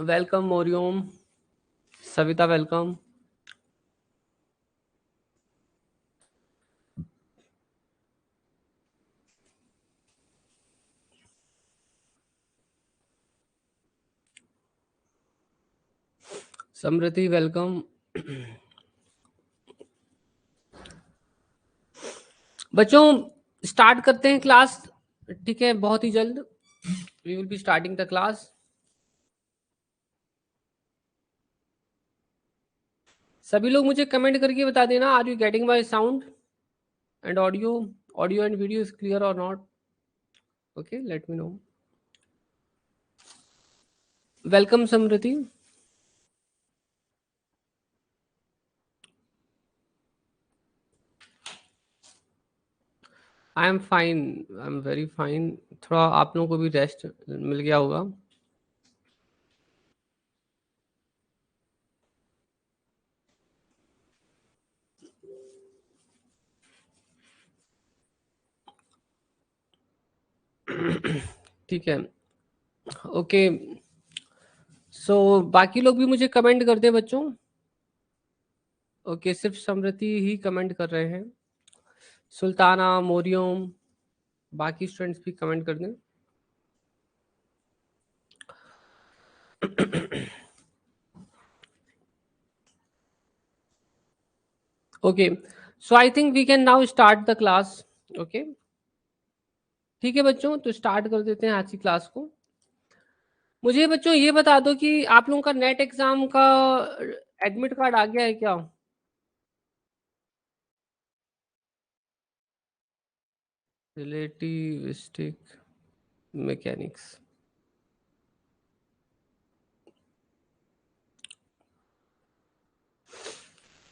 Welcome Moriyam, Savita welcome. Smriti welcome. बच्चों start करते हैं क्लास, ठीक है, बहुत ही जल्द we will be starting the class. सभी लोग मुझे कमेंट करके बता देना, are you getting my sound and audio and video is clear और not? Okay, let me know. Welcome Smriti. I am fine, I am very fine. थोड़ा आप लोगों को भी रेस्ट मिल गया होगा। ठीक है, ओके। सो बाकी लोग भी मुझे कमेंट करते हैं बच्चों। ओके, सिर्फ समृति ही कमेंट कर रहे हैं। सुल्ताना, मोरियम, बाकी स्टूडेंट्स भी कमेंट कर दें। Okay, so I think we can now start the class. Okay, ठीक है बच्चों, तो स्टार्ट कर देते हैं आज की क्लास को। मुझे बच्चों ये बता दो कि आप लोगों का नेट एग्जाम का एडमिट कार्ड आ गया है क्या? रिलेटिविस्टिक मैकेनिक्स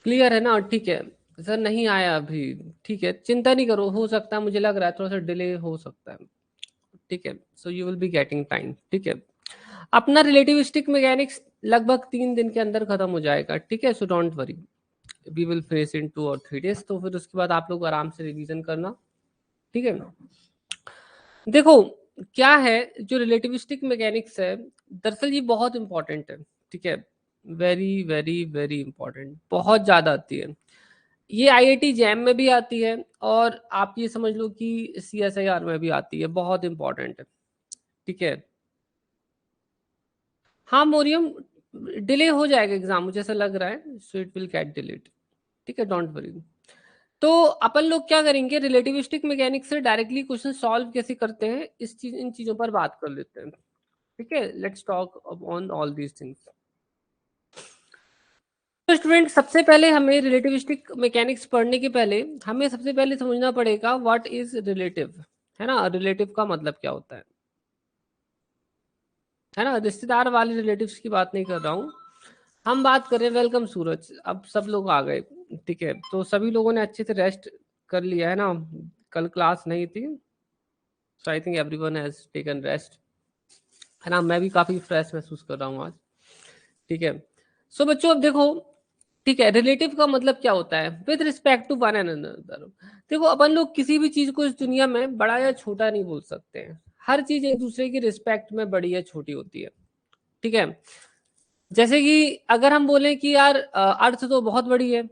क्लियर है ना? ठीक है सर, नहीं आया अभी। ठीक है, चिंता नहीं करो, हो सकता है, मुझे लग रहा है थोड़ा सा डिले हो सकता है। ठीक है, so you will be getting time. ठीक है, अपना रिलेटिविस्टिक मैकेनिक्स लगभग 3 दिन के अंदर खत्म हो जाएगा। ठीक है, so don't worry, we will face in 2 और 3 डेज। तो फिर उसके बाद आप लोग आराम से रिवीजन करना। ठीक है, देखो क्या है, जो रिलेटिविस्टिक मैकेनिक्स है दरअसल ये बहुत इंपॉर्टेंट है। ठीक है, वेरी वेरी वेरी इंपॉर्टेंट, बहुत ज़्यादा आती है। ये आईआईटी जैम में भी आती है और आप ये समझ लो कि सीएसआईआर में भी आती है, बहुत इंपॉर्टेंट है। ठीक है, हाँ मोरियम, डिले हो जाएगा एग्जाम, मुझे ऐसा लग रहा है, so it will get delayed. ठीक है, डोंट वरी। तो अपन लोग क्या करेंगे, रिलेटिविस्टिक मैकेनिक्स से डायरेक्टली क्वेश्चन सॉल्व कैसे करते हैं इन चीजों पर बात कर लेते हैं। ठीक है, let's talk on all these things. तो स्टूडेंट, सबसे पहले हमें रिलेटिविस्टिक मैकेनिक्स पढ़ने के पहले हमें सबसे पहले समझना पड़ेगा व्हाट इज रिलेटिव। है ना, रिलेटिव का मतलब क्या होता है ना, रिश्तेदार वाले रिलेटिव्स की बात नहीं कर रहा हूँ। हम बात करें, वेलकम सूरज, अब सब लोग आ गए। ठीक है, तो सभी लोगों ने अच्छे से रेस्ट कर लिया है ना? कल क्लास नहीं थी, so I think everyone has taken rest. है ना, मैं भी काफी फ्रेश महसूस कर रहा हूँ आज। ठीक है, सो बच्चों अब देखो, ठीक है, रिलेटिव का मतलब क्या होता है? With respect to one and another. देखो अपन लोग किसी भी चीज को इस दुनिया में बड़ा या छोटा नहीं बोल सकते हैं। हर चीज एक दूसरे की रिस्पेक्ट में बड़ी या छोटी होती है। ठीक है, जैसे कि अगर हम बोलें कि यार अर्थ तो बहुत बड़ी है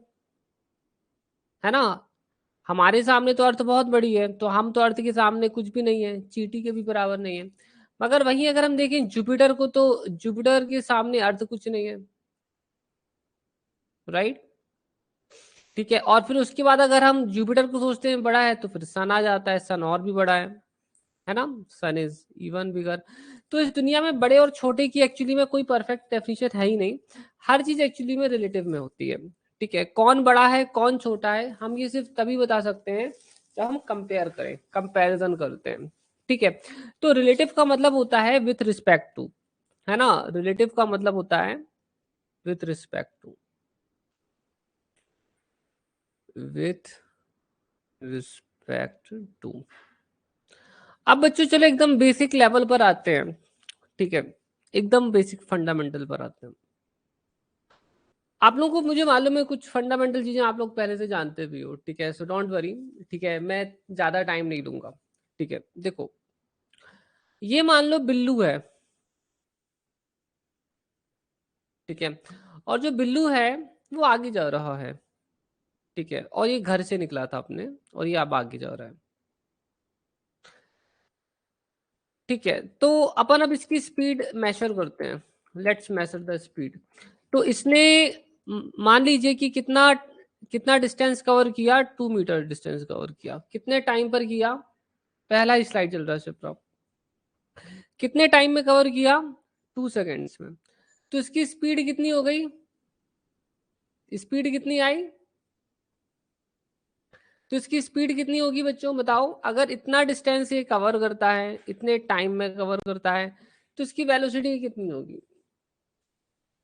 ना, हमारे सामने तो अर्थ बहुत बड़ी है, तो हम तो अर्थ के सामने कुछ भी नहीं है, चींटी के भी बराबर नहीं है। मगर वहीं अगर हम देखें जुपिटर को, तो जुपिटर के सामने अर्थ कुछ नहीं है, राइट? ठीक है, और फिर उसके बाद अगर हम जुपिटर को सोचते हैं बड़ा है, तो फिर सन आ जाता है, सन और भी बड़ा है ना, सन इज इवन बिगर। तो इस दुनिया में बड़े और छोटे की एक्चुअली में कोई परफेक्ट डेफिनेशन है ही नहीं। हर चीज एक्चुअली में रिलेटिव में होती है। ठीक है, कौन बड़ा है कौन छोटा है, हम ये सिर्फ तभी बता सकते हैं जब हम कंपेयर करें, कंपैरिजन करते हैं। ठीक है, तो रिलेटिव का मतलब होता है विथ रिस्पेक्ट टू। है ना, रिलेटिव का मतलब होता है with respect to, with respect to. अब बच्चों चलो एकदम बेसिक लेवल पर आते हैं। ठीक है, एकदम बेसिक फंडामेंटल पर आते हैं। आप लोगों को मुझे मालूम है कुछ फंडामेंटल चीजें आप लोग पहले से जानते भी हो, ठीक है, सो डोंट वरी, ठीक है, मैं ज्यादा टाइम नहीं दूंगा, ठीक है। देखो ये मान लो बिल्लू है, ठीक है, और जो बिल्लू है वो आगे जा रहा है, ठीक है, और ये घर से निकला था अपने, और ये अब आगे जा रहा है, ठीक है। तो अपन अब इसकी स्पीड मेजर करते हैं, लेट्स मेजर द स्पीड। तो इसने मान लीजिए कि कितना कितना डिस्टेंस कवर किया, 2 मीटर डिस्टेंस कवर किया, कितने टाइम पर किया, पहला ही स्लाइड चल रहा है सिर्फ, कितने टाइम में कवर किया, 2 सेकेंड्स में। तो इसकी स्पीड कितनी हो गई, स्पीड कितनी आई, तो इसकी स्पीड कितनी होगी बच्चों बताओ, अगर इतना डिस्टेंस ये कवर करता है, इतने टाइम में कवर करता है, तो इसकी वेलोसिटी कितनी होगी,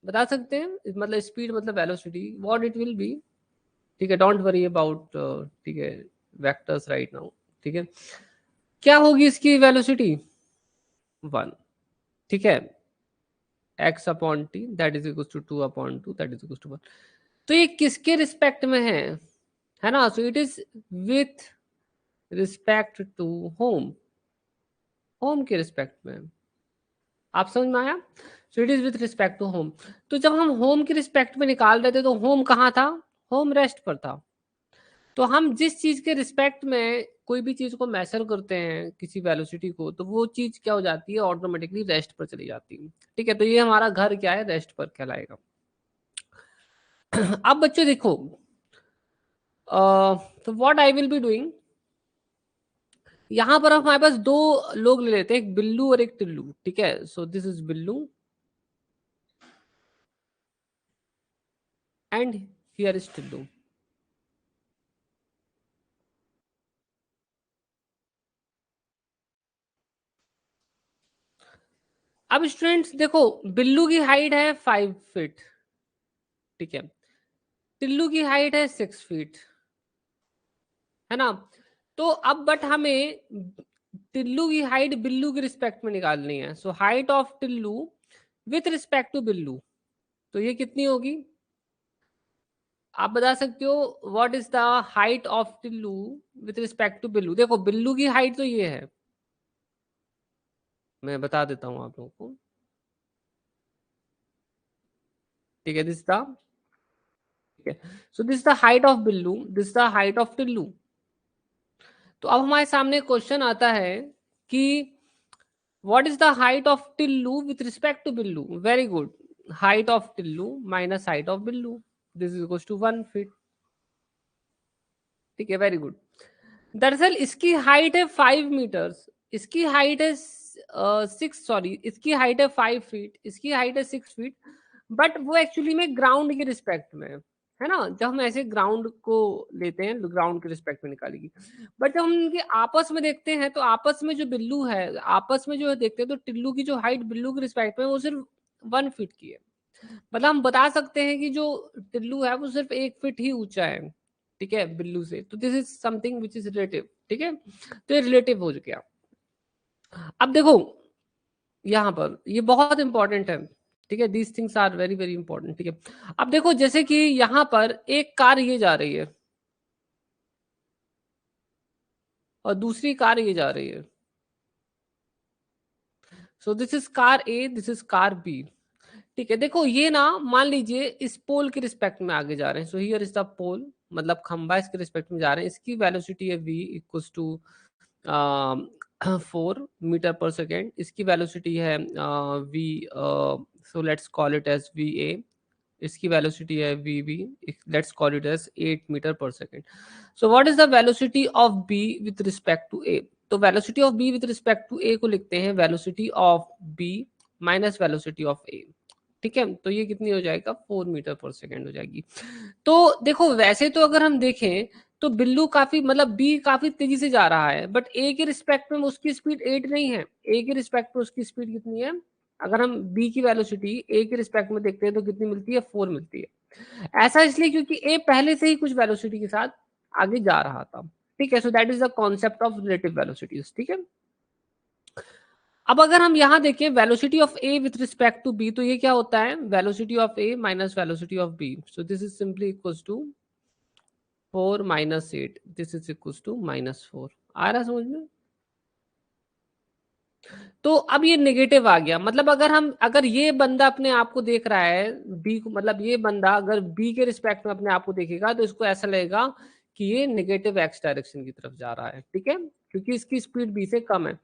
बता सकते हैं, मतलब स्पीड मतलब velocity, what it will B, ठीक है, डोंट वरी अबाउट, ठीक है, वेक्टर्स राइट नाउ, ठीक है, क्या होगी इसकी वेलोसिटी, 1, ठीक है, x upon T that is equal to 2/2 that is equal to 1। तो ये किसके रिस्पेक्ट में है ना, so it is with respect to whom, whom के रिस्पेक्ट में, आप समझ में आया, so it is with respect to whom. तो जब हम होम के रिस्पेक्ट में निकाल रहे थे तो होम कहाँ था, होम रेस्ट पर था। तो हम जिस चीज के रिस्पेक्ट में कोई भी चीज को मेजर करते हैं किसी वेलोसिटी को, तो वो चीज क्या हो जाती है, ऑटोमेटिकली रेस्ट पर चली जाती है, ठीक है। तो ये हमारा घर क्या है, रेस्ट पर कहलाएगा। अब बच्चों देखो, तो what I will be doing, यहां पर हमारे पास दो लोग ले लेते हैं, एक बिल्लू और एक टिल्लू, ठीक है, so this is Billu and here is Tillu. अब स्टूडेंट्स देखो, बिल्लू की हाइट है 5 फीट, ठीक है, टिल्लू की हाइट है 6 फीट, है ना। तो अब बट हमें टिल्लू की हाइट बिल्लू के रिस्पेक्ट में निकालनी है, so height of Tillu with respect to Billu, तो ये कितनी होगी, आप बता सकते हो, what is the height of Tillu with respect to Billu. देखो बिल्लू की हाइट तो ये है, मैं बता देता हूं आप लोगों को, ठीक है, दिस द, ठीक है, so this the height of Billu, this the height of Tillu. तो अब हमारे सामने क्वेश्चन आता है कि what is the height of Tillu with respect to Billu, very good, height of Tillu minus height of Billu, this is equal to 1 feet, ठीक है, वेरी गुड। दरअसल इसकी हाइट है 5 मीटर्स, इसकी हाइट है 6, सॉरी इसकी हाइट है 5 फीट, इसकी हाइट है 6 फीट, बट वो एक्चुअली में ग्राउंड के रिस्पेक्ट में है ना, जब हम ऐसे ग्राउंड को लेते हैं ग्राउंड के रिस्पेक्ट में निकालेगी। बट जब हम इनके आपस में देखते हैं तो आपस में जो बिल्लू है, आपस में जो देखते हैं तो टिल्लू की जो हाइट बिल्लू के रिस्पेक्ट में वो सिर्फ 1 फीट की है, मतलब हम बता सकते हैं कि जो टिल्लू है वो सिर्फ 1 फीट ही ऊंचा है, ठीक है, बिल्लू से। तो this is something which is relative, ठीक है, तो ये रिलेटिव हो गया। अब देखो यहाँ पर ये बहुत इंपॉर्टेंट है, ठीक है, these things are very very important, ठीक है। अब देखो जैसे कि यहाँ पर एक कार ये जा रही है और दूसरी कार ये जा रही है, so this is car A, this is car B, ठीक है। देखो ये ना मान लीजिए इस पोल के रिस्पेक्ट में आगे जा रहे हैं, सो हियर इज द पोल, मतलब खंबा इसके रिस्पेक्ट में जा रहे हैं, इसकी वेलोसिटी है v equals to 4 meter per second, इसकी वेलोसिटी है v, so let's call it as V A, इसकी वेलोसिटी है V B, let's call it as 8 meter per second. So what is the velocity of B with respect to A, तो velocity of B with respect to A को लिखते हैं velocity of B minus velocity of A, ठीक है। तो ये कितनी हो जाएगा, 4 मीटर पर सेकेंड हो जाएगी। तो देखो वैसे तो अगर हम देखें तो बिल्लू काफी मतलब बी काफी तेजी से जा रहा है, बट ए के रिस्पेक्ट में उसकी स्पीड 8 नहीं है, ए के रिस्पेक्ट में उसकी स्पीड कितनी है, अगर हम बी की वेलोसिटी ए के रिस्पेक्ट में देखते हैं तो कितनी मिलती है, 4 मिलती है। ऐसा इसलिए क्योंकि ए पहले से ही कुछ वेलोसिटी के साथ आगे जा रहा था, ठीक है, so that is the concept of relative velocities, ठीक है। अब अगर हम यहाँ देखें velocity of A with respect to B, तो ये क्या होता है, velocity of A minus velocity of B, so this is simply equals to 4 minus 8, this is equals to -4। आ रहा है समझ में? तो अब ये नेगेटिव आ गया, मतलब अगर ये बंदा अपने आप को देख रहा है बी को, मतलब ये बंदा अगर बी के रिस्पेक्ट में अपने आप को देखेगा तो इसको ऐसा लगेगा कि ये नेगेटिव एक्स डायरेक्शन की तरफ जा रहा है, ठीक है, क्योंकि इसकी स्पीड बी से कम है।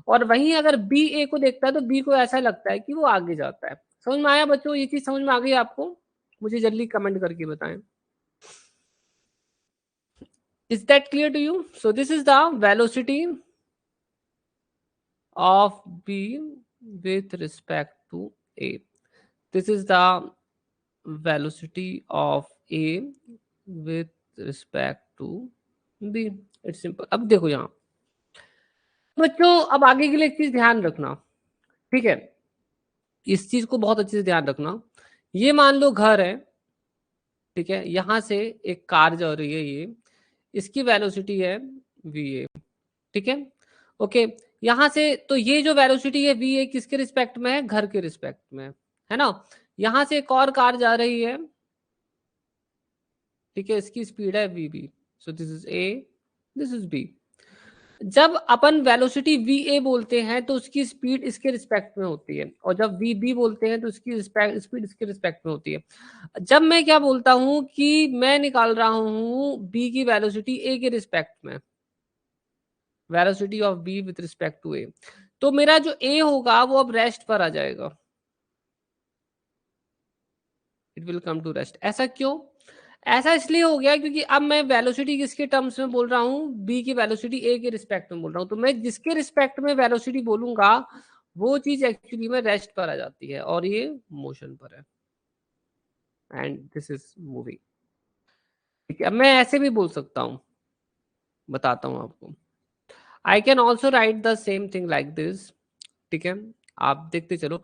और वहीं अगर बी ए को देखता है तो बी को ऐसा लगता है कि वो आगे जाता है। समझ में आया बच्चों? ये चीज समझ में आ गई आपको? मुझे जल्दी कमेंट करके बताएं। Is that clear to you? So this is the velocity of B with respect to A. This is the velocity of A with respect to B. It's simple. अब देखो यहाँ बच्चों, अब आगे के लिए एक चीज ध्यान रखना, ठीक है, इस चीज को बहुत अच्छे से ध्यान रखना। ये मान लो घर है, ठीक है, यहां से एक कार जा रही है, ये इसकी वेलोसिटी है वी ए, ठीक है, ओके। यहां से तो ये जो वेलोसिटी है वी ए किसके रिस्पेक्ट में है, घर के रिस्पेक्ट में है ना। यहां से एक और कार जा रही है, ठीक है, इसकी स्पीड है V B, so this is A, this is B. जब अपन वेलोसिटी वी ए बोलते हैं तो उसकी स्पीड इसके रिस्पेक्ट में होती है, और जब वी बी बोलते हैं तो उसकी स्पीड इसके रिस्पेक्ट में होती है। जब मैं क्या बोलता हूं कि मैं निकाल रहा हूं बी की वेलोसिटी ए के रिस्पेक्ट में, velocity of B with respect to A, तो मेरा जो ए होगा वो अब रेस्ट पर आ जाएगा, it will come to rest. ऐसा क्यों? ऐसा इसलिए हो गया क्योंकि अब मैं वेलोसिटी किसके टर्म्स में बोल रहा हूँ, बी की वेलोसिटी ए के रिस्पेक्ट में बोल रहा हूँ, तो मैं जिसके रिस्पेक्ट में वेलोसिटी बोलूंगा वो चीज एक्चुअली में रेस्ट पर आ जाती है और ये मोशन पर है, एंड दिस इज मूविंग, ठीक है। अब मैं ऐसे भी बोल सकता हूँ, बताता हूँ आपको। I can also write the same thing like this, ठीक है, आप देखते चलो।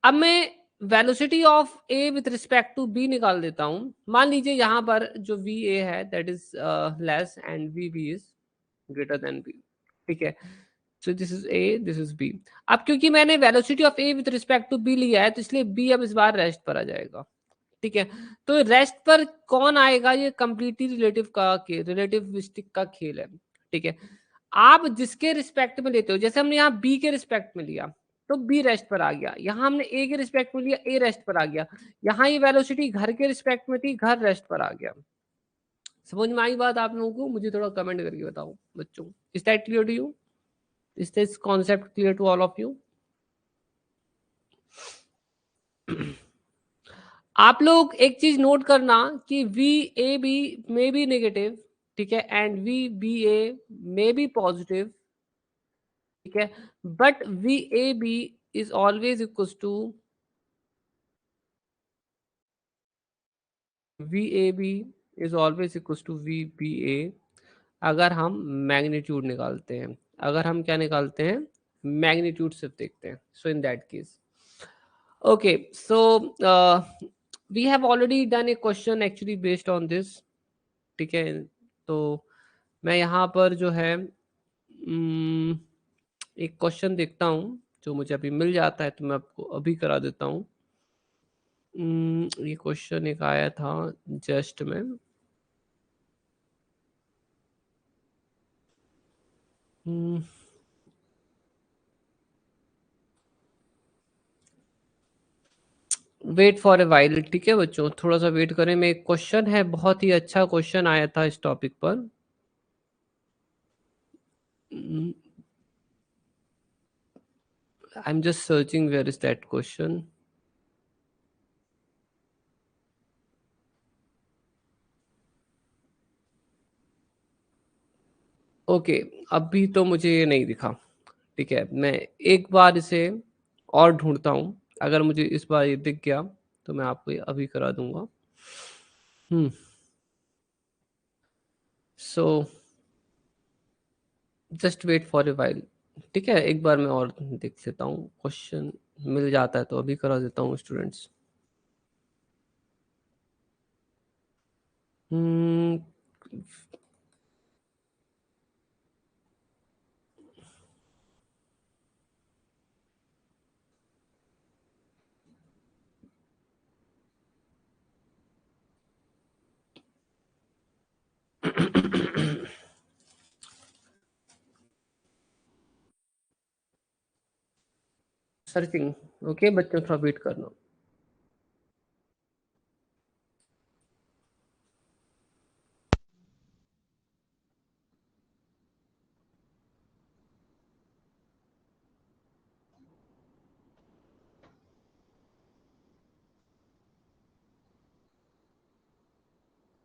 अब मैं velocity of A with respect to B निकाल देता हूं। मान लीजिए यहां पर जो वी ए है that is less and V B is greater than B, ठीक है, so this is A, this is B. अब क्योंकि मैंने velocity of A with respect to B लिया है तो इसलिए बी अब इस बार रेस्ट पर आ जाएगा, ठीक है। तो रेस्ट पर कौन आएगा, ये कंप्लीटली रिलेटिविस्टिक का खेल है, ठीक है। आप जिसके रिस्पेक्ट में लेते हो, जैसे हमने यहाँ बी के रिस्पेक्ट में लिया तो बी रेस्ट पर आ गया, यहाँ हमने ए के रिस्पेक्ट में लिया ए रेस्ट पर आ गया, यहाँ ये वेलोसिटी घर के रिस्पेक्ट में थी, घर रेस्ट पर आ गया। समझ में आई बात आप लोगों को? मुझे थोड़ा कमेंट करके बताओ बच्चों, is that clear to you? Is this concept clear to all of you? आप लोग एक चीज नोट करना कि वी ए बी में बी नेगेटिव, ठीक है, एंड वी बी ए में बी पॉजिटिव, ठीक है, but V A B is always equal to V A B is always equal to V B A, अगर हम मैग्नीट्यूड निकालते हैं, अगर हम क्या निकालते हैं, मैग्नीट्यूड सिर्फ देखते हैं, so in that case okay. So we have already done a question actually based on this, ठीक है। तो मैं यहाँ पर जो है एक क्वेश्चन देखता हूँ जो मुझे अभी मिल जाता है तो मैं आपको अभी करा देता हूँ। ये क्वेश्चन एक आया था जस्ट में, वेट फॉर ए वाइल, ठीक है बच्चों, थोड़ा सा वेट करें। मैं एक क्वेश्चन है, बहुत ही अच्छा क्वेश्चन आया था इस टॉपिक पर। I am just searching where is that question. Okay, अभी तो मुझे ये नहीं दिखा, ठीक है, मैं एक बार इसे और ढूंढता हूँ, अगर मुझे इस बार ये दिख गया तो मैं आपको ये अभी करा दूंगा। So just wait for a while, ठीक है, एक बार मैं और देख लेता हूँ, क्वेश्चन मिल जाता है तो अभी करा देता हूँ स्टूडेंट्स। हम्म सर्चिंग। ओके बच्चों, थोड़ा वेट करना।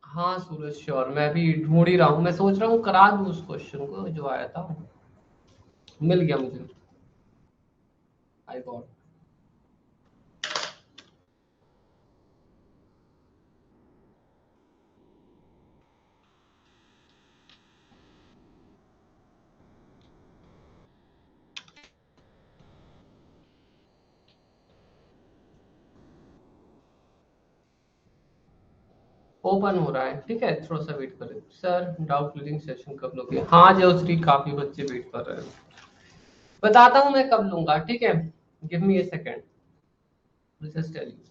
हाँ सूरज श्योर, मैं भी ढूंढ ही रहा हूँ, मैं सोच रहा हूँ करा दूँ उस क्वेश्चन को जो आया था। मिल गया मुझे, आई गॉट। ओपन हो रहा है, ठीक है, थोड़ा सा वेट करें। सर डाउट क्लियरिंग सेशन कब लोगे? हाँ जयश्री, काफी बच्चे वेट कर रहे हैं। बताता हूँ मैं कब लूंगा, ठीक है, give me a second, just tell you.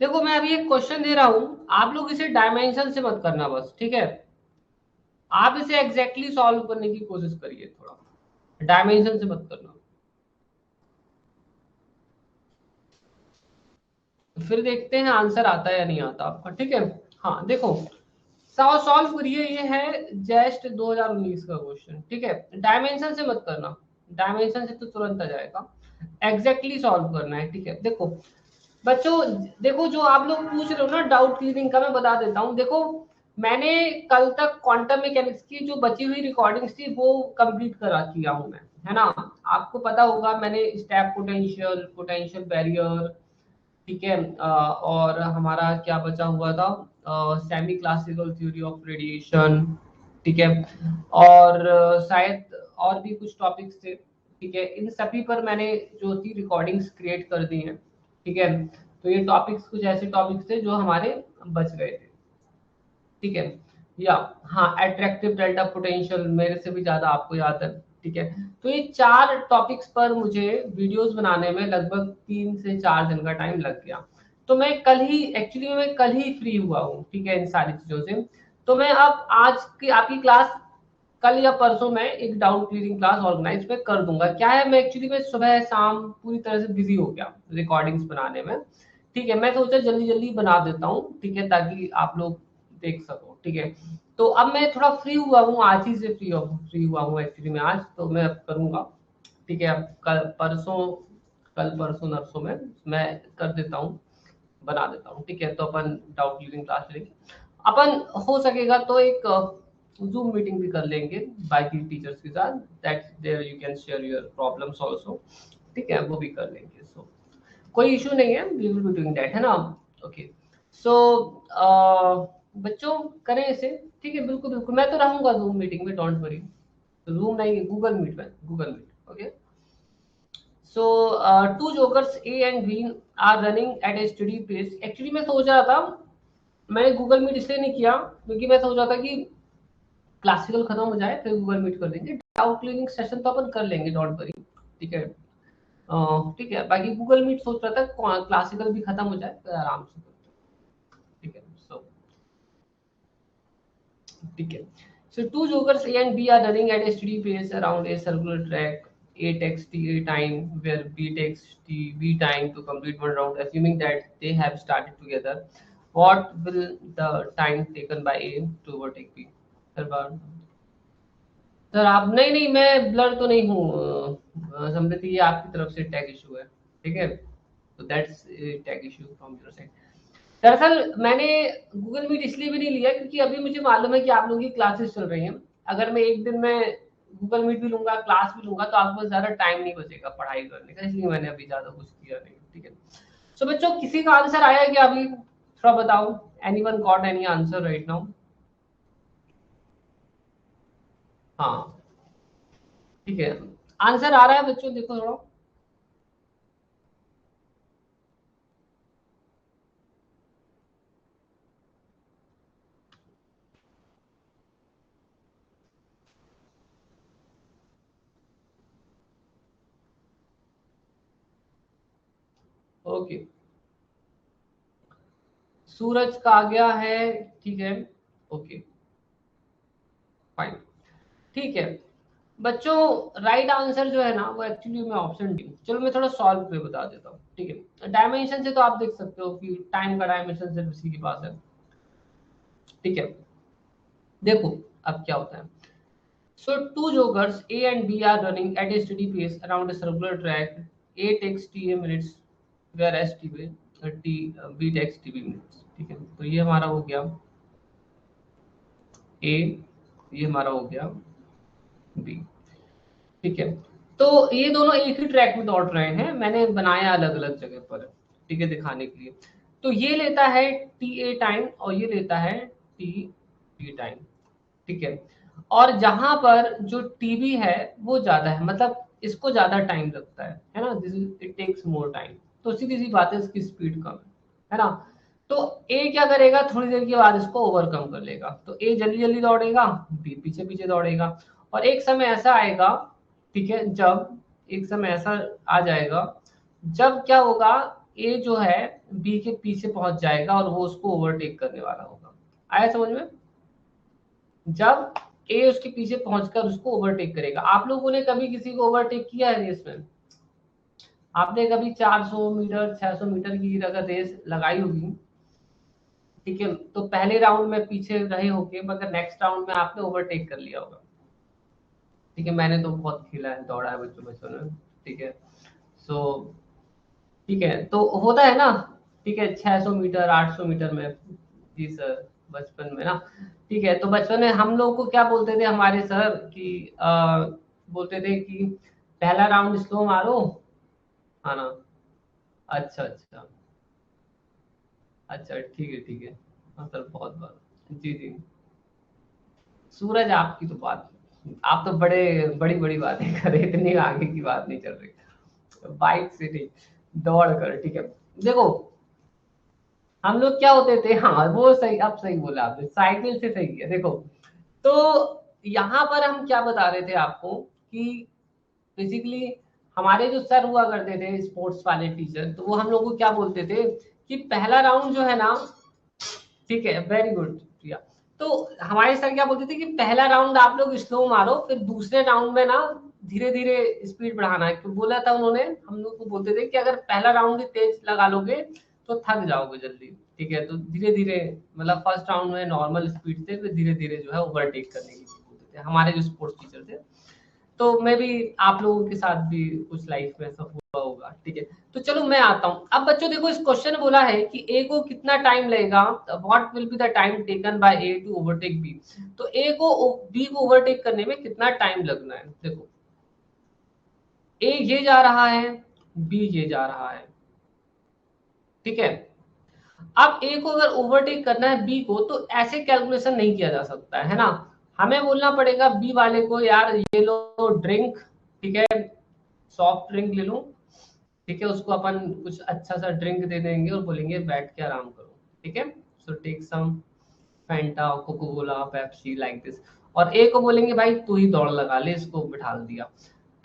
देखो मैं अभी एक क्वेश्चन दे रहा हूँ, आप लोग इसे डायमेंशन से मत करना बस, ठीक है। आप इसे एग्जैक्टली सॉल्व करने की कोशिश करिए, थोड़ा डायमेंशन से मत करना। फिर देखते हैं आंसर आता है या नहीं आता आपका, ठीक है। हाँ देखो, सॉल्व करिए, ये है जस्ट 2019 का क्वेश्चन, ठीक है। डायमेंशन से मत करना, डायमेंशन से तो तुरंत आ जाएगा, एग्जैक्टली सॉल्व करना है, ठीक है। देखो बच्चों, देखो जो आप लोग पूछ रहे हो ना डाउट क्लियरिंग का, मैं बता देता हूँ। देखो मैंने कल तक क्वांटम मैकेनिक्स की जो बची हुई रिकॉर्डिंग्स थी वो कंप्लीट करा किया हूँ मैं, है ना। आपको पता होगा मैंने स्टेप पोटेंशियल, पोटेंशियल बैरियर, ठीक है, और हमारा क्या बचा हुआ था, semi classical theory of radiation, ठीक है, और शायद और भी कुछ टॉपिक्स थे, ठीक है। इन सभी पर मैंने जो थी रिकॉर्डिंग्स क्रिएट कर दी हैं, ठीक है। तो ये टॉपिक्स कुछ ऐसे टॉपिक्स थे जो हमारे बच गए थे, ठीक है। या हाँ, अट्रैक्टिव डेल्टा पोटेंशियल मेरे से भी ज्यादा आपको याद है, ठीक है। तो ये 4 टॉपिक्स पर मुझे वीडियोस बनाने में लगभग 3 से 4 दिन का टाइम लग गया। तो मैं कल ही, एक्चुअली मैं कल ही फ्री हुआ हूँ, ठीक है, इन सारी चीजों से। तो मैं अब आज की आपकी क्लास कल या परसों में एक डाउट क्लियरिंग क्लास ऑर्गेनाइज में कर दूंगा। क्या है, मैं एक्चुअली में सुबह शाम पूरी तरह से बिजी हो गया रिकॉर्डिंग्स बनाने में, ठीक है। मैं सोचा जल्दी जल्दी बना देता हूँ, ठीक है, ताकि आप लोग देख सको, ठीक है। तो अब मैं थोड़ा फ्री हुआ हूँ, आज ही से फ्री हुआ हूँ एक्चुअली में आज, तो मैं अब करूंगा, ठीक है। अब कल परसों नरसों में मैं कर देता हूँ, बना देता हूँ, ठीक है। तो अपन डाउट क्लियरिंग क्लास लेंगे, अपन हो सकेगा तो एक जूम मीटिंग भी कर लेंगे बाकी टीचर्स के साथ, that there you can share your problems also, ठीक है, वो भी कर लेंगे। सो कोई इशू नहीं है, we will be doing that, है ना। ओके सो बच्चों करें इसे, ठीक है, बिल्कुल बिल्कुल, मैं तो रहूंगा जूम मीटिंग में, डोंट वरी। जूम नहीं, गूगल मीट में, Google Meet, okay. So two jokers A and B are running at a steady pace. Actually मैं सोच रहा था, मैंने गूगल मीट इसलिए नहीं किया क्योंकि मैं सोच रहा था कि क्लासिकल खत्म हो जाए फिर गूगल मीट कर देंगे, डाउट क्लियरिंग सेशन तो अपन कर लेंगे, डोंट वरी, ठीक है। ठीक है, बाकी गूगल मीट सोच रहा था क्लासिकल भी खत्म हो जाए तो आराम से करते हैं, ठीक है। सो ठीक है, so two jokers A and B are running at a steady pace around a circular track. A takes t time where B takes t b time to complete one round, assuming that they have started together. What will the time taken by A to overtake B? Sir bar, sir आप, नहीं नहीं मैं blur तो नहीं हूँ, समझती ये आपकी तरफ से टैग इशू है, ठीक है। तो that's tag issue from your side. दरअसल मैंने गूगल मीट इसलिए भी नहीं लिया क्योंकि अभी मुझे मालूम है कि आप लोगों की क्लासेस चल रही हैं। अगर मैं एक दिन में गूगल मीट भी लूंगा, क्लास भी लूंगा, तो आपके पास ज्यादा टाइम नहीं बचेगा पढ़ाई करने का, इसलिए मैंने अभी ज्यादा कुछ किया नहीं, ठीक है। सो बच्चों किसी का आंसर आया क्या अभी, थोड़ा बताओ, anyone got any answer right now? हाँ ठीक है, आंसर आ रहा है बच्चों, देखो थोड़ा। ओके, सूरज का आ गया है, ठीक है, ओके फाइन, ठीक है। बच्चों राइट आंसर जो है ना वो एक्चुअली मैं ऑप्शन डी। चलो मैं थोड़ा सॉल्व पे बता देता हूँ, ठीक है। डायमेंशन से तो आप देख सकते हो कि टाइम का डायमेंशन सिर्फ इसी के पास है, ठीक है। देखो अब क्या होता है। So two joggers A and B are running at a steady pace around a circular track. A takes TA minutes, whereas B takes TB minutes. ठीक है, तो ये हमारा हो गया A, ये हमारा हो गया B। ठीक है, तो ये दोनों एक ही ट्रैक में दौड़ रहे हैं, मैंने बनाया अलग अलग जगह पर, ठीक है, दिखाने के लिए। तो ये लेता है TA टाइम और ये लेता है TB टाइम, ठीक है। और जहां पर जो टीबी है वो ज्यादा है, मतलब इसको ज्यादा टाइम लगता है ना, this is it takes more time. तो सीधी सी बात है, इसकी स्पीड कम है ना। तो ए क्या करेगा, थोड़ी देर के बाद इसको ओवरकम कर लेगा। तो ए जल्दी जल्दी दौड़ेगा, बी पीछे पीछे दौड़ेगा। और एक समय ऐसा आएगा, ठीक है, जब एक समय ऐसा आ जाएगा जब क्या होगा, ए जो है बी के पीछे पहुंच जाएगा और वो उसको ओवरटेक करने वाला होगा। आया समझ में? जब ए उसके पीछे पहुंचकर उसको ओवरटेक करेगा। आप लोगों ने कभी किसी को ओवरटेक किया है रेस में? आपने कभी 400 मीटर 600 मीटर की अगर रेस लगाई होगी, ठीक है, तो पहले राउंड में पीछे रहे होगे मगर नेक्स्ट राउंड में आपने ओवरटेक कर लिया होगा, ठीक है। मैंने तो बहुत खेला है, दौड़ा है बच्चों बच्चों में, ठीक है। सो ठीक है, तो होता है ना, ठीक है, 600 मीटर 800 मीटर में। जी सर, बचपन में ना, ठीक है। तो बचपन में हम लोग को क्या बोलते थे हमारे सर कि बोलते थे कि पहला राउंड स्लो मारो, हाँ ना। अच्छा अच्छा, अच्छा ठीक है ठीक है। हाँ सर, बहुत बहुत जी जी। सूरज आपकी तो बात, आप तो बड़े बड़ी बड़ी बातें कर रहे हैं, इतनी आगे की बात नहीं चल रही। बाइक से नहीं, दौड़ कर, ठीक है। देखो हम लोग क्या होते थे, हाँ वो सही, अब सही बोला आपने, साइकिल से सही है। देखो तो यहाँ पर हम क्या बता रहे थे आपको कि बेसिकली हमारे जो सर हुआ करते थे स्पोर्ट्स वाले टीचर, तो वो हम लोग को क्या बोलते थे कि पहला राउंड जो है ना, ठीक है, वेरी गुड प्रिया। तो हमारे सर क्या बोलते थे कि पहला राउंड आप लोग स्लो मारो, फिर दूसरे राउंड में ना धीरे धीरे स्पीड बढ़ाना है। क्यों बोला था उन्होंने? हम लोग को बोलते थे कि अगर पहला राउंड तेज लगा लोगे तो थक जाओगे जल्दी, ठीक है। तो धीरे धीरे, मतलब फर्स्ट राउंड में नॉर्मल स्पीड से, फिर धीरे धीरे जो है ओवरटेक करने की बोलते थे हमारे जो स्पोर्ट्स टीचर थे। तो मैं भी, आप लोगों के साथ भी कुछ लाइफ में ऐसा हुआ होगा, ठीक है। तो चलो मैं आता हूँ। अब बच्चों देखो, इस क्वेश्चन बोला है कि ए को कितना टाइम लगेगा, what will be the time taken by A to overtake B. तो ए को बी को ओवरटेक करने में कितना टाइम लगना है। देखो ए ये जा रहा है, बी ये जा रहा है, ठीक है। अब ए को अगर ओवरटेक करना है बी को, तो ऐसे कैलकुलेशन नहीं किया जा सकता है ना। हमें बोलना पड़ेगा बी वाले को, यार ये लो ड्रिंक, ठीक है, सॉफ्ट ड्रिंक ले लो, ठीक है। उसको अपन कुछ अच्छा सा ड्रिंक दे देंगे और बोलेंगे बैठ के आराम करो, ठीक है। So take some Fanta, Coca Cola, Pepsi, like this. और ए को बोलेंगे भाई तू ही दौड़ लगा ले, इसको बिठा दिया।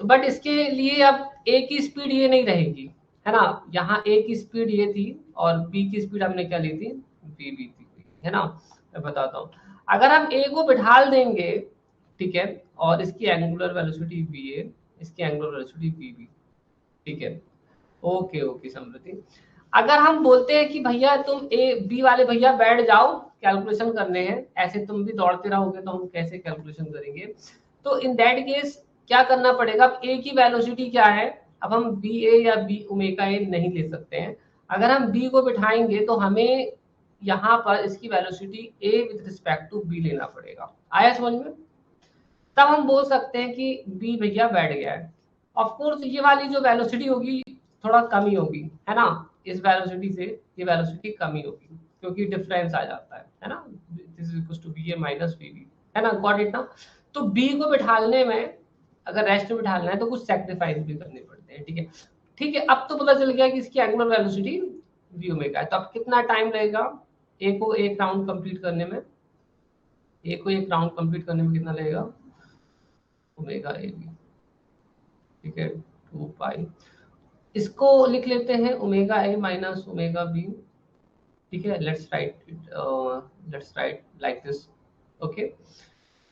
तो बट इसके लिए अब ए की स्पीड ये नहीं रहेगी, है ना। यहाँ ए की स्पीड ये थी और बी की स्पीड हमने क्या ली थी, बी बी थी, है ना। मैं बताता हूँ, अगर हम ए को बिठा देंगे, ठीक है, और इसकी एंगुलर वेलोसिटी बी ए, इसकी एंगुलर वेलोसिटी बी बी, ठीक है। ओके ओके समृद्धि, अगर हम बोलते हैं कि भैया तुम ए बी वाले भैया बैठ जाओ, कैलकुलेशन करने हैं, ऐसे तुम भी दौड़ते रहोगे तो हम कैसे कैलकुलेशन करेंगे। तो इन दैट केस क्या करना पड़ेगा, अब ए की वेलोसिटी क्या है, अब हम बी ए या बी ओमेगा ए नहीं ले सकते हैं। अगर हम बी को बिठाएंगे तो हमें यहाँ पर इसकी velocity A with respect to B लेना पड़ेगा। आया समझ में? तब हम बोल सकते हैं कि बी भैया बैठ गया है। ऑफ कोर्स ये वाली जो वेलोसिटी होगी थोड़ा कम ही होगी, है ना। इस वेलोसिटी से ये वेलोसिटी कम ही होगी, क्योंकि डिफरेंस आ जाता है ना। This is equal to B A minus B B, है ना, गॉट इट ना। तो बी को बिठाने में, अगर रेस्ट में बिठाना है तो कुछ सेक्रीफाइस भी करने पड़ते हैं, ठीक है। ठीक है, अब तो पता चल गया कि इसकी एंगुलर वेलोसिटी वी ओमेगा है। तो अब कितना टाइम लगेगा ए को एक राउंड कंप्लीट करने में, ए को एक राउंड कंप्लीट करने में कितना लगेगा, ओमेगा ए बी, ठीक है, 2 पाई। इसको लिख लेते हैं omega A minus omega B, ठीक है। Let's write like this, okay.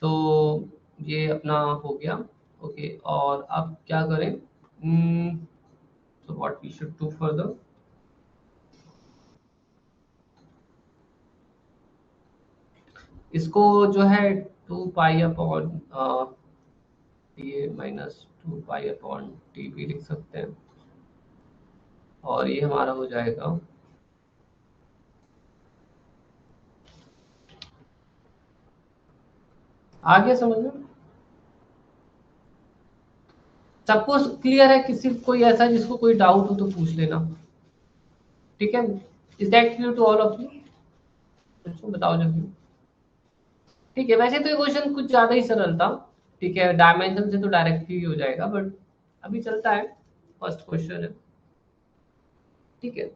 तो ये अपना हो गया, ओके, और अब क्या करें? So what we should do further? इसको जो है 2 pi upon T minus 2 pi upon T भी लिख सकते हैं, और ये हमारा हो जाएगा आगे समझ में सबको क्लियर है? किसी कोई ऐसा जिसको कोई डाउट हो तो पूछ लेना, ठीक है? Is that clear to all of you? बताओ जल्दी। ठीक है, वैसे तो ये क्वेश्चन कुछ ज्यादा ही सरल था, ठीक है, डायमेंशन से तो डायरेक्टली ही हो जाएगा, बट अभी चलता है, फर्स्ट क्वेश्चन है, ठीक है।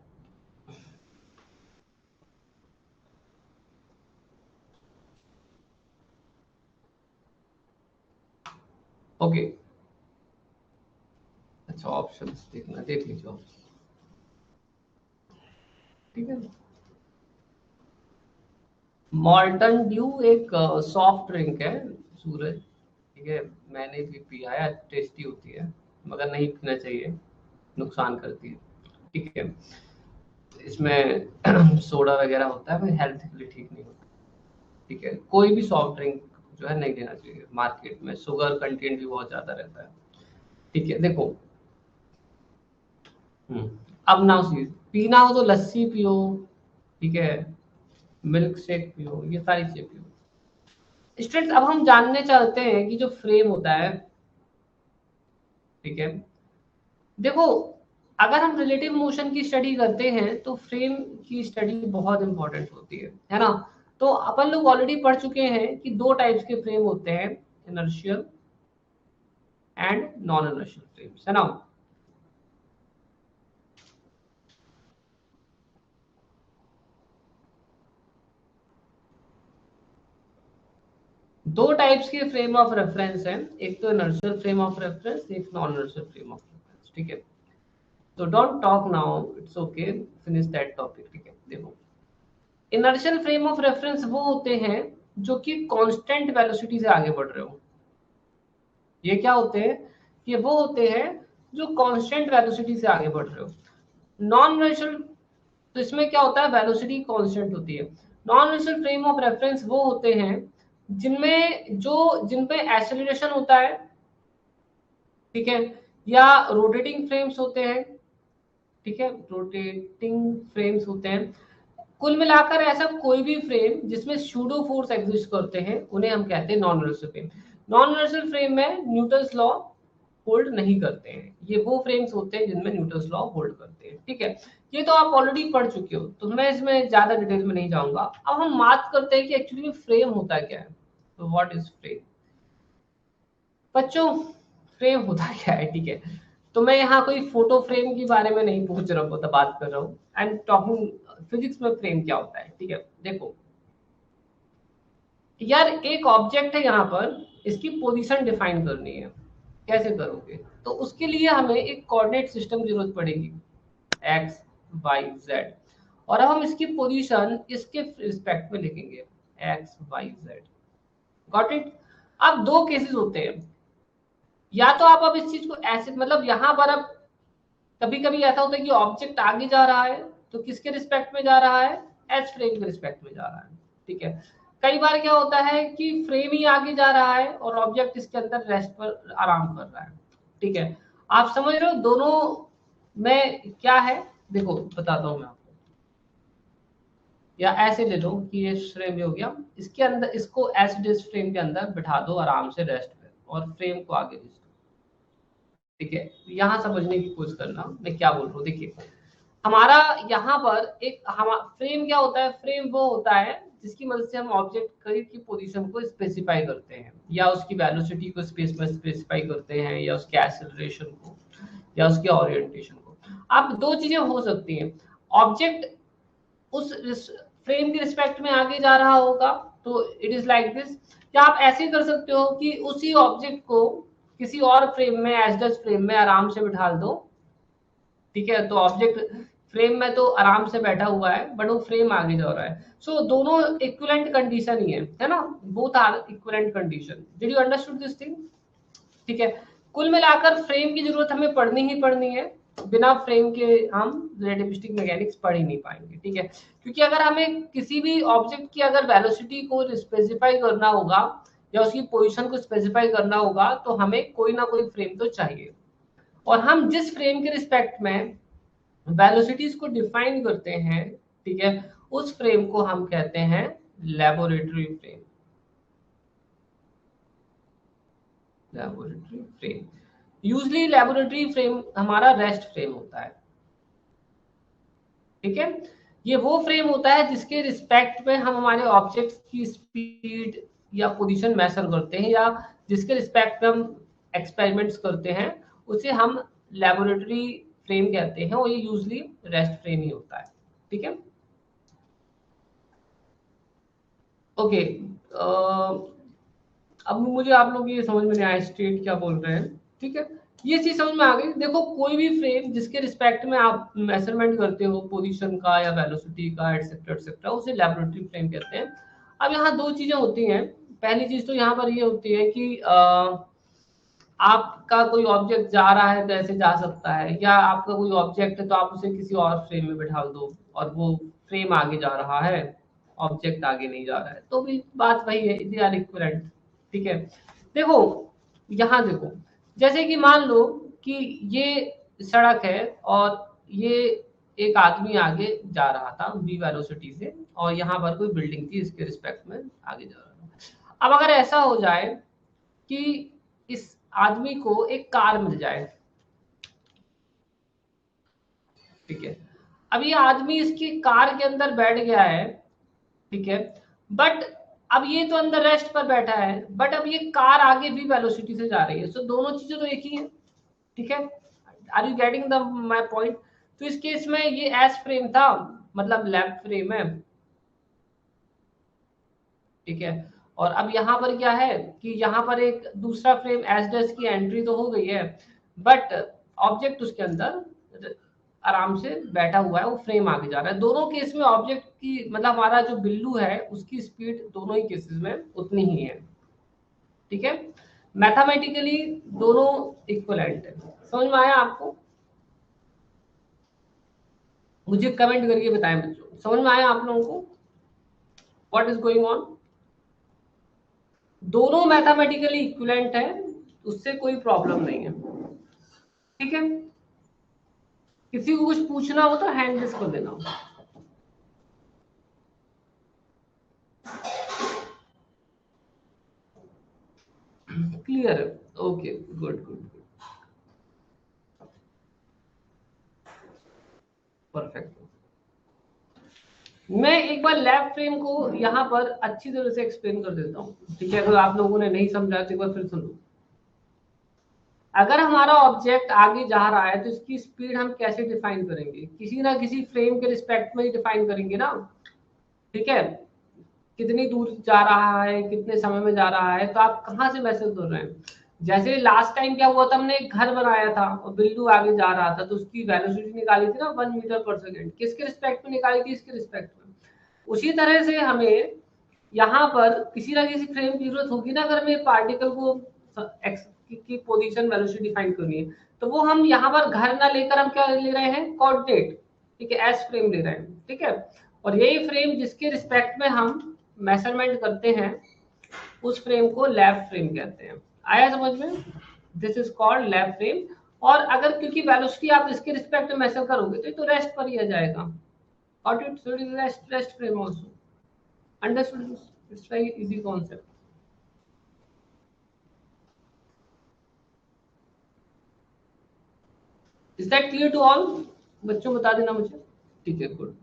ओके, अच्छा ऑप्शंस देखना, देख लीजिए, ठीक है। मॉर्टन ड्यू एक सॉफ्ट ड्रिंक है सूरज, ठीक है, मैंने भी पिया है, टेस्टी होती है, मगर नहीं पीना चाहिए, नुकसान करती है, ठीक है। इसमें सोडा वगैरह होता है, पर हेल्थ के लिए ठीक नहीं होता, ठीक है। कोई भी सॉफ्ट ड्रिंक जो है नहीं लेना चाहिए, मार्केट में शुगर कंटेंट भी बहुत ज्यादा रहता है, ठीक है। देखो, अब ना सी पीना हो तो लस्सी पियो, ठीक है, मिल्क शेक पियो, ये सारी चीजें पियो। स्टूडेंट्स, अब हम जानने चाहते हैं कि जो फ्रेम होता है, ठीक है, देखो, अगर हम रिलेटिव मोशन की स्टडी करते हैं तो फ्रेम की स्टडी बहुत इंपॉर्टेंट होती है ना? तो अपन लोग ऑलरेडी पढ़ चुके हैं कि दो टाइप्स के फ्रेम होते हैं, inertial and non inertial frames, है ना? दो टाइप्स के फ्रेम ऑफ रेफरेंस हैं, एक तो इनर्शियल फ्रेम ऑफ रेफरेंस, एक non inertial frame of reference, ठीक है। तो don't talk now, it's okay, finish that topic, ठीक है। देखो, इनर्शियल फ्रेम ऑफ रेफरेंस वो होते हैं जो कि कांस्टेंट वेलोसिटी से आगे बढ़ रहे हो। ये क्या होते हैं? ये वो होते हैं जो कांस्टेंट वेलोसिटी से आगे बढ़ रहे हो। नॉन इनर्शियल, तो इसमें क्या होता है, वेलोसिटी कांस्टेंट होती है। Non inertial frame of reference वो होते हैं जिन पे एक्सेलरेशन होता है, ठीक है, या रोटेटिंग फ्रेम्स होते हैं, ठीक है, रोटेटिंग फ्रेम्स होते हैं। कुल मिलाकर ऐसा कोई भी फ्रेम जिसमें सूडो फोर्स एग्जिस्ट करते हैं उन्हें हम कहते हैं non inertial frame. Non inertial frame में न्यूटन्स लॉ होल्ड नहीं करते हैं, ये वो फ्रेम्स होते हैं जिनमें न्यूटन्स लॉ होल्ड करते हैं, ठीक है। ये तो आप ऑलरेडी पढ़ चुके हो, तो मैं इसमें ज्यादा डिटेल में नहीं जाऊंगा। अब हम बात करते हैं कि एक्चुअली फ्रेम होता क्या है। तो व्हाट इज फ्रेम बच्चों? फ्रेम होता क्या है, ठीक है। तो मैं यहाँ कोई फोटो फ्रेम के बारे में नहीं पूछ रहा हूँ, तो बात कर रहा हूँ, आई एम टॉकिंग फिजिक्स में फ्रेम क्या होता है, ठीक है। देखो यार, एक ऑब्जेक्ट है यहाँ पर, इसकी पोजीशन डिफाइन करनी है, कैसे करोगे? तो उसके लिए हमें एक कोऑर्डिनेट सिस्टम की जरूरत पड़ेगी, एक्स वाई जेड, और अब हम इसकी पोजीशन इसके रिस्पेक्ट में लिखेंगे, X Y Z. Got it? अब दो केसेस होते हैं, या तो आप अब इस चीज को ऐसे, मतलब यहाँ पर अब कभी कभी ऐसा होता है कि ऑब्जेक्ट आगे जा रहा है, तो किसके रिस्पेक्ट में जा रहा है? एच फ्रेम के रिस्पेक्ट में जा रहा है, ठीक है। कई बार क्या होता है कि फ्रेम ही आगे जा रहा है और ऑब्जेक्ट इसके अंदर रेस्ट पर आराम कर रहा है, ठीक है। आप समझ रहे हो दोनों में क्या है? देखो बताता हूँ मैं आपको, या ऐसे ले लो कि ये फ्रेम हो गया, इसके अंदर इसको एच डिस्क फ्रेम के अंदर बिठा दो आराम से रेस्ट पे, और फ्रेम को आगे खींच दो, ठीक है। यहाँ समझने की कोशिश करना मैं क्या बोल रहा हूँ। देखिए, हमारा यहाँ पर एक हम फ्रेम क्या होता है? फ्रेम वो होता है जिसकी मदद से हम ऑब्जेक्ट की पोजीशन को स्पेसिफाई करते हैं, या उसकी वेलोसिटी को स्पेस में स्पेसिफाई करते हैं, या उसके एक्सेलरेशन को, या उसके ओरिएंटेशन को। अब दो चीजें हो सकती हैं, ऑब्जेक्ट उस फ्रेम के रिस्पेक्ट में आगे जा रहा होगा, तो इट इज लाइक दिस। या आप ऐसे कर सकते हो कि उसी ऑब्जेक्ट को किसी और फ्रेम में, एच फ्रेम में आराम से बिठा दो, ठीक है। तो ऑब्जेक्ट फ्रेम में तो आराम से बैठा हुआ है, बट वो फ्रेम आगे जा रहा है। सो दोनों इक्विवेलेंट कंडीशन ही है ना? Both are equivalent condition. Did you understood this thing? ठीक है, कुल मिलाकर फ्रेम की जरूरत हमें पड़नी ही पड़नी है, बिना फ्रेम के हम रिलेटिविस्टिक मैकेनिक्स पढ़ ही नहीं पाएंगे। ठीक है, क्योंकि अगर हमें किसी भी ऑब्जेक्ट की अगर वेलोसिटी को स्पेसिफाई करना होगा या उसकी पोजीशन को स्पेसिफाई करना होगा तो हमें कोई ना कोई फ्रेम तो चाहिए, और हम जिस फ्रेम के रिस्पेक्ट में वेलोसिटीज को डिफाइन करते हैं, ठीक है, उस फ्रेम को हम कहते हैं laboratory frame. Laboratory frame, usually laboratory frame हमारा रेस्ट फ्रेम होता है। ठीक है, ये वो फ्रेम होता है जिसके रिस्पेक्ट में हम हमारे ऑब्जेक्ट्स की स्पीड या पोजीशन मेजर करते हैं, या जिसके रिस्पेक्ट में हम एक्सपेरिमेंट्स करते हैं, उसे हम लेबोरेटरी फ्रेम कहते हैं, और ये यूजली रेस्ट फ्रेम ही होता है। ठीक है, ओके। अब मुझे आप लोग ये समझ में नहीं आया स्टेट क्या बोल रहे हैं। ठीक है, ये चीज समझ में आ गई। देखो, कोई भी फ्रेम जिसके रिस्पेक्ट में आप मेजरमेंट करते हो पोजीशन का या वेलोसिटी का एटसेट्रा एटसेट्रा, उसे लेबोरेटरी फ्रेम कहते हैं। अब यहाँ दो चीजें होती हैं। पहली चीज तो यहाँ पर ये होती है कि आपका कोई ऑब्जेक्ट जा रहा है तो ऐसे जा सकता है, या आपका कोई ऑब्जेक्ट है तो आप उसे किसी और फ्रेम में बैठा दो और वो फ्रेम आगे जा रहा है, ऑब्जेक्ट आगे नहीं जा रहा है, तो भी बात वही है, दे आर इक्विवेलेंट। ठीक है, देखो यहाँ देखो, जैसे कि मान लो कि ये सड़क है और ये एक आदमी आगे जा रहा था v वेलोसिटी से, और यहाँ पर कोई बिल्डिंग थी इसके रिस्पेक्ट में आगे जा रहा था। अब अगर ऐसा हो जाए कि इस आदमी को एक कार मिल जाए, ठीक है, अब ये आदमी इसकी कार के अंदर बैठ गया है, ठीक है, बट अब ये तो अंदर रेस्ट पर बैठा है, बट अब ये कार आगे भी वेलोसिटी से जा रही है, सो दोनों चीजें तो एक ही है। ठीक है, are you getting the my point? तो इस केस में ये एस फ्रेम था, मतलब लेफ्ट फ्रेम है। ठीक है, और अब यहाँ पर क्या है कि यहाँ पर एक दूसरा फ्रेम एस डैश की एंट्री तो हो गई है, बट ऑब्जेक्ट उसके अंदर आराम से बैठा हुआ है, वो फ्रेम आगे जा रहा है। दोनों केस में ऑब्जेक्ट की मतलब हमारा जो बिल्लू है उसकी स्पीड दोनों ही केसेस में उतनी ही है। ठीक है, मैथमेटिकली दोनों इक्वलेंट है। समझ में आया आपको? मुझे कमेंट करके बताएं बच्चों, समझ में आया आप लोगों को व्हाट इज गोइंग ऑन? दोनों मैथमेटिकली इक्विवेलेंट है, उससे कोई प्रॉब्लम नहीं है। ठीक है, किसी को कुछ पूछना हो तो हैंड रेज कर देना। क्लियर है? Okay, good good, perfect. मैं एक बार लैब फ्रेम को यहाँ पर अच्छी तरह से एक्सप्लेन कर देता हूँ। ठीक है, अगर आप लोगों ने नहीं समझा तो एक बार फिर सुनो। अगर हमारा ऑब्जेक्ट आगे जा रहा है तो इसकी स्पीड हम कैसे डिफाइन करेंगे? किसी ना किसी फ्रेम के रिस्पेक्ट में ही डिफाइन करेंगे ना। ठीक है, कितनी दूर जा रहा है, कितने समय में जा रहा है, तो आप कहाँ से मैसेज कर रहे हैं? जैसे लास्ट टाइम क्या हुआ था, हमने एक घर बनाया था और बिल्डू आगे जा रहा था, तो उसकी वेलोसिटी निकाली थी ना 1 मीटर पर सेकेंड, किसके रिस्पेक्ट में निकाली थी? इसके रिस्पेक्ट में। उसी तरह से हमें यहाँ पर किसी ना किसी फ्रेम की जरूरत होगी ना, अगर हमें पार्टिकल को एक्स की पोजीशन वेलोसिटी डिफाइन करनी है, तो वो हम यहाँ पर घर ना लेकर हम क्या ले रहे हैं? कोऑर्डिनेट। ठीक है, एस फ्रेम ले रहे हैं। ठीक है, और यही फ्रेम जिसके रिस्पेक्ट में हम मेजरमेंट करते हैं उस फ्रेम को लैब फ्रेम कहते हैं। आया समझ में? This is called lab frame. और अगर क्योंकि वेलोसिटी आप इसके रिस्पेक्ट में मेजर करोगे तो ये तो रेस्ट पर ही आ जाएगा, और it is rest frame also. Understood? It's very easy concept. Is that clear to all? बच्चों बता देना मुझे। ठीक है, गुड।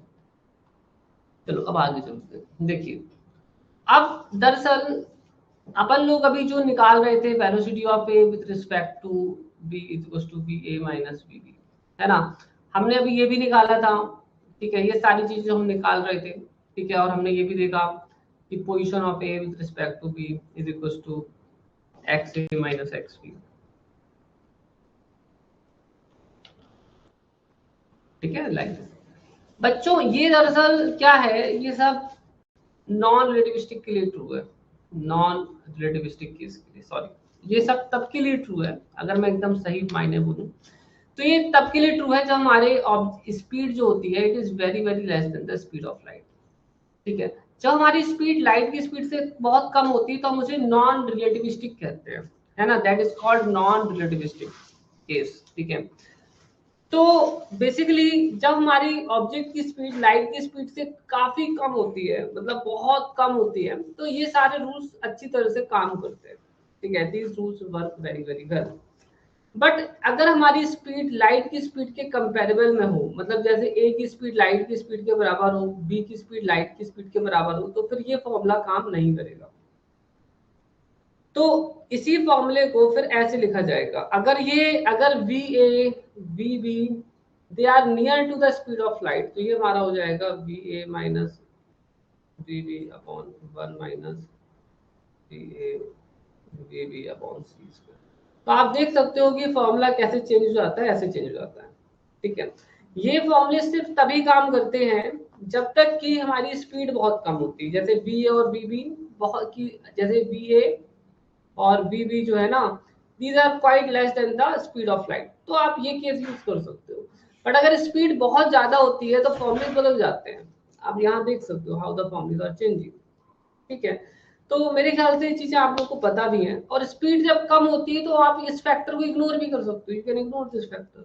चलो अब आगे चलते हैं। देखिए, अब दरअसल अपन लोग अभी जो निकाल रहे थे velocity of A with respect to B equals to B A minus B B, है ना? हमने अभी ये भी निकाला था। ठीक है, ये सारी चीजें हम निकाल रहे थे। ठीक है, और हमने ये भी देखा कि position of A with respect to B is equals to X A minus X B. ठीक है, लाइक बच्चों ये दरअसल क्या है, ये सब नॉन रिलेटिविस्टिक के लिए ट्रू है, नॉन रिलेटिविस्टिक केस के लिए, सॉरी ये सब तब के लिए ट्रू है, अगर मैं एकदम सही मायने बोलूं तो ये तब के लिए ट्रू है जब हमारे स्पीड जो होती है it is very very less than the speed of light. ठीक है, जब हमारी स्पीड लाइट की स्पीड से बहुत कम होती है तो हम उसे नॉन रिलेटिविस्टिक कहते हैं, है ना, that is called non relativistic case. ठीक है, तो बेसिकली जब हमारी ऑब्जेक्ट की स्पीड लाइट की स्पीड से काफी कम होती है, मतलब बहुत कम होती है, तो ये सारे रूल्स अच्छी तरह से काम करते हैं। ठीक है, these rules work very very well. But अगर हमारी स्पीड लाइट की स्पीड के कंपेरेबल में हो, मतलब जैसे ए की स्पीड लाइट की स्पीड के बराबर हो, बी की स्पीड लाइट की स्पीड के बराबर हो, तो फिर ये फॉर्मूला काम नहीं करेगा। तो इसी फॉर्मूले को फिर ऐसे लिखा जाएगा, अगर V A V B they are near to the speed of light, तो ये हमारा हो जाएगा V A minus we B upon 1 minus we A V B upon C square. तो आप देख सकते हो कि फॉर्मूला कैसे चेंज हो जाता है, ऐसे चेंज हो जाता है। ठीक है, ये फॉर्मूले सिर्फ तभी काम करते हैं जब तक कि हमारी स्पीड बहुत कम होती है, जैसे बी ए और बी बी बहुत की, जैसे बी ए और बी बी जो है ना, these are quite less than the speed of light, तो आप ये केस यूज कर सकते हो। बट अगर स्पीड बहुत ज्यादा होती है तो फॉर्मूले बदल जाते हैं। आप यहाँ देख सकते हो how the formulas are changing. ठीक है, तो मेरे ख्याल से ये चीजें आप लोग को पता भी हैं। और स्पीड जब कम होती है तो आप इस फैक्टर को इग्नोर भी कर सकते हो, you can ignore this factor.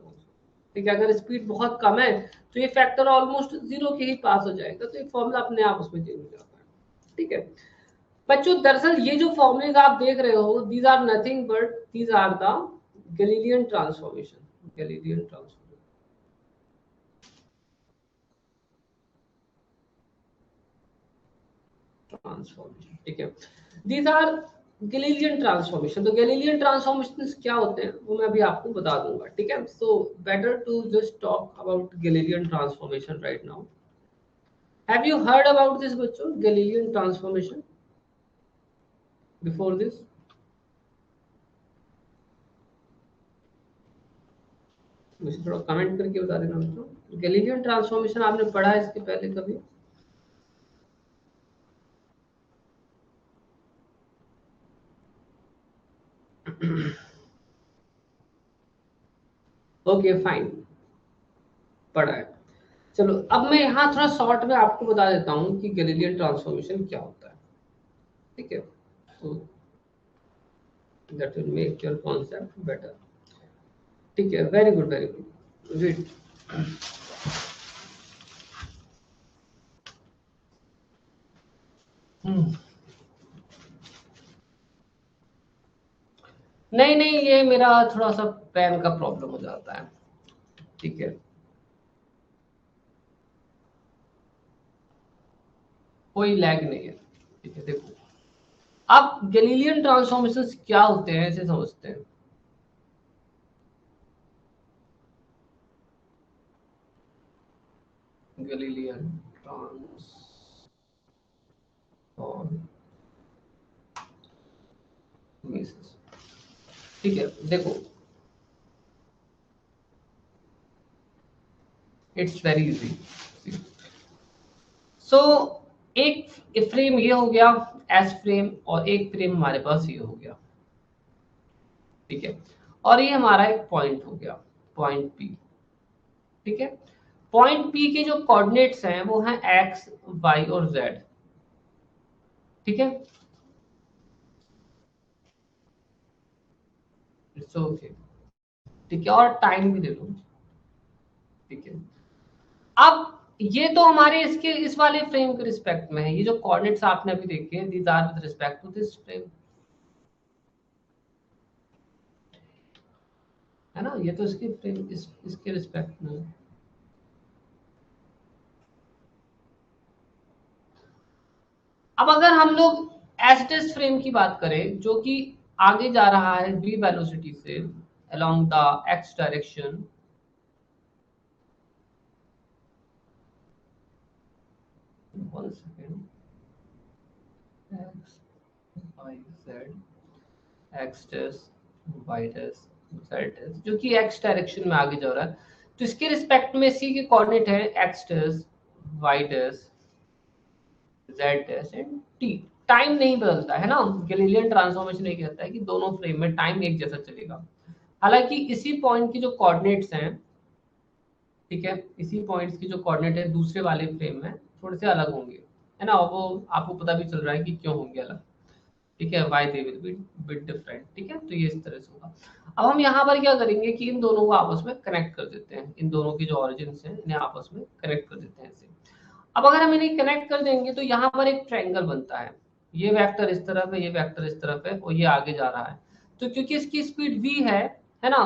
ठीक है, अगर स्पीड बहुत कम है तो ये फैक्टर ऑलमोस्ट जीरो के ही पास हो जाएगा, तो ये फॉर्मूला अपने आप उसमें चेंज हो जाता है। ठीक है बच्चों, दरअसल ये जो फॉर्मूले आप देख रहे हो, these are nothing but these are the Galilean transformation, Galilean transformation. ठीक है, दीज आर गैलीलियन ट्रांसफॉर्मेशन। तो गैलीलियन ट्रांसफॉर्मेशन क्या होते हैं वो मैं अभी आपको बता दूंगा। ठीक है, so better to just talk about Galilean transformation right now. Have you heard about this बच्चों, गैलीलियन ट्रांसफॉर्मेशन बिफोर दिस? मुझे थोड़ा कमेंट करके बता देना बच्चों, गैलीलियन ट्रांसफॉर्मेशन आपने पढ़ा है इसके पहले कभी? ओके फाइन, पढ़ा है। चलो अब मैं यहाँ थोड़ा शॉर्ट में आपको बता देता हूँ कि गैलीलियन ट्रांसफॉर्मेशन क्या होता है। ठीक है, so that will make your concept better. ठीक है, very good very good, read. नहीं नहीं, ये मेरा थोड़ा सा पेन का प्रॉब्लम हो जाता है। ठीक है, कोई लैग नहीं है। ठीक है, देखो अब गैलीलियन ट्रांसफॉर्मेशन क्या होते हैं इसे समझते हैं। गैलीलियन ट्रांसफॉर्मेशन, ठीक है देखो, इट्स वेरी इजी। सो एक फ्रेम ये हो गया एस फ्रेम, और एक फ्रेम हमारे पास ये हो गया। ठीक है, और ये हमारा एक पॉइंट हो गया, पॉइंट पी। ठीक है, पॉइंट पी के जो कोऑर्डिनेट्स हैं वो हैं एक्स वाई और जेड। ठीक है, इट्स ओके। ठीक है, और टाइम भी दे दो। ठीक है, अब ये तो हमारे इसके इस वाले फ्रेम के रिस्पेक्ट में है, ये जो कोऑर्डिनेट्स आपने अभी देखे हैं these are with respect to this frame, है ना, ये तो इसके फ्रेम इसके रिस्पेक्ट में है। अब अगर हम लोग एस्टेस फ्रेम की बात करें जो कि आगे जा रहा है v वेलोसिटी से along the x direction, one second, x y z, x dash y dash z dash, जो कि x डायरेक्शन में आगे जा रहा है, तो इसके रिस्पेक्ट में c के कोऑर्डिनेट है x dash y dash z dash and t। Time नहीं बदलता है ना, गैलीलियन ट्रांसफॉर्मेशन ये कहता है कि दोनों फ्रेम में टाइम एक जैसा चलेगा। हालांकि इसी पॉइंट की जो कोऑर्डिनेट्स हैं, ठीक है, इसी पॉइंट्स की जो कोऑर्डिनेट है दूसरे वाले फ्रेम में थोड़े से अलग होंगे, है ना, और वो आपको पता भी चल रहा है कि क्यों होंगे अलग, ठीक है, why they will be bit different, ठीक है, तो ये इस तरह से होगा। अब हम यहाँ पर क्या करेंगे कि इन दोनों को आपस में कनेक्ट कर देते हैं, इन दोनों की जो ऑरिजिन हैं इन्हें आपस में कनेक्ट कर देते हैं ऐसे। अब अगर हम इन्हें कनेक्ट कर देंगे तो यहाँ पर एक ट्रायंगल बनता है, ये वेक्टर इस तरफ है, ये वेक्टर इस तरफ है और ये आगे जा रहा है। तो क्योंकि इसकी स्पीड v है ना,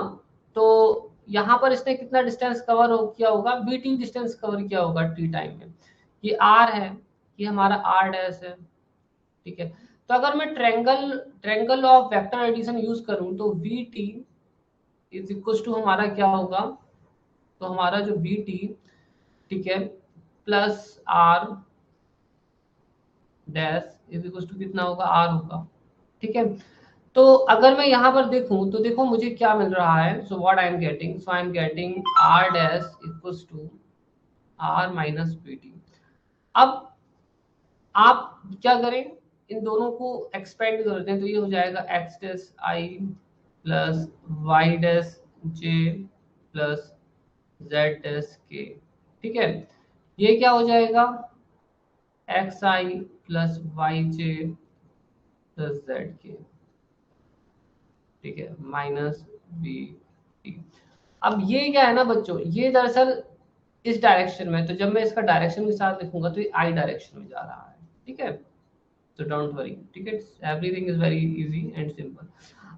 तो यहाँ पर इसने कितना डिस्टेंस कवर किया होगा, vt डिस्टेंस कवर किया होगा t टाइम में। ये r है, ये हमारा r डैश है, ठीक है। तो अगर मैं triangle of vector addition use करूं तो vt इज इक्वल टू हमारा क्या होगा, तो हमारा जो vt, ठीक है, plus r dash is equal to कितना होगा, r होगा, ठीक है। तो अगर मैं यहाँ पर देखूं तो देखो मुझे क्या मिल रहा है, so what I am getting, so I am getting r dash equal to r minus vt। अब आप क्या करें, इन दोनों को एक्सपेंड कर दें तो ये हो जाएगा x dash i plus y dash j plus z dash k, ठीक है। ये क्या हो जाएगा, xi plus yj plus z k, ठीक है, माइनस बी टी। अब ये क्या है ना बच्चों, ये दरअसल इस डायरेक्शन में, तो जब मैं इसका डायरेक्शन के साथ लिखूंगा तो ये आई डायरेक्शन में जा रहा है, ठीक है, तो डोंट वरी, ठीक है, everything is very easy and simple.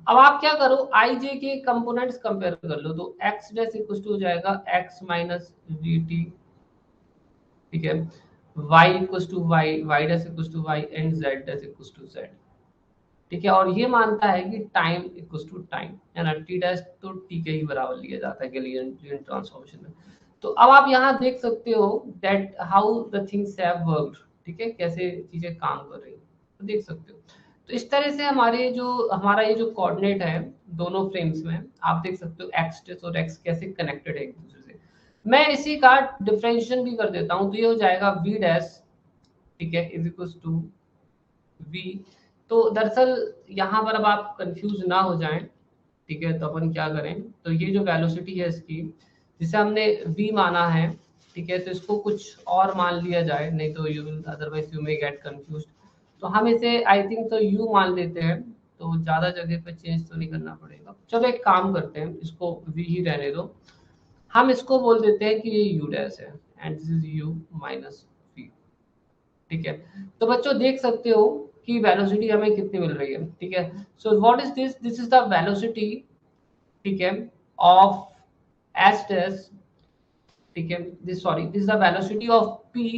अब आप क्या करो, आई जे के कंपोनेंट्स कंपेयर कर लो, तो एक्स डैश इक्वल टू हो जाएगा एक्स माइनस वी टी, ठीक है, Y equal to Y, Y dash equal to Y and Z dash equal to Z, ठीक है। और ये मानता है कि टाइम इक्वल टू टाइम, है ना, टी डैश तो टी के ही बराबर लिया जाता है गैलीलियन ट्रांसफॉर्मेशन में। तो अब आप यहाँ देख सकते हो that how the things have worked, ठीक है, कैसे चीजें काम कर रही हैं, तो देख सकते हो। तो इस तरह से हमारा ये जो कोऑर्डिनेट है दोनों फ्रेम्स में, आप देख सकते हो एक्स डैश और एक्स कैसे कनेक्टेड है एक दूसरे से। मैं इसी का डिफरेंशिएशन भी कर देता हूँ, तो ये हो जाएगा वी डैश, ठीक है, इज इक्वल टू वी। तो दरअसल यहाँ पर अब आप कंफ्यूज ना हो जाएं, ठीक है, तो अपन क्या करें, तो ये जो वेलोसिटी है इसकी, जिसे हमने v माना है, ठीक है, तो इसको कुछ और मान लिया जाए, नहीं तो you will otherwise you may get confuse. तो हम इसे आई थिंक तो u मान लेते हैं, तो ज्यादा जगह पे चेंज तो नहीं करना पड़ेगा। चलो एक काम करते हैं, इसको v ही रहने दो, हम इसको बोल देते हैं कि ये u डैश है and this is u minus v, ठीक है। तो बच्चों देख सकते हो कि वेलोसिटी हमें कितनी मिल रही है, ठीक है। So what is this, this is the velocity, ठीक है, ऑफ एस डैश, ठीक है, this sorry this is the velocity of p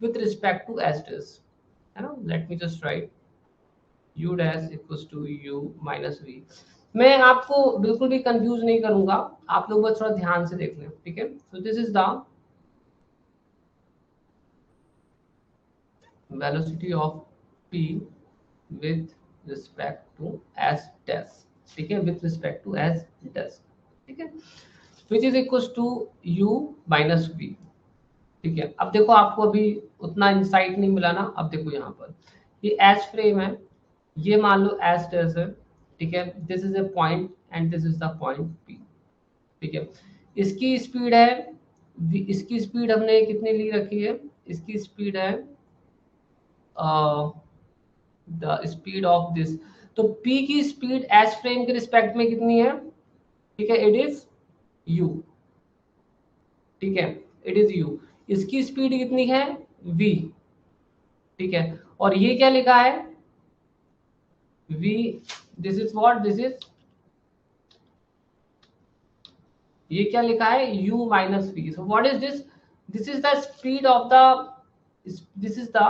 with respect to S dash, है ना। Let me just write u dash equals to u minus v। मैं आपको बिल्कुल भी कंफ्यूज नहीं करूंगा, आप लोग बस थोड़ा ध्यान से देख लें, ठीक है। So this is the velocity of p with respect to s dash, ठीक है, with respect to s dash, ठीक है, which is equals to u minus v, ठीक है। अब देखो आपको अभी उतना इंसाइट नहीं मिला ना, अब देखो यहाँ पर ये एस फ्रेम है, ये मान लो एस डैश है, ठीक है, this is A point and this is the point p, ठीक है। इसकी स्पीड है इसकी स्पीड हमने कितनी ली रखी है, इसकी स्पीड है द स्पीड ऑफ दिस, तो p की स्पीड एस फ्रेम के रिस्पेक्ट में कितनी है, ठीक है, इट इज u, ठीक है, इट इज u। इसकी स्पीड कितनी है v, ठीक है, और ये क्या लिखा है v, this is what, this is, ये क्या लिखा है u minus v। So what is this, this is the speed of the, this is the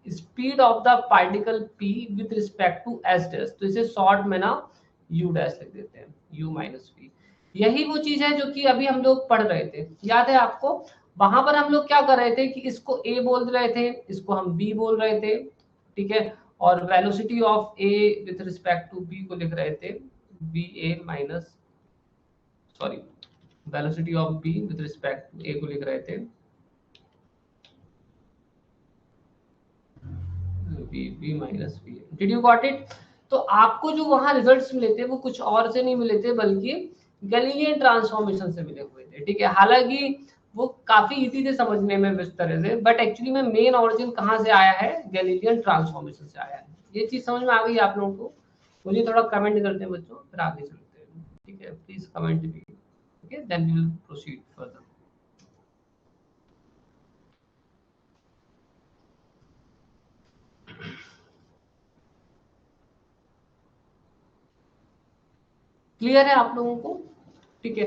speed of the particle p with respect to s dash, तो इसे short में ना u dash लिख देते हैं, u माइनस v। यही वो चीज है जो कि अभी हम लोग पढ़ रहे थे, याद है आपको, वहां पर हम लोग क्या कर रहे थे कि इसको a बोल रहे थे, इसको हम b बोल रहे थे, ठीक है, और velocity of a with respect to b को लिख रहे थे va minus, sorry, velocity of b with respect to a को लिख रहे थे V V minus V. Did you got it? तो आपको जो वहां रिजल्ट्स मिले थे वो कुछ और से नहीं मिले थे, बल्कि गैलीलियन ट्रांसफॉर्मेशन से मिले हुए थे। ठीक है, हालांकि वो काफी इजी थे समझने में इस तरह से, बट एक्चुअली में मेन ऑरिजिन कहाँ से आया है? गैलीलियन ट्रांसफॉर्मेशन से आया है। ये चीज समझ में आ गई आप लोगों को? मुझे थोड़ा कमेंट करते हैं बच्चों, फिर आगे चलते हैं। ठीक है, please comment me. Okay, then we will proceed further. Clear है आप लोगों को? ठीक है,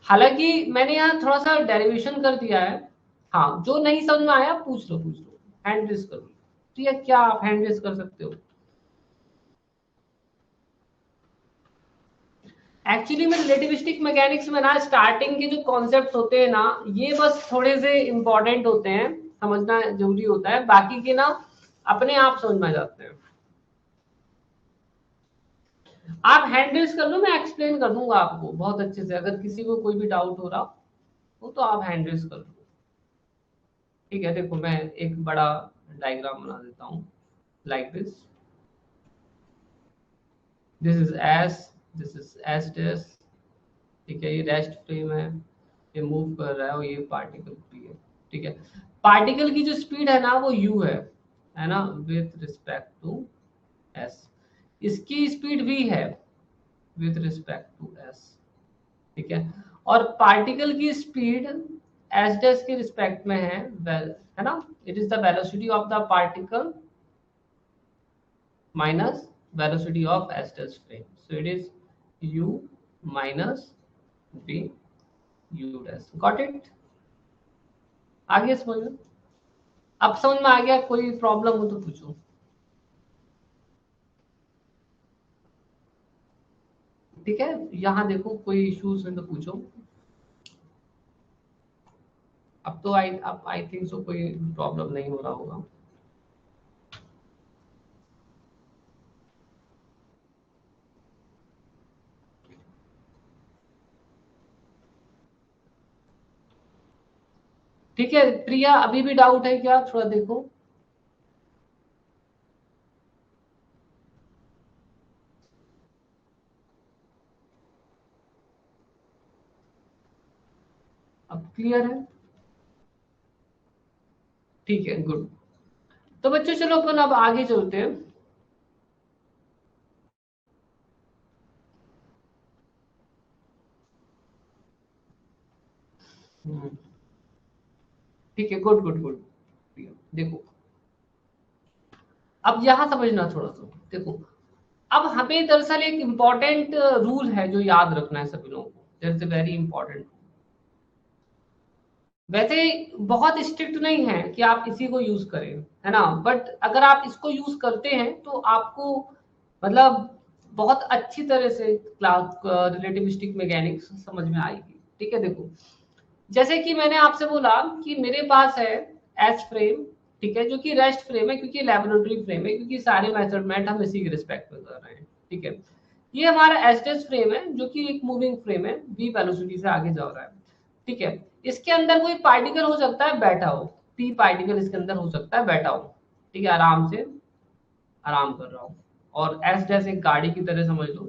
हालांकि मैंने यहाँ थोड़ा सा डेरिवेशन कर दिया है। हाँ, जो नहीं समझ में आया पूछ लो, पूछ लो, हैंड रेज करो। ठीक है, क्या आप हैंड रेज कर सकते हो? एक्चुअली में रिलेटिविस्टिक मैकेनिक्स में ना स्टार्टिंग के जो कॉन्सेप्ट्स होते हैं ना, ये बस थोड़े से इंपॉर्टेंट होते हैं, समझना जरूरी होता है, बाकी के ना अपने आप समझ में आ जाते हैं। आप हैंड रेज कर लो, मैं एक्सप्लेन कर दूंगा आपको बहुत अच्छे से। अगर किसी को कोई भी डाउट हो रहा हो तो आप हैंड रेज कर लो। ठीक है, देखो मैं एक बड़ा डायग्राम बना देता हूँ, like this is S, this is S dash. ठीक है, ये रेस्ट फ्रेम है, ये मूव कर रहा है, और ये पार्टिकल भी है। ठीक है, पार्टिकल की जो स्पीड है ना वो u है ना, विथ रिस्पेक्ट टू s। इसकी स्पीड v है विथ रिस्पेक्ट टू s। ठीक है, और पार्टिकल की स्पीड एस डैश के रिस्पेक्ट में है, है ना। It is the velocity of the particle minus velocity of S dash frame, so it is u minus v u dash. Got it? आगे समझ में? अब समझ में आ गया? कोई प्रॉब्लम हो तो पूछो। ठीक है, यहाँ देखो कोई इश्यूज है तो पूछो। अब तो आई थिंक सो कोई प्रॉब्लम नहीं हो रहा होगा। ठीक है प्रिया, अभी भी डाउट है क्या? थोड़ा देखो। अब क्लियर है? ठीक है, गुड। तो बच्चों चलो अपन अब आगे चलते हैं। हम्म, ठीक है, गुड गुड गुड। देखो, अब यहाँ समझना थोड़ा सा। देखो, अब हमें दरअसल एक इम्पॉर्टेंट रूल है जो याद रखना है सभी लोगों को। That's a very important. वैसे बहुत स्ट्रिक्ट नहीं है कि आप इसी को यूज करें, है ना, बट अगर आप इसको यूज करते हैं तो आपको मतलब बहुत अच्छी तरह से क्लास रिलेटिविस्टिक मैकेनिक्स समझ में आएगी। ठीक है, देखो जैसे कि मैंने आपसे बोला कि मेरे पास है एच फ्रेम। ठीक है, जो कि रेस्ट फ्रेम है, क्योंकि लेबोरेटरी फ्रेम है, क्योंकि सारे मेजरमेंट हम इसी के रिस्पेक्ट में कर रहे हैं। ठीक है, ये हमारा एच फ्रेम है जो कि एक मूविंग फ्रेम है, v वेलोसिटी से आगे जा रहा है। ठीक है, इसके अंदर कोई पार्टिकल हो सकता है बैठा हो, p पार्टिकल इसके अंदर हो सकता है बैठा हो। ठीक है, आराम से आराम कर रहा हो। और एस जैसे एक गाड़ी की तरह समझ लो,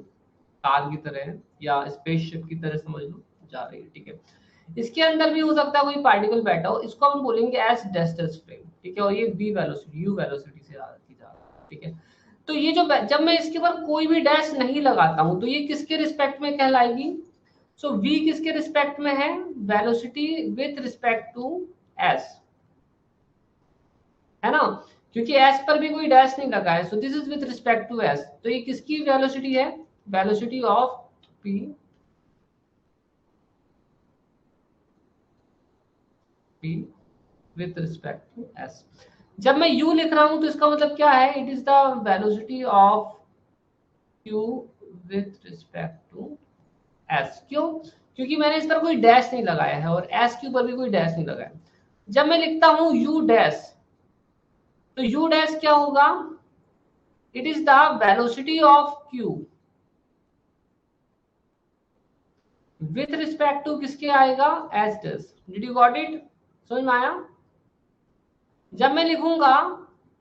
कार की तरह है, या स्पेसशिप की तरह समझ लो, जा रही है। ठीक है, इसके अंदर भी हो सकता है कोई पार्टिकल बैठा हो, इसको हम बोलेंगे एस डेस्टस फ्रेम। ठीक है, और ये v वेलोसिटी u वेलोसिटी से आती जा रहा है। ठीक है, तो ये जो जब मैं इसके ऊपर कोई भी डैश नहीं लगाता हूं तो ये किसके रिस्पेक्ट में कहलाएगी? सो v किसके रिस्पेक्ट में है? Velocity with respect to s, है ना, क्योंकि s पर भी कोई डैश नहीं लगा है। So this is with respect to s, तो ये किसकी वेलोसिटी है? Velocity of p, p with respect to s। जब मैं u लिख रहा हूं तो इसका मतलब क्या है? It is the velocity of q with respect to s। क्यों? क्योंकि मैंने इस पर कोई डैश नहीं लगाया है, और s के ऊपर भी कोई डैश नहीं लगाया। जब मैं लिखता हूं u डैश, तो u डैश क्या होगा? It is the velocity of q with respect to किसके आएगा? s dash. Did you got it? समझ में आया? जब मैं लिखूंगा,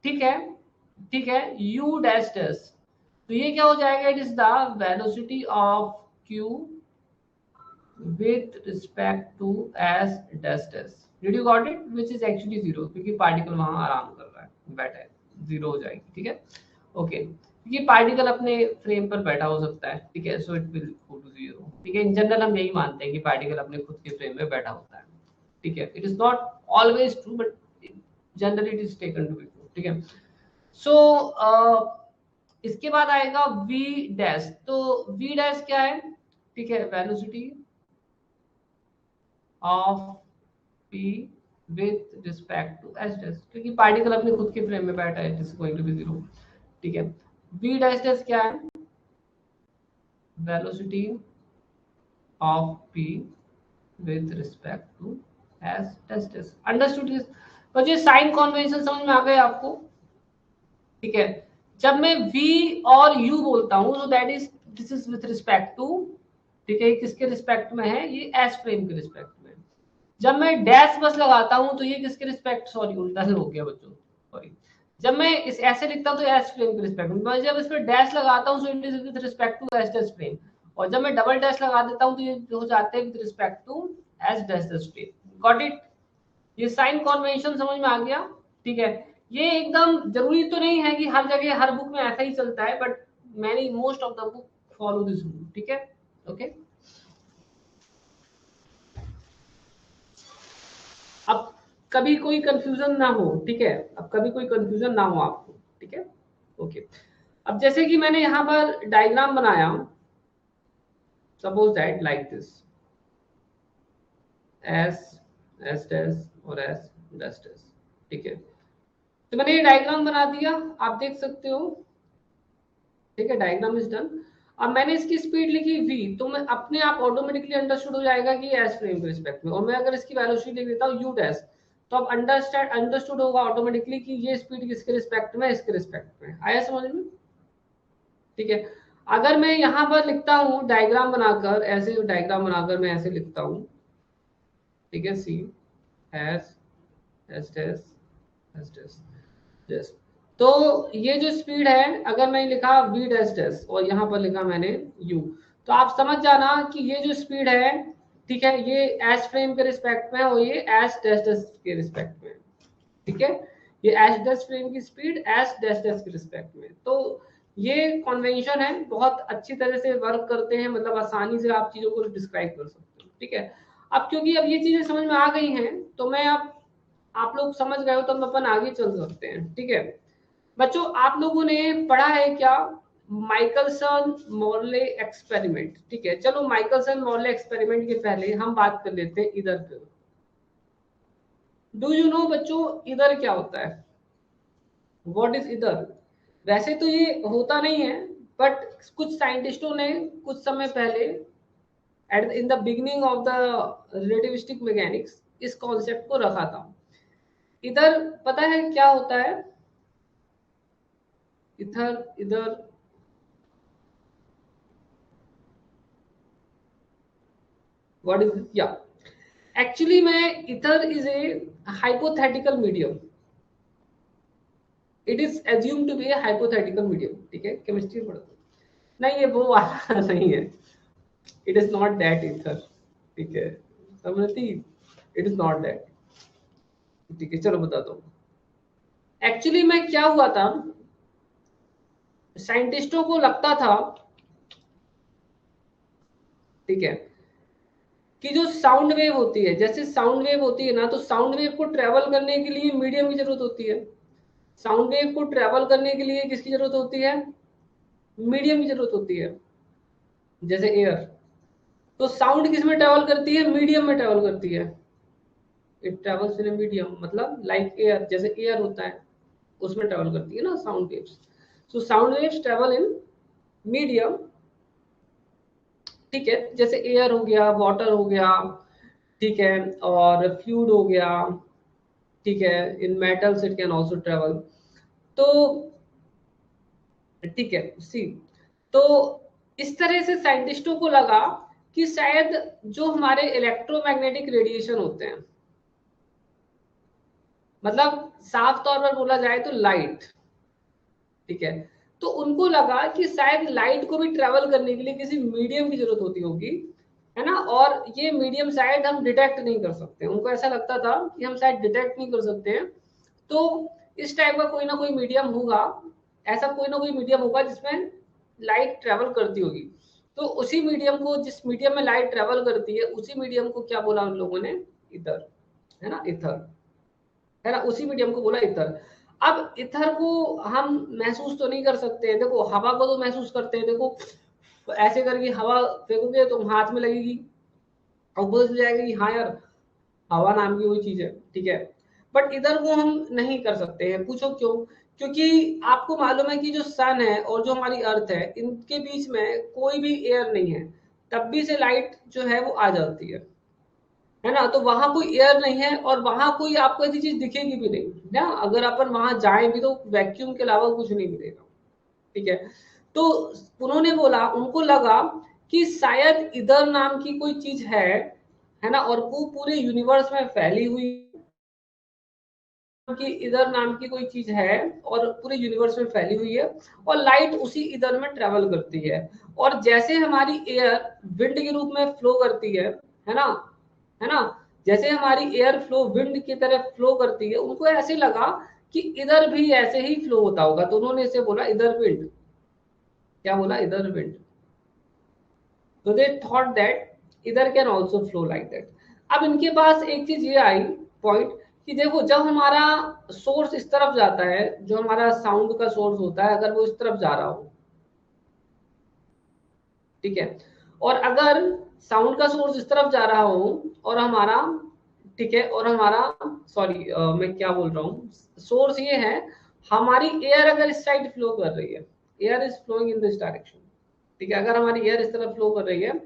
ठीक है, ठीक है, u डैश डैश, तो ये क्या हो जाएगा, it is the velocity of q with respect to s dash dash. Did you got it? Which is actually zero, क्योंकि पार्टिकल वहां आराम कर रहा है, बैठा है, जीरो हो जाएगी। ठीक है, ओके, क्योंकि पार्टिकल अपने फ्रेम पर बैठा हो सकता है। ठीक है, so it will go to zero. ठीक है, इन जनरल हम यही मानते हैं कि पार्टिकल अपने खुद के फ्रेम में बैठा होता है। ठीक है, it is not always true, but generally it is taken to be true. ठीक है, सो इसके बाद आएगा v डैश। तो v डैश क्या है? ठीक है, velocity of p with respect to s dash, क्योंकि पार्टिकल अपने खुद के फ्रेम में बैठा है, it is going to be zero. ठीक है, v डैश डैश क्या है? Velocity of p with respect to s dash dash। Understood this? तो ये साइन कन्वेंशन समझ में आ गए आपको? ठीक है, जब मैं v और u बोलता हूं तो that is, this is with respect to, ठीक है, किसके रिस्पेक्ट में है? ये s फ्रेम के रिस्पेक्ट में। जब मैं डैश बस लगाता हूं तो ये किसके रिस्पेक्ट, सॉरी उल्टा से हो गया बच्चों, सॉरी। जब मैं इस ऐसे लिखता हूं तो एस फ्रेम के रिस्पेक्ट में, मैं जब इस पर डैश लगाता हूं तो it is with respect to S dash frame, और जब मैं डबल डैश लगा देता हूं तो ये हो जाते हैं with respect to S dash dash frame. Got it? ये साइन कन्वेंशन समझ में आ गया? ठीक है, ये एकदम जरूरी तो नहीं है कि हर जगह हर बुक में ऐसा ही चलता है, but many most of the book follow this rule. ठीक है, ओके। अब कभी कोई कंफ्यूजन ना हो, ठीक है, अब कभी कोई कंफ्यूजन ना हो आपको। ठीक है, ओके। अब जैसे कि मैंने यहां पर डायग्राम बनाया, suppose that like this, S s dash और एस डैश डैश। ठीक है, तो मैंने ये डायग्राम बना दिया, आप देख सकते हो। ठीक है, डायग्राम इज डन। अब मैंने इसकी स्पीड लिखी v, तो मैं अपने आप ऑटोमेटिकली अंडरस्टूड हो जाएगा कि एस फ्रेम के रिस्पेक्ट में, और मैं अगर इसकी वेलोसिटी लिख देता हूँ u डैश, तो अब अंडरस्टूड होगा ऑटोमेटिकली कि ये स्पीड किसके रिस्पेक्ट में, इसके रिस्पेक्ट में। आया समझ में? ठीक है, अगर मैं यहाँ पर लिखता हूँ डायग्राम बनाकर, ऐसे डायग्राम बनाकर मैं ऐसे लिखता हूँ, ठीक है, see s s dash s dash dash, तो ये जो स्पीड है, अगर मैंने लिखा v डैश डैश और यहाँ पर लिखा मैंने u, तो आप समझ जाना कि ये जो स्पीड है, ठीक है, ये एस फ्रेम के रिस्पेक्ट में और ये एस डैश डैश के रिस्पेक्ट में। ठीक है, ये एस डैश फ्रेम की स्पीड एस डैश डैश के रिस्पेक्ट में। तो ये कन्वेंशन है, बहुत अच्छी तरह से वर्क करते हैं, मतलब आसानी से आप चीजों को डिस्क्राइब कर सकते हो। ठीक है, अब क्योंकि अब ये चीजें समझ में आ गई हैं, तो मैं अब, आप लोग समझ गए हो तो हम अपन आगे चल सकते हैं। ठीक है बच्चों, आप लोगों ने पढ़ा है क्या माइकलसन मोर्ले एक्सपेरिमेंट? ठीक है, चलो माइकलसन मोर्ले एक्सपेरिमेंट के पहले हम बात कर लेते हैं इधर पे। डू यू नो बच्चों इधर क्या होता है? व्हाट इज इधर? वैसे तो ये होता नहीं है, बट कुछ साइंटिस्टों ने कुछ समय पहले, at in the beginning of the relativistic mechanics, इस कॉन्सेप्ट को रखा था। इधर पता है क्या होता है? Ether ether what is it? या एक्चुअली में ether is a hypothetical medium, it is assume to B a hypothetical medium. ठीक है, केमिस्ट्री पढ़ो, नहीं ये वो वाला नहीं है, it is not that ether. ठीक है, समझती, इट इज नॉट दैट। ठीक है, चलो बताता हूँ। एक्चुअली में क्या हुआ था, साइंटिस्टों को लगता था, ठीक है, कि जो साउंड वेव होती है, जैसे साउंड वेव होती है ना, तो साउंड वेव को ट्रेवल करने के लिए मीडियम की जरूरत होती है। साउंड वेव को ट्रेवल करने के लिए किसकी जरूरत होती है? मीडियम की जरूरत होती है, जैसे एयर। तो साउंड किस में ट्रेवल करती है? मीडियम में ट्रेवल करती है। इट ट्रेवल्स इन मीडियम, मतलब लाइक एयर, जैसे एयर होता है उसमें ट्रेवल करती है ना sound waves. So sound waves travel in medium. ठीक है, जैसे एयर हो गया, वाटर हो गया, ठीक है, और फ्लूइड हो गया। ठीक है, in metals it can also travel. तो ठीक है, सी, तो इस तरह से साइंटिस्टों को लगा कि शायद जो हमारे इलेक्ट्रोमैग्नेटिक रेडिएशन होते हैं, मतलब साफ तौर पर बोला जाए तो लाइट, ठीक है। तो उनको लगा कि शायद लाइट को भी ट्रेवल करने के लिए किसी मीडियम की जरूरत होती होगी, है ना, और ये मीडियम शायद हम डिटेक्ट नहीं कर सकते, उनको ऐसा लगता था कि हम शायद डिटेक्ट नहीं कर सकते हैं। तो इस टाइप का कोई ना कोई मीडियम होगा, ऐसा कोई ना कोई मीडियम होगा जिसमें लाइट ट्रेवल करती होगी। तो उसी मीडियम को, जिस मीडियम में लाइट ट्रेवल करती है, उसी मीडियम को क्या बोला उन लोगों ने, ईथर, है ना, ईथर, है ना, उसी मीडियम को बोला ईथर। अब ईथर को हम महसूस तो नहीं कर सकते हैं, देखो हवा को तो महसूस करते हैं, देखो ऐसे करके हवा फेंकोगे तो हाथ में लगेगी और पता चल जाएगा कि हाँ यार हवा नाम की कोई चीज है, ठीक है। बट इधर वो हम नहीं कर सकते हैं, पूछो क्यों? क्योंकि आपको मालूम है कि जो सन है और जो हमारी अर्थ है, इनके बीच में कोई भी एयर नहीं है, तब भी से लाइट जो है वो आ जाती है ना। तो वहां कोई एयर नहीं है और वहां कोई आपको ऐसी चीज दिखेगी भी नहीं ना, अगर अपन वहां जाए भी तो वैक्यूम के अलावा कुछ नहीं मिलेगा, ठीक है। तो उन्होंने बोला, उनको लगा कि शायद इधर नाम की कोई चीज है ना, और वो पूरे यूनिवर्स में फैली हुई कि इधर नाम की कोई चीज है और पूरे यूनिवर्स में फैली हुई है, और लाइट उसी इधर में ट्रेवल करती है। और जैसे हमारी एयर विंड के रूप में फ्लो करती है ना, है ना, जैसे हमारी एयर फ्लो विंड की तरह फ्लो करती है, उनको ऐसे लगा कि इधर भी ऐसे ही फ्लो होता होगा, तो उन्होंने इसे बोला इधर विंड। क्या बोला? इधर विंड। तो दे थॉट दैट इधर can also flow like that. अब इनके पास एक चीज ये आई पॉइंट कि देखो, जब हमारा सोर्स इस तरफ जाता है, जो हमारा साउंड का सोर्स होता है, अगर वो इस तरफ जा रहा हो, ठीक है, और अगर साउंड का सोर्स इस तरफ जा रहा हो और हमारा, ठीक है, और हमारा, सॉरी मैं क्या बोल रहा हूँ, सोर्स ये है, हमारी एयर अगर इस साइड फ्लो कर रही है, air is flowing in this direction, ठीक है, अगर हमारी एयर इस तरफ फ्लो कर रही है,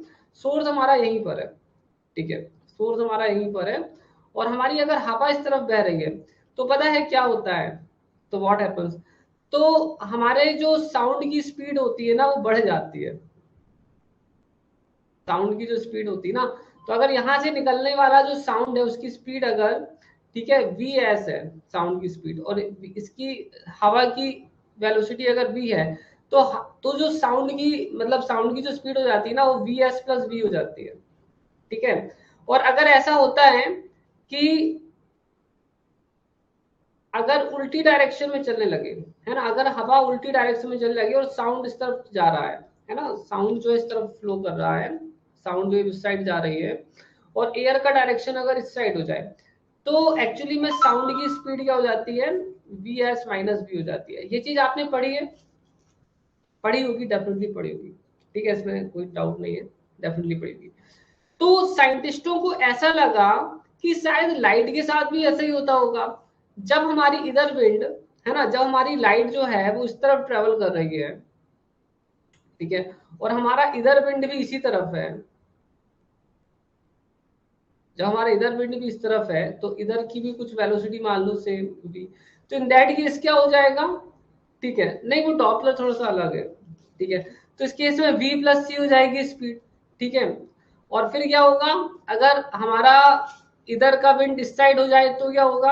सोर्स हमारा यहीं पर है, ठीक है, सोर्स हमारा यहीं पर है, और हमारी अगर हवा इस तरफ बह रही है, तो पता है क्या होता है, तो व्हाट हैपेंस, तो हमारे जो साउंड की स्पीड होती है ना, वो बढ़ जाती है, साउंड की जो स्पीड होती है ना, तो अगर यहाँ से निकलने वाला जो साउंड है उसकी स्पीड अगर, ठीक है, वी एस है साउंड की स्पीड, और इसकी हवा की वेलोसिटी अगर वी है, तो जो साउंड की, मतलब साउंड की जो स्पीड हो जाती है ना, वो वी एस प्लस वी हो जाती है, ठीक है। और अगर ऐसा होता है कि अगर उल्टी डायरेक्शन में चलने लगे, है ना, अगर हवा उल्टी डायरेक्शन में चलने लगी और साउंड इस तरफ जा रहा है ना, साउंड जो इस तरफ फ्लो कर रहा है, साउंड वेव इस साइड जा रही है, और एयर का डायरेक्शन अगर इस साइड हो जाए, तो एक्चुअली में साउंड की स्पीड क्या हो जाती है, वी एस माइनस वी हो जाती है। ये चीज आपने पढ़ी है, पढ़ी होगी, डेफिनेटली पढ़ी होगी, ठीक है, इसमें कोई डाउट नहीं है, डेफिनेटली पढ़ी होगी। तो साइंटिस्टों को ऐसा लगा कि शायद लाइट के साथ भी ऐसा ही होता होगा, जब हमारी इधर विंड, है ना, जब हमारी लाइट जो है वो इस तरफ ट्रेवल कर रही है, ठीक है, और हमारा इधर विंड भी इसी तरफ है, जब हमारा इधर विंड भी इस तरफ है, तो इधर की भी कुछ वेलोसिटी मान लो सेम भी, तो इन दैट केस क्या हो जाएगा, ठीक है, नहीं वो डॉपलर थोड़ा सा अलग है, ठीक है, तो इस केस में v प्लस सी हो जाएगी स्पीड, ठीक है। और फिर क्या होगा, अगर हमारा इधर का विंड इस साइड हो जाए तो क्या होगा,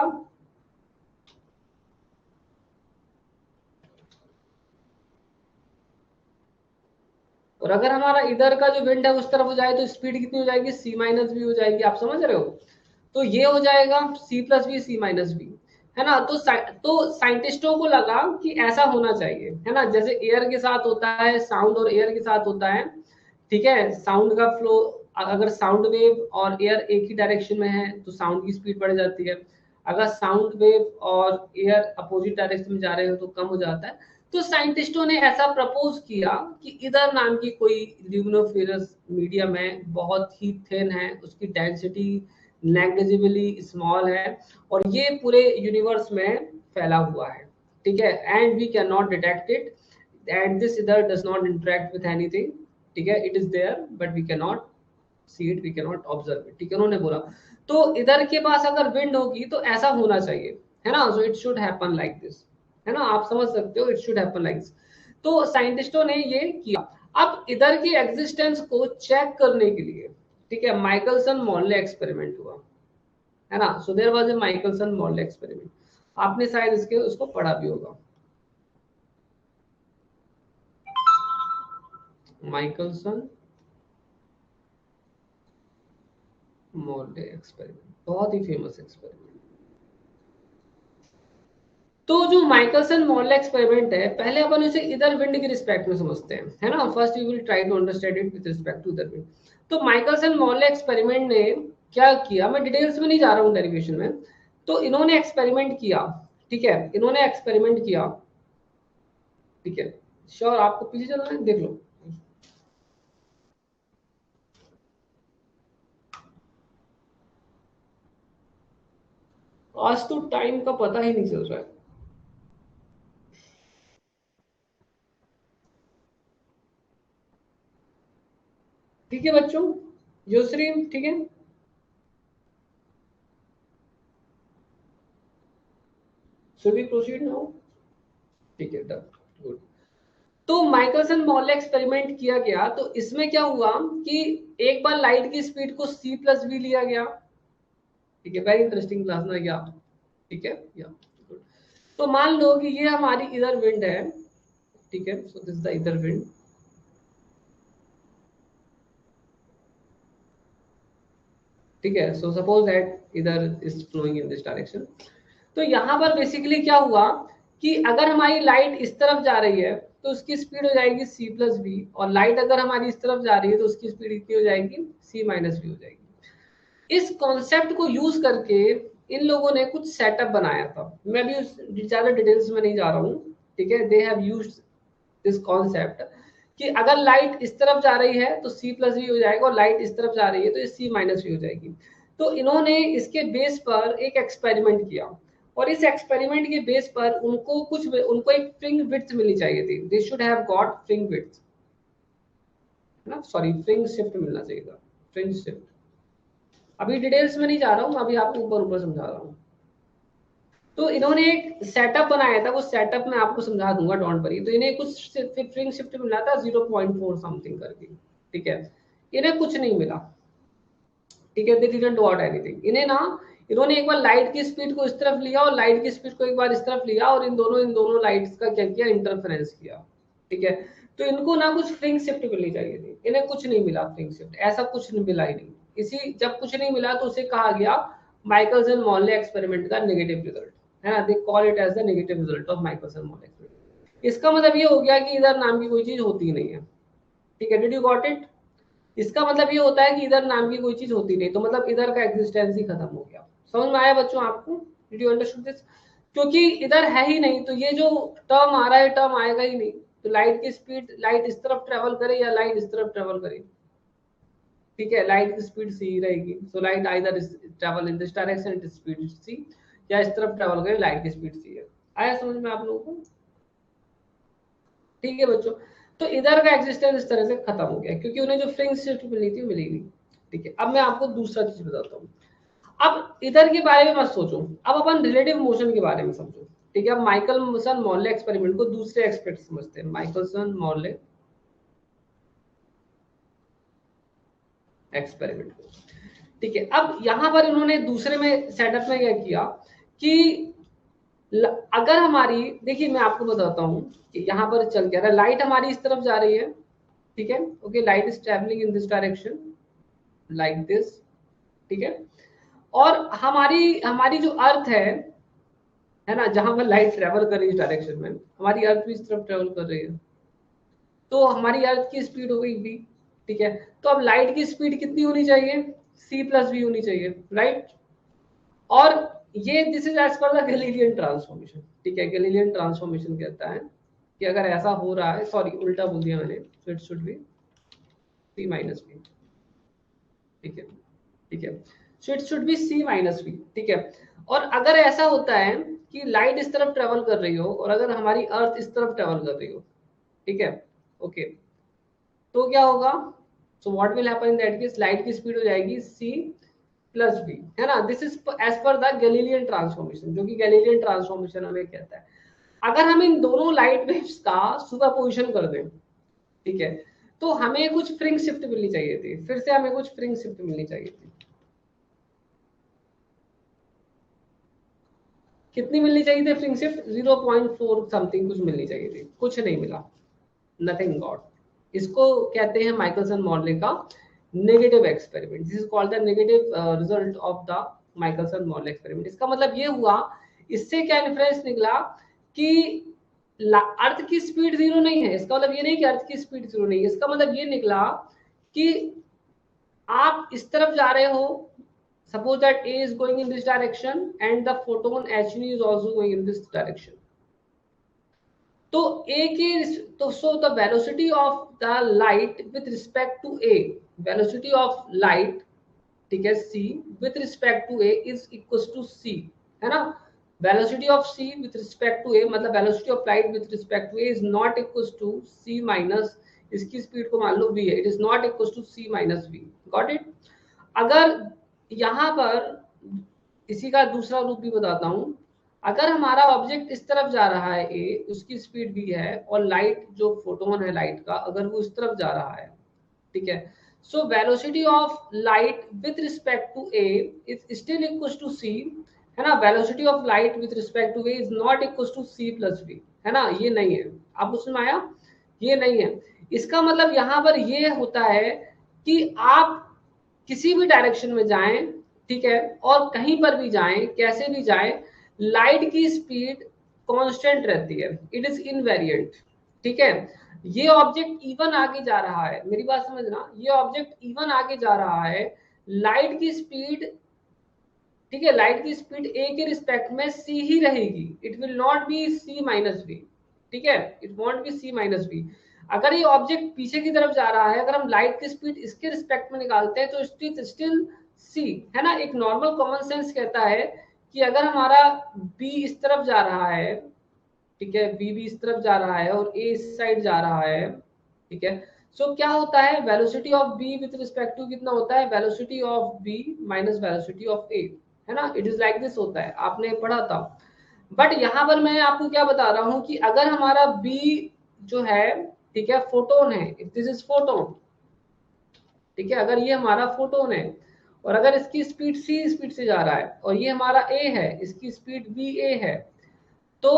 और अगर हमारा इधर का जो विंड है उस तरफ हो जाए तो स्पीड कितनी हो जाएगी, सी माइनस वी हो जाएगी, आप समझ रहे हो। तो ये हो जाएगा c plus v c minus v, है ना। तो साइंटिस्टों को लगा कि ऐसा होना चाहिए, है ना, जैसे एयर के साथ होता है, साउंड और एयर के साथ होता है, ठीक है, साउंड का फ्लो, अगर साउंड वेव और एयर एक ही डायरेक्शन में है तो साउंड की स्पीड बढ़ जाती है, अगर साउंड वेव और एयर अपोजिट डायरेक्शन में जा रहे हो तो कम हो जाता है। तो साइंटिस्टों ने ऐसा प्रपोज किया कि इधर नाम की कोई ल्यूमिनोफेरस मीडियम है, बहुत ही थिन है, उसकी डेंसिटी नेग्लिजिबली स्मॉल है, और ये पूरे यूनिवर्स में फैला हुआ है, ठीक है, and we can not detect it, and this इधर does not interact with anything, ठीक है, it is there but we can not see it, we can not observe it, ठीक है, उन्होंने बोला। तो इधर के पास अगर विंड होगी तो ऐसा होना चाहिए, है ना, so it should happen like this, है ना, आप समझ सकते हो, it should happen like this. तो साइंटिस्टों ने ये किया। अब इधर की एग्जिस्टेंस को चेक करने के लिए, ठीक है, माइकलसन मॉर्ले एक्सपेरिमेंट हुआ, है ना, so there was a Michelson Morley experiment, आपने शायद इसके उसको पढ़ा भी होगा। माइकलसन मोर्ले एक्सपेरिमेंट, बहुत ही फेमस एक्सपेरिमेंट। तो जो माइकलसन मोर्ले एक्सपेरिमेंट है, पहले अपन उसे इधर विंड की रिस्पेक्ट में समझते हैं, है ना। First we will try to understand it with respect to ether wind. तो माइकलसन मोर्ले एक्सपेरिमेंट ने क्या किया, मैं डिटेल्स में नहीं जा रहा हूँ डेरिवेशन में। तो इन्होंने एक्सपेरिमेंट किया, ठीक है, इन्होंने एक्सपेरिमेंट किया, ठीक है। श्योर आपको पीछे चलना है, देख लो। आज तो टाइम का पता ही नहीं चल रहा है। ठीक है बच्चों, योश्री ठीक है। Should we proceed now? ठीक है, डन, गुड। तो माइकलसन मोर्ले एक्सपेरिमेंट किया गया, तो इसमें क्या हुआ कि एक बार लाइट की स्पीड को c प्लस वी लिया गया, ठीक है, वेरी इंटरेस्टिंग क्लास ना क्या, ठीक है, या गुड। तो मान लो कि ये हमारी इधर विंड है, ठीक है, so this the ether wind, ठीक है। So suppose that ether is flowing in this direction. तो यहाँ पर बेसिकली क्या हुआ कि अगर हमारी लाइट इस तरफ जा रही है तो उसकी स्पीड हो जाएगी c प्लस वी, और लाइट अगर हमारी इस तरफ जा रही है तो उसकी स्पीड कितनी हो जाएगी, c माइनस वी हो जाएगी। इस कॉन्सेप्ट को यूज करके इन लोगों ने कुछ सेटअप बनाया था, मैं भी ज्यादा डिटेल्स में नहीं जा रहा हूँ, ठीक है। They have used this concept कि अगर लाइट इस तरफ जा रही है तो c प्लस वी हो जाएगा, और लाइट इस तरफ जा रही है तो c माइनस वी हो जाएगी। तो इन्होंने इसके बेस पर एक एक्सपेरिमेंट किया, और इस एक्सपेरिमेंट के बेस पर उनको एक फ्रिंग विड्थ मिलनी चाहिए थी। They should have got फ्रिंग width, है ना, सॉरी फ्रिंग शिफ्ट मिलना चाहिए था, फ्रिंग शिफ्ट। अभी डिटेल्स में नहीं जा रहा हूँ, अभी आपको ऊपर ऊपर समझा रहा हूँ। तो इन्होंने एक सेटअप बनाया था, वो सेटअप मैं आपको समझा दूंगा, डोंट वरी। तो इन्हें कुछ फ्रिंग शिफ्ट मिला था 0.4 समथिंग करके, ठीक है। इन्हें कुछ नहीं मिला, ठीक है, दे डिडंट डू एनीथिंग। इन्हें ना, इन्होंने एक बार लाइट की स्पीड को इस तरफ लिया और लाइट की स्पीड को एक बार इस तरफ लिया, और इन दोनों लाइट्स का क्या किया, इंटरफेरेंस किया, ठीक है। तो इनको ना कुछ फ्रिंग शिफ्ट मिलनी चाहिए थी, इन्हें कुछ नहीं मिला फ्रिंग शिफ्ट, ऐसा कुछ नहीं मिला ही नहीं। इसी जब कुछ नहीं मिला तो उसे कहा गया माइकलसन मोर्ले एक्सपेरिमेंट का नेगेटिव रिजल्ट, है ना। They call it as the negative result of Michelson Morley experiment. इसका मतलब ये हो गया कि इधर नाम की कोई चीज होती ही नहीं है, ठीक है। Did you got it? इसका मतलब ये होता है कि इधर नाम की कोई चीज होती नहीं, तो मतलब इधर का एग्जिस्टेंस ही खत्म हो गया। समझ में आया बच्चों आपको? Did you understand this? क्योंकि इधर है ही नहीं, तो ये जो टर्म आ रहा है टर्म आएगा ही नहीं। तो लाइट की स्पीड, लाइट इस तरफ ट्रेवल करे या लाइट इस तरफ ट्रेवल करे, ठीक है, लाइट की स्पीड सी रहेगी। So light either travel in this direction, it speed c, या इस तरफ ट्रेवल करे, लाइट की स्पीड सी है। आया समझ में आप लोगों को? ठीक है बच्चों। तो इधर का एग्जिस्टेंस इस तरह से खत्म हो गया, क्योंकि उन्हें जो फ्रिंग शिफ्ट मिली थी मिली नहीं, ठीक है। अब मैं आपको दूसरा चीज बताता हूँ। अब इधर के बारे में मत सोचो, अब अपन रिलेटिव मोशन के बारे में समझो, ठीक है। अब माइकलसन मोर्ले एक्सपेरिमेंट को दूसरे एक्सपेक्ट समझते हैं, माइकलसन मोर्ले एक्सपेरिमेंट को, ठीक है। अब यहाँ पर इन्होंने दूसरे में सेटअप में क्या किया कि अगर हमारी, देखिए मैं आपको बताता हूँ कि यहाँ पर चल क्या रहा है। लाइट हमारी इस तरफ जा रही है, ठीक है, okay, light is travelling in this direction like this, ठीक है। और हमारी हमारी जो अर्थ है ना, जहां पर लाइट ट्रेवल कर रही है डायरेक्शन में, हमारी अर्थ भी इस तरफ ट्रेवल कर रही है, तो हमारी अर्थ की स्पीड हो गई v, ठीक है। तो अब लाइट की स्पीड कितनी होनी चाहिए, c प्लस वी होनी चाहिए, राइट। और ये this is as per the Galilean transformation, ठीक है। गैलीलियन ट्रांसफॉर्मेशन कहता है कि अगर ऐसा हो रहा है, सॉरी उल्टा बोल दिया मैंने, so it should be c minus v, ठीक है, ठीक है। So it should be c minus v, ठीक है। और अगर ऐसा होता है कि लाइट इस तरफ ट्रेवल कर रही हो और अगर हमारी अर्थ इस तरफ ट्रेवल कर रही हो, ठीक है, ओके, तो क्या होगा, so what will happen in that case, light की स्पीड हो जाएगी c प्लस वी, है ना। This is as per the Galilean transformation, जो कि गैलीलियन ट्रांसफॉर्मेशन हमें कहता है। अगर हम इन दोनों लाइट वेव्स का सुपरपोजिशन कर दें, ठीक है, तो हमें कुछ फ्रिंग शिफ्ट मिलनी चाहिए थी, फिर से हमें कुछ फ्रिंग शिफ्ट मिलनी चाहिए थी। कितनी मिलनी चाहिए थी फ्रिंग शिफ्ट? 0.4 समथिंग कुछ मिलनी चाहिए थी, कुछ नहीं मिला, नथिंग गॉट, इसको कहते हैं माइकलसन मॉर्ले का negative experiment. This is called the negative result of the Michelson Morley experiment. इसका मतलब ये हुआ, इससे क्या इन्फ्रेंस निकला कि अर्थ की स्पीड जीरो नहीं है। इसका मतलब ये नहीं कि अर्थ की स्पीड जीरो नहीं है, इसका मतलब ये निकला कि आप इस तरफ जा रहे हो, suppose that A is going in this direction and the photon actually is also going in this direction, तो A के तो so the velocity of the light with respect to A, velocity of light, ठीक है, C with respect to A is equals to C, है ना। velocity of C with respect to A मतलब velocity of light with respect to A is not equals to C minus, इसकी speed को मान लो v है, it is not equals to C minus v, got it। अगर यहाँ पर इसी का दूसरा रूप भी बताता हूं, अगर हमारा ऑब्जेक्ट इस तरफ जा रहा है ए, उसकी स्पीड भी है, और लाइट जो फोटोन है लाइट का, अगर वो इस तरफ जा रहा है, ठीक है, so velocity of light with respect to A is still equal to C, है ना। Velocity of light with respect to A is not equal to C plus we, है ना, ये नहीं है। आपको समझ में आया, ये नहीं है। इसका मतलब यहाँ पर ये होता है कि आप किसी भी डायरेक्शन में जाएं, ठीक है, और कहीं पर भी जाएं, कैसे भी जाएं, लाइट की स्पीड कांस्टेंट रहती है, इट इज इनवेरिएंट, ठीक है। ये ऑब्जेक्ट इवन आगे जा रहा है, मेरी बात समझना, ये ऑब्जेक्ट इवन आगे जा रहा है, लाइट की स्पीड, ठीक है, लाइट की स्पीड ए के रिस्पेक्ट में सी ही रहेगी, it will not be C minus b, ठीक है, it won't be C minus b. अगर ये ऑब्जेक्ट पीछे की तरफ जा रहा है, अगर हम लाइट की स्पीड इसके रिस्पेक्ट में निकालते हैं तो स्टिल सी, है ना। एक नॉर्मल कॉमन सेंस कहता है कि अगर हमारा बी इस तरफ जा रहा है, ठीक है, बी भी इस तरफ जा रहा है और ए इस साइड जा रहा है, ठीक है, सो क्या होता है, velocity of B with respect to कितना होता है, velocity of B minus velocity of A, है ना, इट इज लाइक दिस होता है, आपने पढ़ा था। बट यहाँ पर मैं आपको क्या बता रहा हूँ कि अगर हमारा बी जो है, ठीक है, फोटोन है, दिस इज फोटोन, ठीक है, अगर ये हमारा फोटोन है और अगर इसकी स्पीड सी स्पीड से जा रहा है और ये हमारा ए है, इसकी स्पीड बी ए है, तो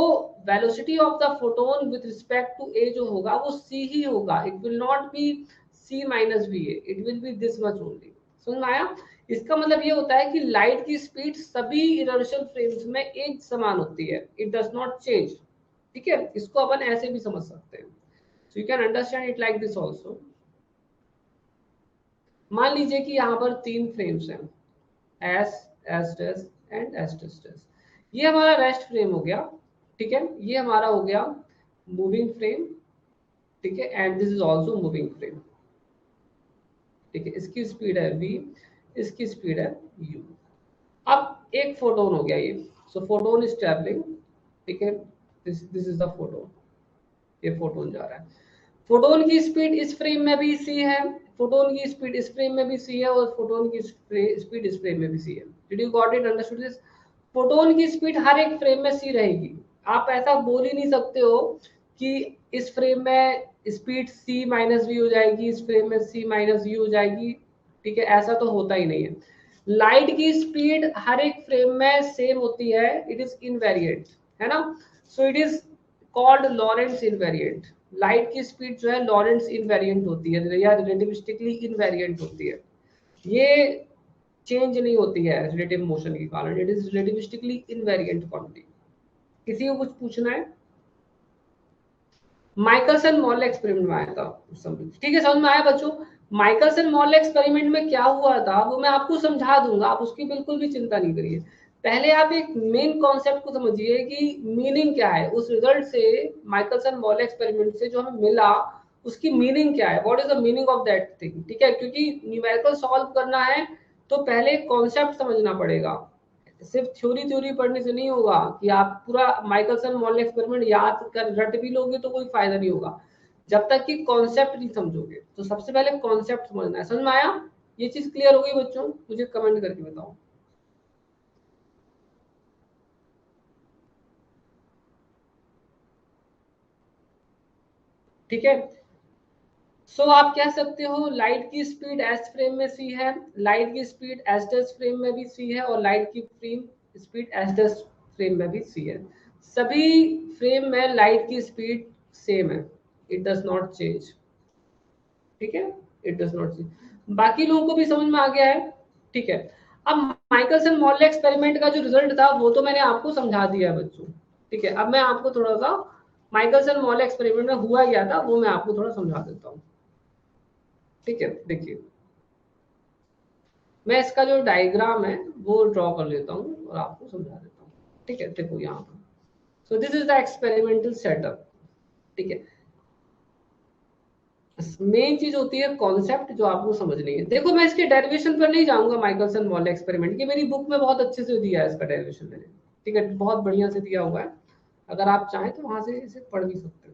velocity of the photon with respect to A जो होगा वो सी ही होगा, it will not be C minus B A, it will be this much only. समझ में आया। इसका मतलब ये होता है कि लाइट की स्पीड सभी इनर्शियल फ्रेम्स में एक समान होती है, इट डज नॉट चेंज, ठीक है। इसको अपन ऐसे भी समझ सकते हैं, so you can understand it like this also. मान लीजिए कि यहाँ पर तीन फ्रेम्स हैं, S, S dash and S dash dash. ये हमारा रेस्ट फ्रेम हो गया, ठीक है, ये हमारा हो गया मूविंग फ्रेम, ठीक है, and this is also moving frame, ठीक है, इसकी स्पीड है v, इसकी स्पीड है u। अब एक फोटोन हो गया ये, सो फोटोन इज ट्रैवलिंग, ठीक है, दिस इज द फोटोन, ये फोटोन जा रहा है। फोटोन की स्पीड इस फ्रेम में भी c है, फोटोन की स्पीड इस फ्रेम में भी c है, और फोटोन की स्पीड इस फ्रेम में भी c है। Did you got it, understood this. Photon की स्पीड हर एक फ्रेम में c रहेगी। आप ऐसा बोल ही नहीं सकते हो कि इस फ्रेम में स्पीड c माइनस वी हो जाएगी, इस फ्रेम में c माइनस v हो जाएगी, ठीक है, ऐसा तो होता ही नहीं है। लाइट की स्पीड हर एक फ्रेम में सेम होती है, इट इज इनवेरिएंट, है ना। So it is called Lorentz invariant. Light की स्पीड जो है लॉरेंट्ज इनवेरिएंट होती है या रिलेटिविस्टिकली इनवेरिएंट होती है, ये चेंज नहीं होती है रिलेटिव मोशन के कारण, इट इज रिलेटिविस्टिकली इनवेरिएंट क्वांटिटी। किसी को कुछ पूछना है। माइकलसन मॉर्ले एक्सपेरिमेंट में आया था, ठीक है, समझ में आया बच्चों। माइकलसन मॉर्ले एक्सपेरिमेंट में क्या हुआ था वो मैं आपको समझा दूंगा, आप उसकी बिल्कुल भी चिंता नहीं करिए। पहले आप एक मेन कॉन्सेप्ट को समझिए कि मीनिंग क्या है उस रिजल्ट से, माइकलसन मॉर्ले एक्सपेरिमेंट से जो हमें मिला उसकी मीनिंग क्या है, what is the meaning of that thing, ठीक है। क्योंकि न्यूमेरिकल सॉल्व करना है तो पहले कॉन्सेप्ट समझना पड़ेगा, सिर्फ थ्योरी थ्योरी पढ़ने से नहीं होगा कि आप पूरा माइकलसन मॉर्ले एक्सपेरिमेंट याद कर रट भी लोगे तो कोई फायदा नहीं होगा जब तक कि कॉन्सेप्ट नहीं समझोगे। तो सबसे पहले कॉन्सेप्ट समझना है, समझ में आया, ये चीज क्लियर हो गई बच्चों, मुझे कमेंट करके बताओ। ठीक है, सो आप कह सकते हो लाइट की स्पीड एस फ्रेम में सी है, लाइट की स्पीड एस डेस फ्रेम में भी सी है, और लाइट की फ्रेम स्पीड एस डेस फ्रेम में भी सी है। सभी फ्रेम में लाइट की स्पीड सेम है, इट डज नॉट चेंज। ठीक है, इट डज नॉट सी। बाकी लोगों को भी समझ में आ गया है, ठीक है। अब माइकलसन मॉर्ले एक्सपेरिमेंट का जो रिजल्ट था वो तो मैंने आपको समझा दिया बच्चों, ठीक है। अब मैं आपको थोड़ा सा माइकलसन मॉर्ले एक्सपेरिमेंट में हुआ क्या था वो मैं आपको थोड़ा समझा देता हूँ, ठीक है। देखिए मैं इसका जो डायग्राम है वो ड्रॉ कर लेता हूँ और आपको समझा देता हूँ, ठीक है। देखो यहाँ पर, सो this is the experimental setup, ठीक है। मेन चीज होती है कॉन्सेप्ट जो आपको समझनी है। देखो मैं इसके डेरिवेशन पर नहीं जाऊंगा, माइकलसन मॉर्ले एक्सपेरिमेंट की मेरी बुक में बहुत अच्छे से दिया है इसका डेरिवेशन मैंने, ठीक है, बहुत बढ़िया से दिया हुआ है। अगर आप चाहें तो वहां से इसे पढ़ भी सकते हो,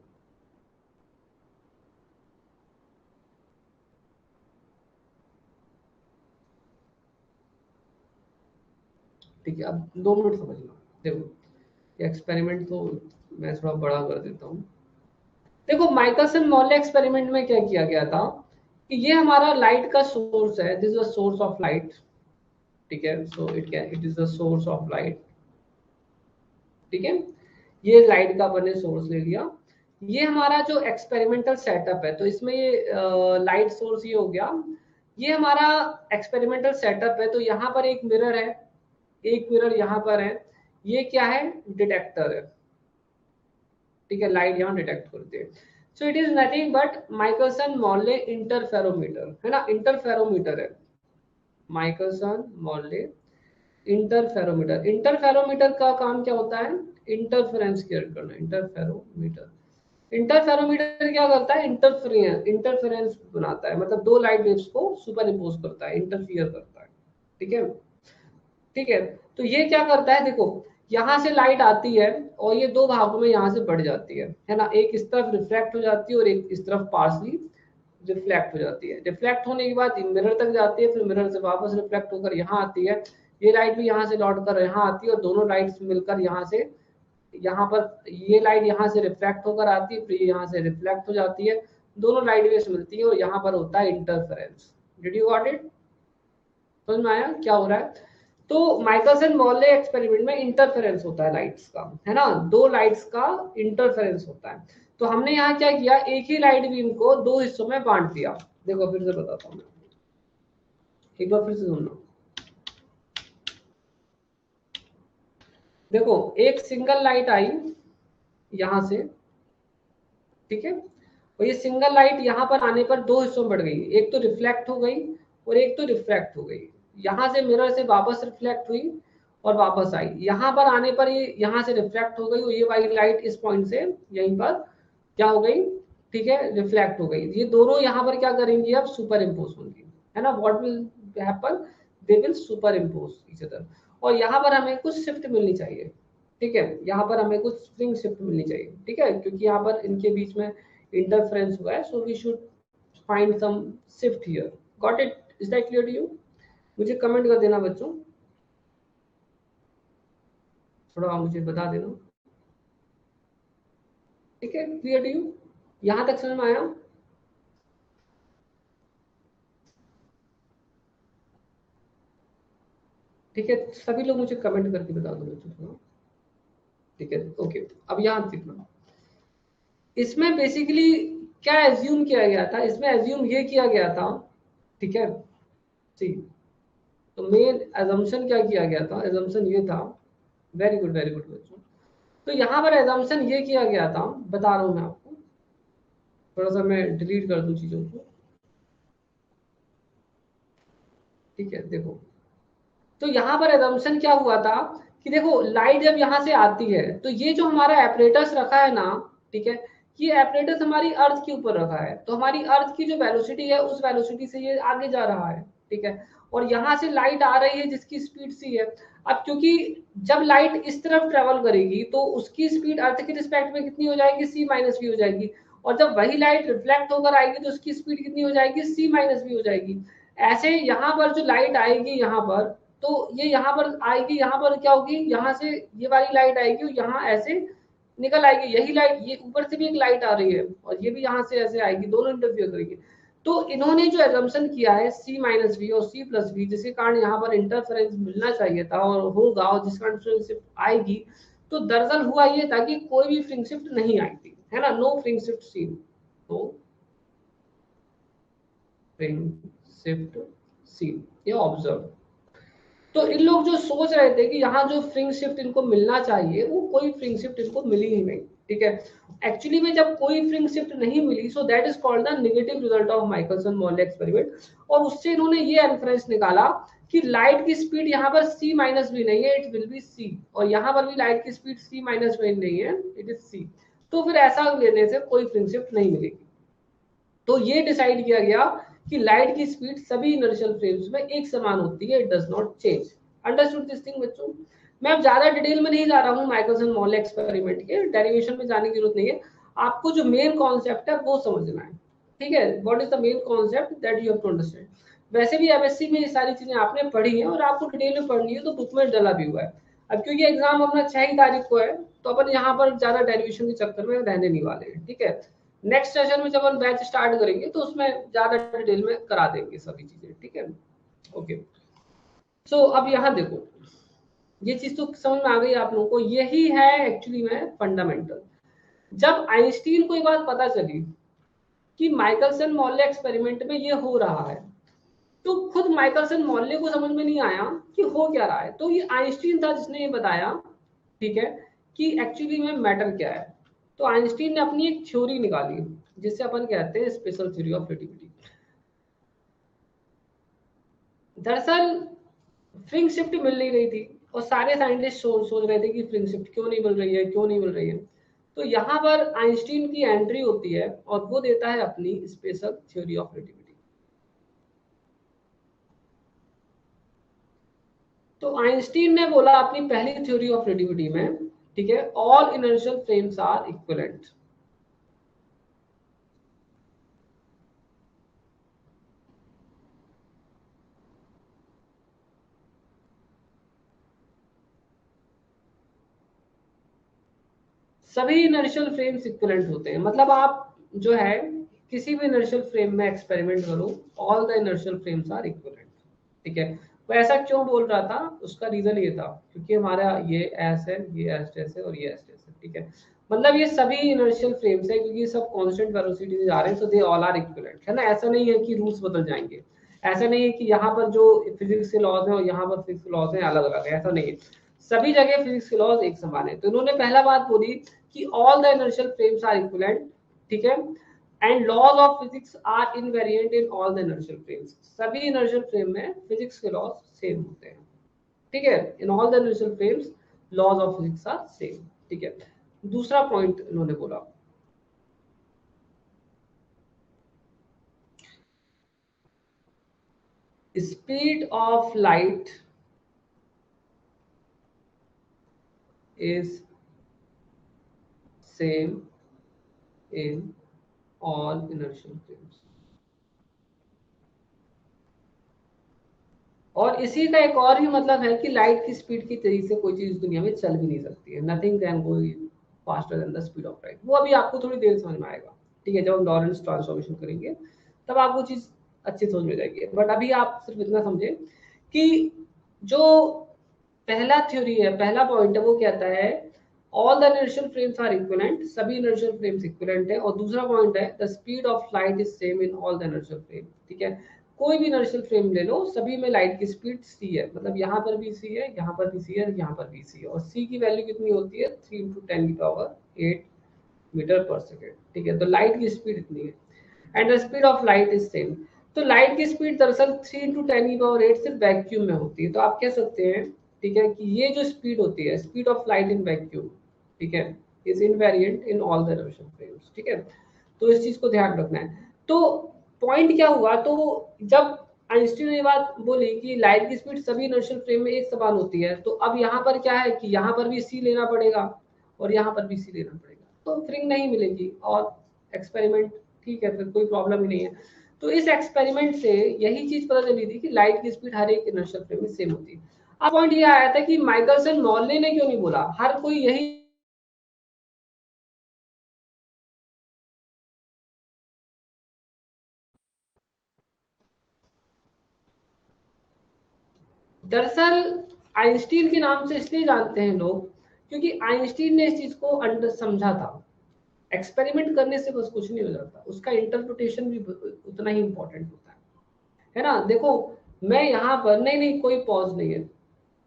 ठीक है। अब 2 मिनट समझ लो। देखो एक्सपेरिमेंट तो मैं थोड़ा बड़ा कर देता हूँ। देखो माइकलसन मॉर्ले एक्सपेरिमेंट में क्या किया गया था कि ये हमारा लाइट का सोर्स है, this is the source of light, ठीक है। So it is the source of light, ठीक है। ये लाइट का मैंने सोर्स ले लिया। ये हमारा जो एक्सपेरिमेंटल सेटअप है, तो इसमें ये लाइट सोर्स ये हो गया। ये हमारा एक्सपेरिमेंटल सेटअप है, तो यहाँ पर एक मिरर है, एक मिरर यहाँ पर है। ये क्या है, डिटेक्टर है, ठीक है। लाइट यहाँ डिटेक्ट करते हैं। सो it is nothing but Michelson Morley interferometer, है ना, इंटरफेरोमीटर है माइकलसन मॉर्ले इंटरफेरोमीटर। इंटरफेरोमीटर का काम क्या होता है, इंटरफेरेंस क्रिएट करना। इंटरफेरोमीटर, इंटरफेरोमीटर क्या करता है, इंटरफेरेंस बनाता है, मतलब दो लाइट वेव्स को सुपर इम्पोज करता है, इंटरफियर करता है, ठीक है, ठीक है। तो ये क्या करता है, देखो यहाँ से लाइट आती है और ये दो भागों में यहाँ से बढ़ जाती है ना। एक इस तरफ रिफ्लेक्ट हो जाती है और एक इस तरफ पार्सली रिफ्लेक्ट हो जाती है। रिफ्लेक्ट होने के बाद मिरर तक जाती है, फिर मिरर से वापस रिफ्लेक्ट होकर यहाँ आती है। ये लाइट भी यहाँ से लौट कर यहाँ आती है और दोनों लाइट्स मिलकर यहाँ से, यहाँ पर ये लाइट यहाँ से रिफ्लेक्ट होकर आती है, फिर ये यहाँ से रिफ्लेक्ट हो जाती है, दोनों लाइट वेव्स मिलती है और यहाँ पर होता है interference. Did you got it, समझ में आया क्या हो रहा है। तो माइकलसन मॉर्ले एक्सपेरिमेंट में इंटरफेरेंस होता है लाइट्स का, है ना, दो लाइट्स का इंटरफेरेंस होता है। तो हमने यहाँ क्या किया, एक ही लाइट बीम को दो हिस्सों में बांट दिया। देखो फिर से बताता हूँ, एक बार फिर से सुनना। देखो एक सिंगल लाइट आई यहां से, ठीक है, और ये सिंगल लाइट यहाँ पर आने पर दो हिस्सों में बढ़ गई, एक तो रिफ्लेक्ट हो गई और एक तो रिफ्रैक्ट हो गई। यहाँ से मिरर से वापस रिफ्लेक्ट हुई और वापस आई, यहाँ पर आने पर ये यहाँ से रिफ्लेक्ट हो गई और ये वाली लाइट इस पॉइंट से यहीं पर क्या हो गई, ठीक है, रिफ्लेक्ट हो गई। ये दोनों यहाँ पर क्या करेंगी, अब सुपर इम्पोज होंगी, है ना। What will happen, they will super impose each other. और यहाँ पर हमें कुछ शिफ्ट मिलनी चाहिए, ठीक है, यहाँ पर हमें कुछ स्प्रिंग शिफ्ट मिलनी चाहिए, ठीक है, क्योंकि यहाँ पर इनके बीच में इंटरफेरेंस हुआ है। So we should find some shift here. Got it, is that clear to you, मुझे कमेंट कर देना बच्चों, थोड़ा मुझे बता देना, ठीक है। क्लियर टू यू, यहाँ तक समझ में आया, ठीक है। सभी लोग मुझे कमेंट करके बता दो बच्चों थोड़ा, ठीक है, ओके। अब यहाँ देखना, इसमें बेसिकली क्या एज्यूम किया गया था, इसमें एज्यूम ये किया गया था, ठीक है, सी, तो मेन एजम्पशन क्या किया गया था, एजम्पशन ये था, वेरी गुड बच्चों। तो यहाँ पर एजम्पशन ये किया गया था, बता रहा हूँ मैं आपको, थोड़ा सा मैं डिलीट कर दूं चीजों को, ठीक है। देखो तो यहाँ पर एजम्पशन क्या हुआ था कि देखो लाइट जब यहाँ से आती है तो ये जो हमारा एपरेटस रखा है ना, ठीक है, ये एपरेटस हमारी अर्थ के ऊपर रखा है, तो हमारी अर्थ की जो वेलोसिटी है उस वेलोसिटी से ये आगे जा रहा है, ठीक है। और यहाँ से लाइट आ रही है जिसकी स्पीड सी है। अब क्योंकि जब लाइट इस तरफ ट्रेवल करेगी तो उसकी स्पीड अर्थ के रिस्पेक्ट में कितनी हो जाएगी, सी माइनस वी हो जाएगी। और जब वही लाइट रिफ्लेक्ट होकर आएगी तो उसकी स्पीड कितनी हो जाएगी, सी माइनस वी हो जाएगी। ऐसे यहाँ पर जो लाइट आएगी यहाँ पर, तो ये यहाँ पर आएगी, यहाँ पर क्या होगी, यहाँ से ये वाली लाइट आएगी और यहाँ ऐसे निकल आएगी, यही लाइट, ये ऊपर से भी एक लाइट आ रही है और ये भी यहाँ से ऐसे आएगी, दोनों इंटरफियर करेंगे। तो इन्होंने जो एजम्पशन किया है सी माइनस वी और सी प्लस वी, जिसके कारण यहाँ पर इंटरफेरेंस मिलना चाहिए था और होगा, और जिस कारण फ्रिंग आएगी, तो दरअसल हुआ ये था कि कोई भी फ्रिंग शिफ्ट नहीं आई थी, है ना, नो फ्रिंग शिफ्ट सीन। तो फ्रिंग शिफ्ट सी, ये ऑब्जर्व। तो इन लोग जो सोच रहे थे कि यहाँ जो फ्रिंग शिफ्ट इनको मिलना चाहिए, वो कोई फ्रिंग शिफ्ट इनको मिली ही नहीं, ठीक है। एक्चुअली में जब कोई फ्रिंग शिफ्ट नहीं मिली, so that is called the negative result of Michelson Morley experiment. और उससे इन्होंने ये इन्फरेंस निकाला कि लाइट की स्पीड यहाँ पर c माइनस भी नहीं है, इट विल बी c, और यहाँ पर भी लाइट की स्पीड c माइनस भी नहीं है, इट इज c। तो फिर ऐसा लेने से कोई फ्रिंग शिफ्ट नहीं मिलेगी। तो ये डिसाइड किया गया कि लाइट की स्पीड सभी इनर्शियल फ्रेम्स में एक समान होती है, it does not change. Understood this thing बच्चों? मैं अब ज्यादा डिटेल में नहीं जा रहा हूँ माइकलसन मोरले एक्सपेरिमेंट के, डेरिवेशन में जाने की जरूरत नहीं है। आपको जो मेन कॉन्सेप्ट है वो समझना है, ठीक है। What is the main concept that you have to understand. वैसे भी एमएससी में ये सारी चीजें आपने पढ़ी हैं और आपको डिटेल में पढ़नी है, तो बुक में डला भी हुआ है। अब क्योंकि एग्जाम अपना 6 तारीख को है, तो अपन यहाँ पर ज्यादा डेरिवेशन के चक्कर में रहने नहीं वाले हैं, ठीक है। नेक्स्ट सेशन में जब हम बैच स्टार्ट करेंगे तो उसमें ज्यादा डिटेल में करा देंगे सभी चीजें, ठीक है। ओके, सो अब यहाँ देखो, ये चीज तो समझ में आ गई आप लोगों को, यही है एक्चुअली में फंडामेंटल। जब आइंस्टीन को ये बात पता चली कि माइकलसन मोरले एक्सपेरिमेंट में ये हो रहा है, तो खुद माइकलसन मोरले को समझ में नहीं आया कि हो क्या रहा है। तो ये आइंस्टीन था जिसने ये बताया, ठीक है, कि एक्चुअली में मैटर क्या है। तो आइंस्टीन ने अपनी एक थ्योरी निकाली जिसे अपन कहते हैं स्पेशल थ्योरी ऑफ रिलेटिविटी। दरअसल फ्रिंग शिफ्ट मिल नहीं रही थी और सारे साइंटिस्ट सोच रहे थे कि फ्रिंग शिफ्ट क्यों नहीं मिल रही है, क्यों नहीं मिल रही है। तो यहाँ पर आइंस्टीन की एंट्री होती है और वो देता है अपनी स्पेशल थ्योरी ऑफ रिलेटिविटी। तो आइंस्टीन ने बोला अपनी पहली थ्योरी ऑफ रिलेटिविटी में, ठीक है, all inertial frames are equivalent. सभी इनर्शियल फ्रेम्स इक्विवेलेंट होते हैं। मतलब आप जो है किसी भी इनर्शियल फ्रेम में एक्सपेरिमेंट करो, all the inertial frames are equivalent, ठीक है। वो ऐसा क्यों बोल रहा था, उसका रीजन ये था क्योंकि हमारा ये एस है, ये एस टेस है और ये एस टेस है, ठीक है। मतलब ये सभी इनर्शियल फ्रेम्स है क्योंकि सब कांस्टेंट वेलोसिटी से जा रहे हैं, सो दे ऑल आर इक्विवेलेंट, है ना। ऐसा नहीं है कि रूल्स बदल जाएंगे, ऐसा नहीं है कि यहाँ पर जो फिजिक्स के लॉज हैं और यहाँ पर फिजिक्स के लॉज हैं अलग अलग है, ऐसा नहीं है। सभी जगह फिजिक्स के लॉज एक समान है। तो इन्होंने पहला बात बोली कि all the inertial frames are equivalent, ठीक है, and laws of physics are invariant in all the inertial frames. सभी इनर्शियल फ्रेम में फिजिक्स के लॉज सेम होते हैं, ठीक है। In all the inertial frames laws of physics are same, ठीक है। दूसरा पॉइंट इन्होंने बोला, speed of light is same in all inertial frames. और इसी का एक और भी मतलब है कि लाइट की स्पीड की तेजी से कोई चीज दुनिया में चल भी नहीं सकती है, nothing can go faster than the speed of light. वो अभी आपको थोड़ी देर समझ में आएगा, ठीक है, जब हम लॉरेंस ट्रांसफॉर्मेशन करेंगे तब आपको चीज अच्छी समझ में जाएगी। बट अभी आप सिर्फ इतना समझे कि जो पहला थ्योरी है, पहला पॉइंट है, वो कहता है all the inertial frames are equivalent, सभी इनर्शियल फ्रेम्स इक्विवेलेंट है। और दूसरा पॉइंट है the speed of light is same in all the inertial frame, ठीक है। कोई भी इनर्शियल फ्रेम ले लो, सभी में लाइट की स्पीड c है, मतलब यहाँ पर भी c है, यहाँ पर भी c है, यहाँ पर भी c है। और c की वैल्यू कितनी होती है, 3 × 10⁸ मीटर पर सेकेंड, ठीक है। तो लाइट की स्पीड इतनी है and the speed of light is same. तो लाइट की स्पीड दरअसल 3 × 10⁸ सिर्फ वैक्यूम में होती है। तो आप कह सकते हैं, ठीक है, कि ये जो स्पीड होती है, speed of light in vacuum, ठीक है, is invariant in all the inertial frames, ठीक है। तो इस चीज को ध्यान रखना है। तो पॉइंट क्या हुआ, तो जब आइंस्टीन ने ये बात बोली कि लाइट की स्पीड सभी इनर्शियल फ्रेम में एक समान होती है, तो अब यहाँ पर क्या है कि यहाँ पर भी c लेना पड़ेगा और यहाँ पर भी c लेना पड़ेगा, तो फ्रिंग नहीं मिलेगी और एक्सपेरिमेंट, ठीक है, फिर कोई प्रॉब्लम ही नहीं है। तो इस एक्सपेरिमेंट से यही चीज पता चली थी कि लाइट की स्पीड हर एक इनर्शियल फ्रेम में सेम होती है। अब पॉइंट ये आया था कि माइकलसन मोरले ने क्यों नहीं बोला, हर कोई यही। दरअसल आइंस्टीन के नाम से इसलिए जानते हैं लोग क्योंकि आइंस्टीन ने इस चीज को अंडर समझा था। एक्सपेरिमेंट करने से बस कुछ नहीं हो जाता, उसका इंटरप्रिटेशन भी उतना ही इंपॉर्टेंट होता है। है ना। देखो मैं यहाँ पर, नहीं नहीं कोई पॉज नहीं है,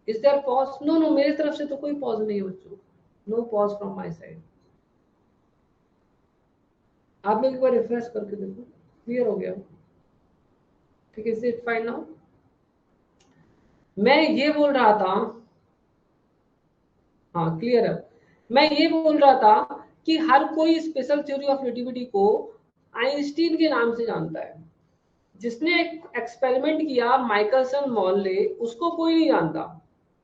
is there pause? No no, मेरी तरफ से तो कोई पॉज नहीं है बच्चों, no pause from my side. आप लोग एक बार रिफ्रेश करके देखो, क्लियर हो गया? ठीक है, इज इट फाइन नाउ? मैं ये बोल रहा था, हाँ क्लियर है। मैं ये बोल रहा था कि हर कोई स्पेशल थ्योरी ऑफ रिलेटिविटी को आइंस्टीन के नाम से जानता है। जिसने एक्सपेरिमेंट किया माइकलसन मॉर्ले, उसको कोई नहीं जानता।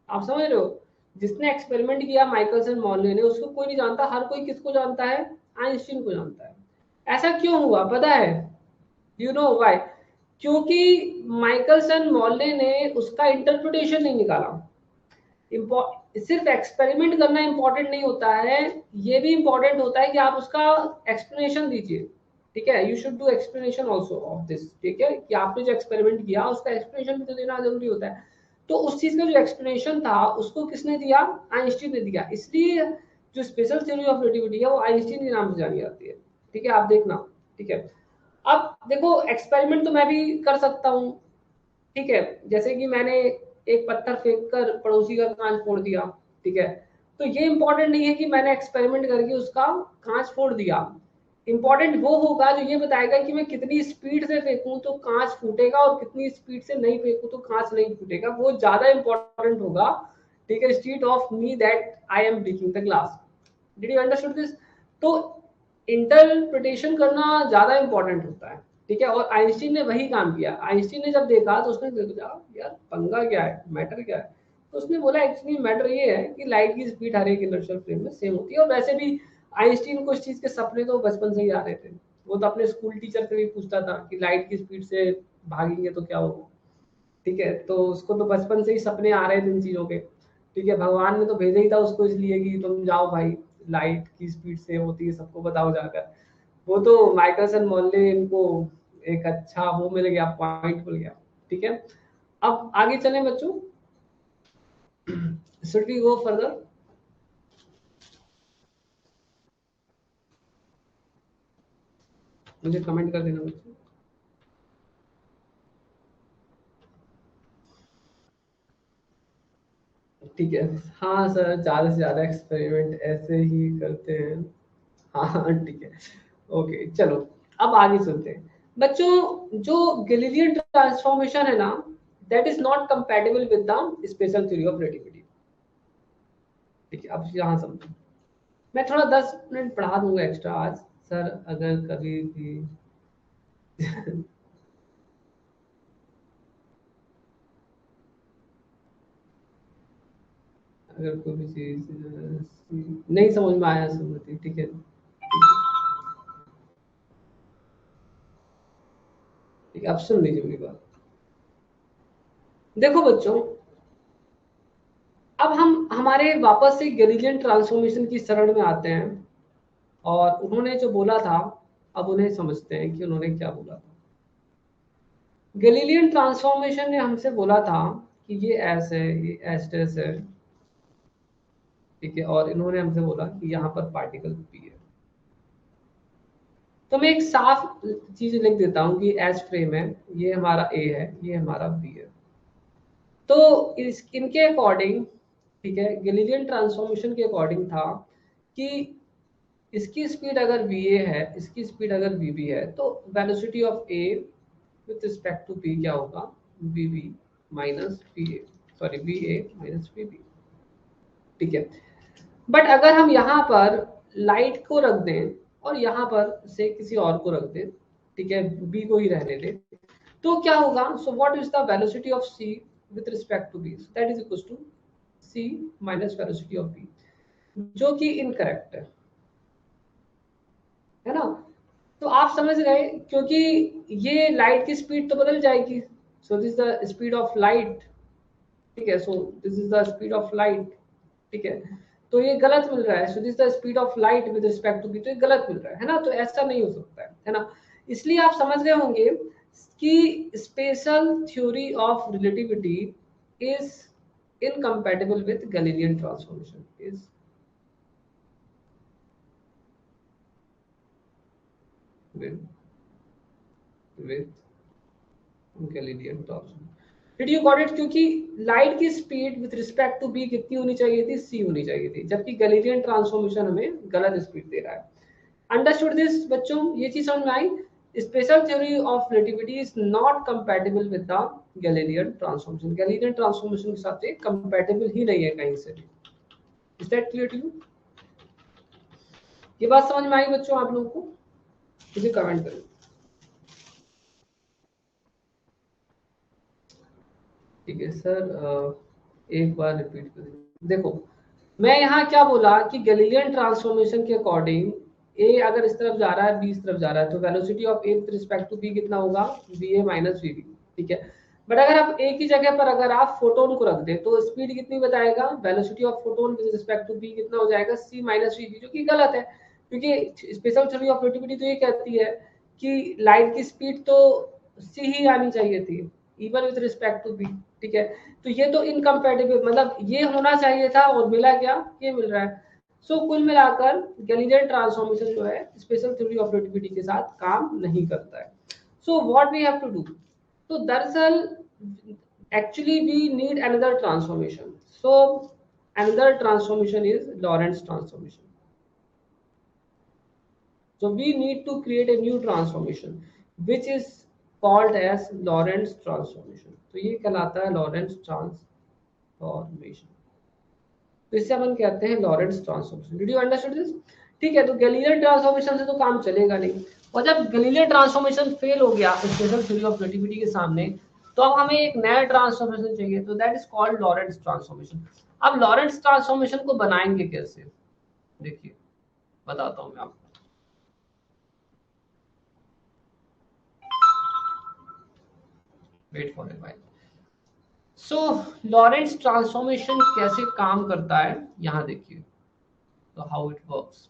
आप समझ रहे हो? जिसने एक्सपेरिमेंट किया माइकलसन मॉर्ले ने, उसको कोई नहीं जानता। हर कोई किसको जानता है? आइंस्टीन को जानता है। ऐसा क्यों हुआ पता है? You know why? क्योंकि माइकलसन मॉर्ले ने उसका इंटरप्रिटेशन नहीं निकाला। सिर्फ एक्सपेरिमेंट करना इंपॉर्टेंट नहीं होता है, ये भी इंपॉर्टेंट होता है कि आप उसका एक्सप्लेनेशन दीजिए। ठीक है, you should do explanation also of this. ठीक है, कि आपने जो एक्सपेरिमेंट किया उसका एक्सप्लेनेशन भी तो देना जरूरी होता है। तो उस चीज का जो एक्सप्लेनेशन था उसको किसने दिया? आइंस्टीन ने दिया। इसलिए जो स्पेशल थ्योरी ऑफ रिलेटिविटी है वो आइंस्टीन के नाम से जानी जाती है। ठीक है, आप देखना। ठीक है, अब देखो एक्सपेरिमेंट तो मैं भी कर सकता हूँ। ठीक है, जैसे कि मैंने एक पत्थर फेंक कर पड़ोसी का कांच फोड़ दिया। ठीक है, तो ये इंपॉर्टेंट नहीं है कि मैंने एक्सपेरिमेंट करके उसका कांच फोड़ दिया। इंपॉर्टेंट वो होगा जो ये बताएगा कि मैं कितनी स्पीड से फेंकूं तो कांच फूटेगा और कितनी स्पीड से नहीं फेंकूं तो कांच नहीं फूटेगा, वो ज्यादा इंपॉर्टेंट होगा। ठीक है, instead of me that I am breaking the glass. Did you understood this? तो इंटरप्रिटेशन करना ज्यादा इंपॉर्टेंट होता है। ठीक है, और आइंस्टीन ने वही काम किया। आइंस्टीन ने जब देखा तो उसने सोचा यार पंगा क्या है, मैटर क्या है। तो उसने बोला एक्चुअली मैटर ये है कि लाइट की स्पीड हर एक इनर्शियल फ्रेम में सेम होती है। और वैसे भी आइंस्टीन को इस चीज के सपने तो बचपन से ही आ रहे थे। वो तो अपने स्कूल टीचर से भी पूछता था कि लाइट की स्पीड से भागेंगे तो क्या होगा। ठीक है, तो उसको तो बचपन से ही सपने आ रहे थे इन चीजों के। ठीक है, भगवान ने तो भेजा ही था उसको इसलिए कि तुम जाओ भाई, लाइट की स्पीड से होती है सबको बताओ जाकर। वो तो माइकलसन मॉर्ले इनको एक अच्छा वो मिल गया, पॉइंट मिल गया। ठीक है, अब आगे चले बच्चों, शुड वी गो फर्दर? मुझे कमेंट कर देना बच्चों। ठीक है, हाँ सर, ज्यादा से ज्यादा एक्सपेरिमेंट ऐसे ही करते हैं। हाँ हाँ ठीक है, ओके चलो। अब आगे सुनते हैं बच्चों। जो गैलीलियन ट्रांसफॉर्मेशन है ना, that is not compatible with the special theory of relativity. ठीक है, अब यहाँ समझो। मैं थोड़ा 10 मिनट पढ़ा दूंगा एक्स्ट्रा आज सर, अगर कभी भी अगर कोई भी चीज नहीं समझ में आया समझती। ठीक है, ठीक है, अब सुन लीजिए मेरी बात। देखो बच्चों, अब हम हमारे वापस से गैलीलियन ट्रांसफॉर्मेशन की शरण में आते हैं। और उन्होंने जो बोला था, अब उन्हें समझते हैं कि उन्होंने क्या बोला था। गैलीलियन ट्रांसफॉर्मेशन ने हमसे बोला था कि ये एस है, ये एस्टेस है। ठीक है, और इन्होंने हमसे बोला कि यहाँ पर पार्टिकल पी है। तो मैं एक साफ चीज लिख देता हूँ कि एस फ्रेम है, ये हमारा ए है, ये हमारा बी है। तो इनके अकॉर्डिंग, ठीक है, गैलीलियन ट्रांसफॉर्मेशन के अकॉर्डिंग था कि इसकी स्पीड अगर वी ए है, इसकी स्पीड अगर वी बी है, तो velocity of A with respect to b क्या होगा? V b minus we a, sorry v A minus we b. ठीक है, बट अगर हम यहाँ पर लाइट को रख दें और यहाँ पर से किसी और को रख दें, ठीक है, बी को ही रहने दें, तो क्या होगा? So what is the velocity of c with respect to b? That is equal to c minus velocity of b, जो कि इनकरेक्ट है ना। तो आप समझ गए, क्योंकि ये लाइट की स्पीड तो बदल जाएगी। So this the speed of light. ठीक है, so this is the speed of light. ठीक है, तो ये गलत मिल रहा है। So this the speed of light with respect to B, तो ये गलत मिल रहा है ना। तो ऐसा नहीं हो सकता है ना। इसलिए आप समझ गए होंगे कि special theory of relativity is incompatible with Galilean transformation, is with Galilean transformation. Did you got it? क्योंकि लाइट की speed with respect to b कितनी होनी चाहिए थी? c होनी चाहिए थी, जबकि गैलीलियन ट्रांसफॉर्मेशन हमें गलत स्पीड दे रहा है। अंडरस्टूड दिस बच्चों? ये चीज समझ में आई? Special theory of relativity is not compatible with the Galilean transformation. Galilean transformation के साथ ये कंपैटिबल ही नहीं है कहीं से भी। Is that clear to you? ये बात समझ में आई बच्चों आप लोगों को? मुझे कमेंट करें। ठीक है सर, एक बार रिपीट कर देखो। मैं यहाँ क्या बोला कि गैलीलियन ट्रांसफॉर्मेशन के अकॉर्डिंग ए अगर इस तरफ जा रहा है, बी इस तरफ जा रहा है, तो velocity of A with respect to b कितना होगा? V A minus we b. ठीक है, बट अगर आप ए की जगह पर अगर आप फोटोन को रख दें तो स्पीड कितनी बताएगा? Velocity of photon with respect to b कितना हो जाएगा? सी माइनस वी बी, जो कि गलत है, क्योंकि स्पेशल थ्योरी ऑफ रिलेटिविटी तो ये कहती है कि लाइट की स्पीड तो सी ही आनी चाहिए थी even with respect to b. ठीक है, तो ये तो इनकम्पैटिबल, मतलब ये होना चाहिए था और मिला क्या? ये मिल रहा है। सो कुल मिलाकर गैलीलियन ट्रांसफॉर्मेशन जो है स्पेशल थ्योरी ऑफ रिलेटिविटी के साथ काम नहीं करता है। So what we have to do? तो दरअसल actually we need another transformation. So another transformation is Lorentz transformation. So we need to create a new transformation which is called as Lorentz transformation. तो ये कहलाता है Lorentz transformation. तो इससे अपन कहते हैं Lorentz transformation. Did you understand this? ठीक है, तो गैलीलियन ट्रांसफॉर्मेशन से तो काम चलेगा नहीं, और जब गैलीलियन ट्रांसफॉर्मेशन फेल हो गया स्पेशल थ्योरी ऑफ रिलेटिविटी के सामने, तो अब हमें एक नया ट्रांसफॉर्मेशन चाहिए, तो that is called Lorentz transformation. अब लॉरेंट्ज ट्रांसफॉर्मेशन को बनाएंगे कैसे? देखिए बताता हूँ मैं आपको. Wait for a while. So Lorentz transformation कैसे काम करता है यहाँ देखिए, तो हाउ इट वर्क्स.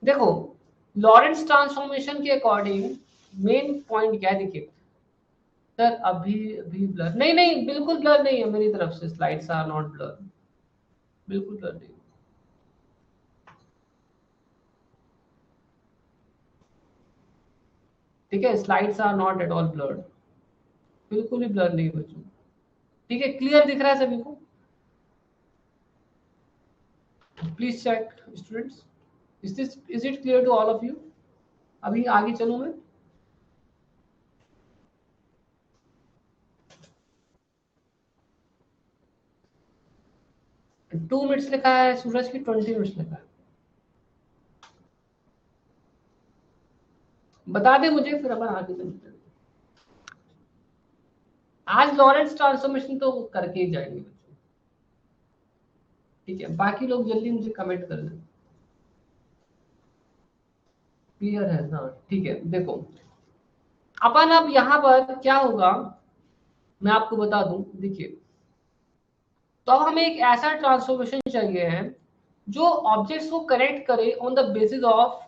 देखो लॉरेंट्ज ट्रांसफॉर्मेशन के अकॉर्डिंग मेन पॉइंट क्या है, देखिए सर अभी अभी ब्लर नहीं, नहीं बिल्कुल ब्लर नहीं है मेरी तरफ से, स्लाइड्स आर नॉट ब्लर, बिल्कुल ब्लर नहीं. ठीक है, slides are not at all blurred, बिल्कुल भी ब्लर नहीं बच्चों. ठीक है, क्लियर दिख रहा है सभी को? Please check students, is it clear to all of you? अभी आगे चलूं मैं. 2 मिनट्स लिखा है सूरज की, 20 मिनट्स लिखा है. बता दे मुझे, फिर अपन आगे चलते हैं. आज लॉरेंट्ज ट्रांसफॉर्मेशन तो करके ही जाएंगे बच्चों. ठीक है, बाकी लोग जल्दी मुझे कमेंट कर दें. क्लियर है ना? ठीक है, देखो अपन अब यहाँ पर क्या होगा मैं आपको बता दूं. देखिए तो अब हमें एक ऐसा ट्रांसफॉर्मेशन चाहिए है जो ऑब्जेक्ट्स को कनेक्ट करे ऑन द बेसिस ऑफ,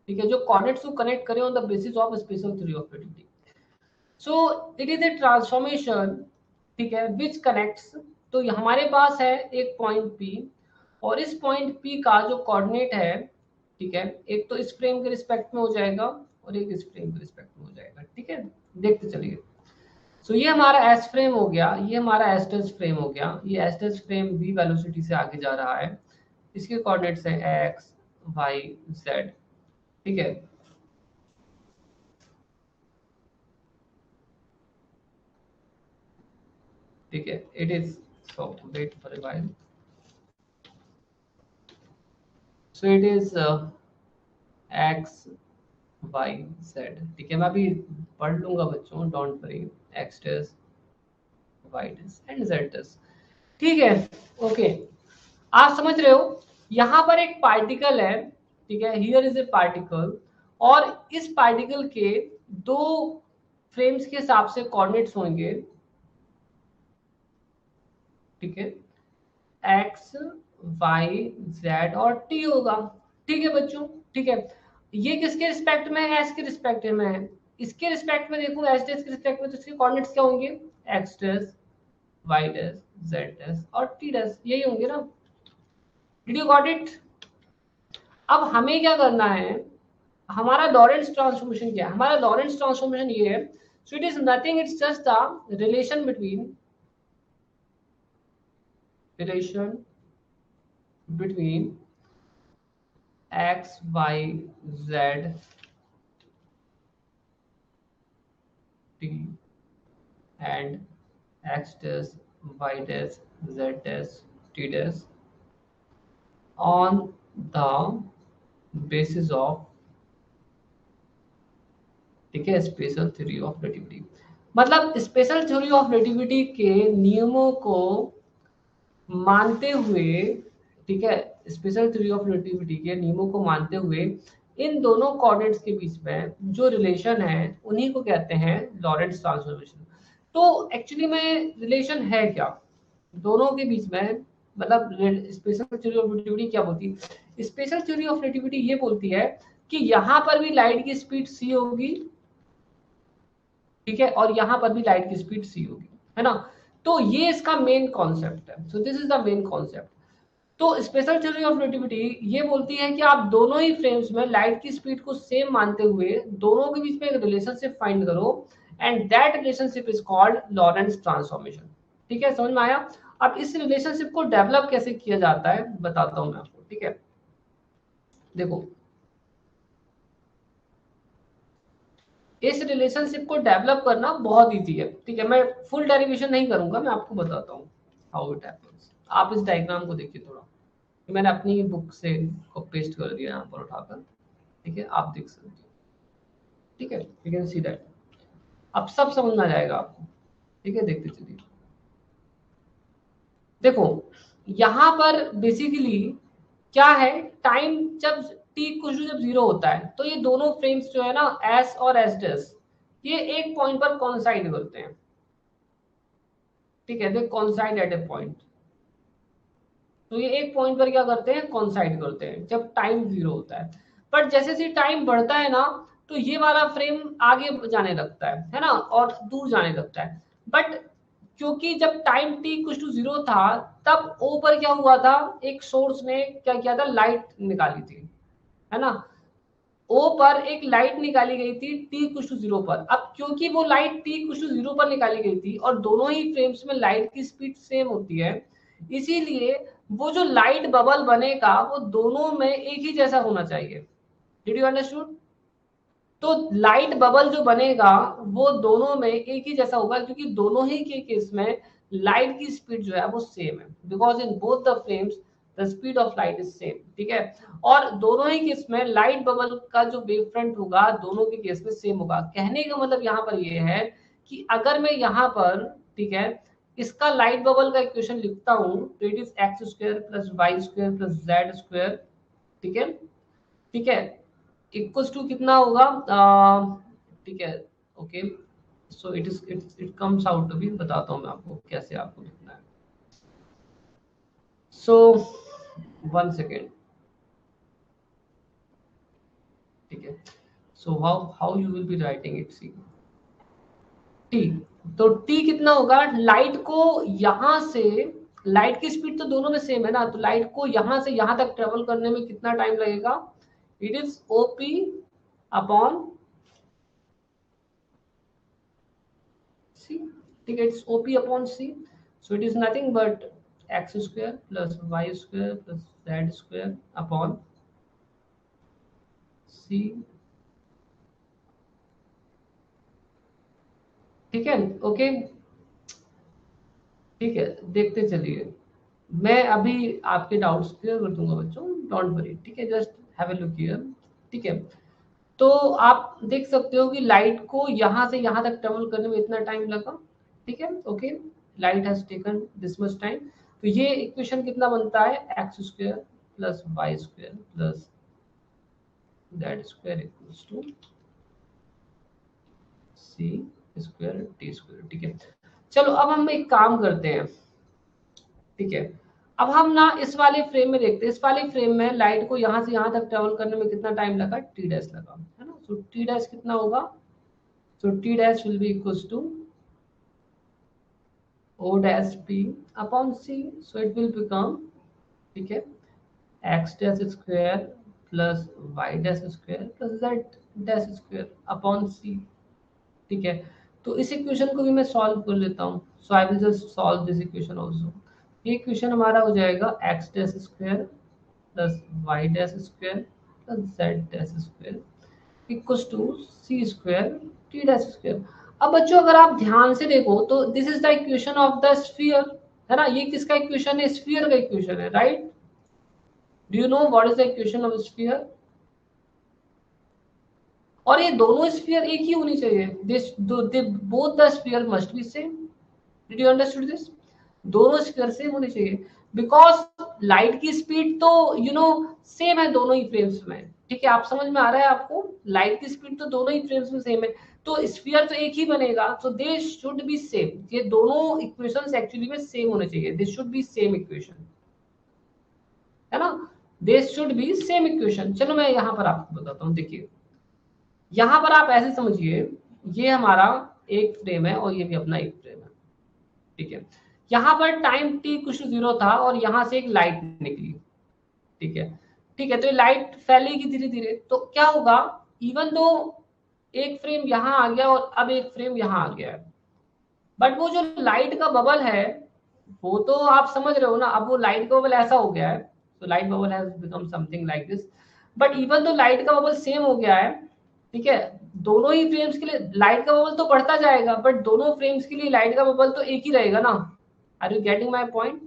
ठीक है, जो कोऑर्डिनेट्स को कनेक्ट करे on the basis of special theory of relativity. So it is a transformation, ठीक है, विच कनेक्ट्स. तो हमारे पास है एक पॉइंट P, और इस पॉइंट P का जो कोऑर्डिनेट है, ठीक है, एक तो इस फ्रेम के रिस्पेक्ट में हो जाएगा और एक इस फ्रेम के रिस्पेक्ट में हो जाएगा. ठीक है, देखते चलिए. सो ये हमारा एस फ्रेम हो गया, ये हमारा एस टच फ्रेम हो गया. ये S touch frame v velocity से आगे जा रहा है, इसके कोऑर्डिनेट्स है x y z. ठीक है, ठीक है, it is, so wait for a while. So it is x y z. ठीक है, मैं अभी पढ़ लूंगा बच्चों, don't worry. x dash y dash and z dash. ठीक है, ओके, आप समझ रहे हो. यहाँ पर एक पार्टिकल है, ठीक है, हियर इज ए पार्टिकल, और इस पार्टिकल के दो फ्रेम्स के हिसाब से कोऑर्डिनेट्स होंगे. ठीक है, x y z और t होगा. ठीक है बच्चों, ठीक है, ये किसके रिस्पेक्ट में है? s के रिस्पेक्ट में है. इसके रिस्पेक्ट में देखो, s डैश के रिस्पेक्ट में, तो इसके कोऑर्डिनेट्स क्या होंगे? x dash y dash z dash और t डैश, यही होंगे ना. Did you got it? अब हमें क्या करना है, हमारा लॉरेंट्ज ट्रांसफॉर्मेशन क्या है? हमारा लॉरेंट्ज ट्रांसफॉर्मेशन ये है So it is nothing, it's just the relation between x, y, z, t and x dash, y dash, z dash, t dash on the basis of, ठीक है, स्पेशल थ्योरी ऑफ रिलेटिविटी। मतलब special theory of relativity के नियमों को मानते हुए, ठीक है, स्पेशल थ्योरी ऑफ रिलेटिविटी के नियमों को मानते हुए इन दोनों कोऑर्डिनेट्स के बीच में जो रिलेशन है उन्हीं को कहते हैं लॉरेंट्ज ट्रांसफॉर्मेशन। तो एक्चुअली में रिलेशन है क्या दोनों के बीच में? मतलब स्पेशल थ्योरी ऑफ रिलेटिविटी क्या बोलती है? स्पेशल थ्योरी ऑफ रिलेटिविटी ये बोलती है कि यहाँ पर भी लाइट की स्पीड c होगी, ठीक है, और यहाँ पर भी लाइट की स्पीड c होगी, है ना। तो ये इसका मेन कॉन्सेप्ट है। So this is the main concept. तो स्पेशल थ्योरी ऑफ रिलेटिविटी ये बोलती है कि आप दोनों ही फ्रेम्स में लाइट की स्पीड को सेम मानते हुए दोनों के बीच में एक रिलेशनशिप फाइंड करो, and that relationship is called Lorentz transformation. ठीक है, समझ में आया? अब इस रिलेशनशिप को डेवलप कैसे किया जाता है बताता हूं मैं आपको, ठीक है। देखो, इस रिलेशनशिप को डेवलप करना बहुत इजी है, ठीक है। मैं फुल डेरिवेशन नहीं करूंगा, मैं आपको बताता हूँ हाउ इट हैपेंस। आप इस डायग्राम को देखिए थोड़ा, मैंने अपनी बुक से पेस्ट कर दिया यहाँ पर उठाकर, ठीक है, आप देख सकते हो, ठीक है, यू कैन सी दैट। अब सब समझ में आ जाएगा आपको, ठीक है, देखते चलिए। देखो, यहाँ पर बेसिकली क्या है, टाइम जब t कुछ जब 0 होता है तो ये दोनों फ्रेम्स जो है ना s और s डैश, ये एक पॉइंट पर कॉन्साइड करते हैं, ठीक है, दे कॉन्साइड एट ए पॉइंट। तो ये एक पॉइंट पर क्या करते हैं, कॉन्साइड करते हैं जब टाइम 0 होता है। बट जैसे जैसे टाइम बढ़ता है ना, तो ये वाला फ्रेम आगे जाने लगता है ना, और दूर जाने लगता है। बट क्योंकि जब टाइम t कुछ टू 0 था, तब ओ पर क्या हुआ था, एक सोर्स ने क्या किया था, लाइट निकाली थी, है ना। ओ पर एक लाइट निकाली गई थी t कुछ टू 0 पर। अब क्योंकि वो लाइट t कुछ टू 0 पर निकाली गई थी और दोनों ही फ्रेम्स में लाइट की स्पीड सेम होती है, इसीलिए वो जो लाइट बबल बनेगा वो दोनों में एक ही जैसा होना चाहिए। Did you understood? तो लाइट बबल जो बनेगा वो दोनों में एक ही जैसा होगा, क्योंकि दोनों ही के केस में लाइट की स्पीड जो है वो सेम है, because in both the frames the speed of light is same, ठीक है। और दोनों ही केस में लाइट बबल का जो वेव फ्रंट होगा दोनों के केस में सेम होगा। कहने का मतलब यहाँ पर ये है कि अगर मैं यहाँ पर, ठीक है, इसका लाइट बबल का इक्वेशन लिखता हूँ, तो it is x square plus Y square plus Z square, ठीक है, ठीक है, इक्वल्स टू कितना होगा, ठीक है, okay. So it comes out to be, बताता हूँ मैं आपको कैसे आपको लिखना है। सो 1 सेकेंड, ठीक है। सो how how you will be writing it, c t. तो टी कितना होगा, लाइट को यहां से, लाइट की स्पीड तो दोनों में सेम है ना, तो लाइट को यहां से यहां तक ट्रेवल करने में कितना टाइम लगेगा, it is OP upon C, ठीक है, it's OP upon C. So it is nothing but X square plus Y square plus Z square upon C, ठीक है, ओके, ठीक है, देखते चलिए। मैं अभी आपके डाउट्स क्लियर कर दूंगा बच्चों, डोंट वरी, ठीक है, just have a look here, ठीक है। तो आप देख सकते हो कि लाइट को यहाँ से यहाँ तक ट्रेवल करने में इतना टाइम लगा, ठीक है, okay, light has taken this much time. तो ये इक्वेशन कितना बनता है, x square plus Y square plus Z square equals to c square t square, ठीक है। चलो अब हम एक काम करते हैं, ठीक है। अब हम ना इस वाले फ्रेम में देखते हैं, इस वाले फ्रेम में लाइट को यहाँ से यहाँ तक ट्रेवल करने में कितना टाइम लगा, टी डैश लगा, है ना। सो टी डैश कितना होगा, so T dash will be equals to O dash P upon C. So it will become, ठीक है, x dash square plus y dash square plus z dash square upon C, ठीक है। तो इस equation को भी मैं सॉल्व कर लेता हूँ. So I will just solve this equation also. ये इक्वेशन हमारा हो जाएगा x dash square plus y dash square plus z dash square equals to c square t dash square. अब बच्चों अगर आप ध्यान से देखो तो this is the equation of the sphere, है ना. ये किसका इक्वेशन है? स्फीयर का इक्वेशन है, right. Do you know what is the equation of sphere? और ये दोनों स्फीयर एक ही होनी चाहिए. Both the sphere must be same. Did you understood this? दोनों स्फीयर सेम होने चाहिए बिकॉज लाइट की स्पीड तो सेम है दोनों ही फ्रेम्स में. ठीक है, आप समझ में आ रहा है आपको? लाइट की स्पीड तो दोनों ही फ्रेम्स में सेम है, तो स्फीयर तो एक ही बनेगा. सो दे शुड बी सेम. ये दोनों इक्वेशंस एक्चुअली में सेम होने चाहिए. This should be same equation, है ना. They should be same equation. चलो मैं यहाँ पर आपको बताता हूँ. देखिए यहाँ पर आप ऐसे समझिए, ये हमारा एक फ्रेम है और ये भी अपना एक फ्रेम है. ठीक है, यहाँ पर टाइम t कुछ 0 था और यहाँ से एक लाइट निकली. ठीक है, ठीक है, तो ये लाइट फैलेगी धीरे धीरे. तो क्या होगा, इवन दो एक फ्रेम यहाँ आ गया और अब एक फ्रेम यहाँ आ गया है, बट वो जो लाइट का बबल है वो तो आप समझ रहे हो ना. अब वो लाइट का बबल ऐसा हो गया है, तो light bubble has become something like this. But even though light का बबल सेम हो गया है, ठीक है, दोनों ही फ्रेम्स के लिए लाइट का बबल तो बढ़ता जाएगा, बट दोनों फ्रेम्स के लिए लाइट का बबल तो एक ही रहेगा ना. Are you getting my point?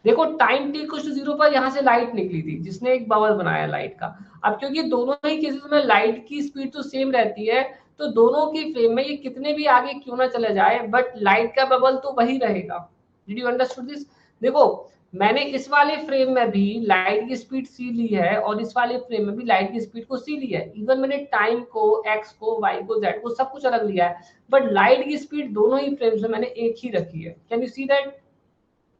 देखो टाइम t कुछ 0 पर यहाँ से लाइट निकली थी जिसने एक बबल बनाया लाइट का. अब क्योंकि दोनों ही केसेस में लाइट की स्पीड तो सेम रहती है, तो दोनों की फ्रेम में ये कितने भी आगे क्यों ना चले जाए बट लाइट का बबल तो वही रहेगा. Did you understood this? देखो मैंने इस वाले फ्रेम में भी लाइट की स्पीड c ली है और इस वाले फ्रेम में भी लाइट की स्पीड को c ली है. इवन मैंने टाइम को, x को, y को, z को सब कुछ अलग लिया है, बट लाइट की स्पीड दोनों ही फ्रेम्स में मैंने एक ही रखी है. Can you see that?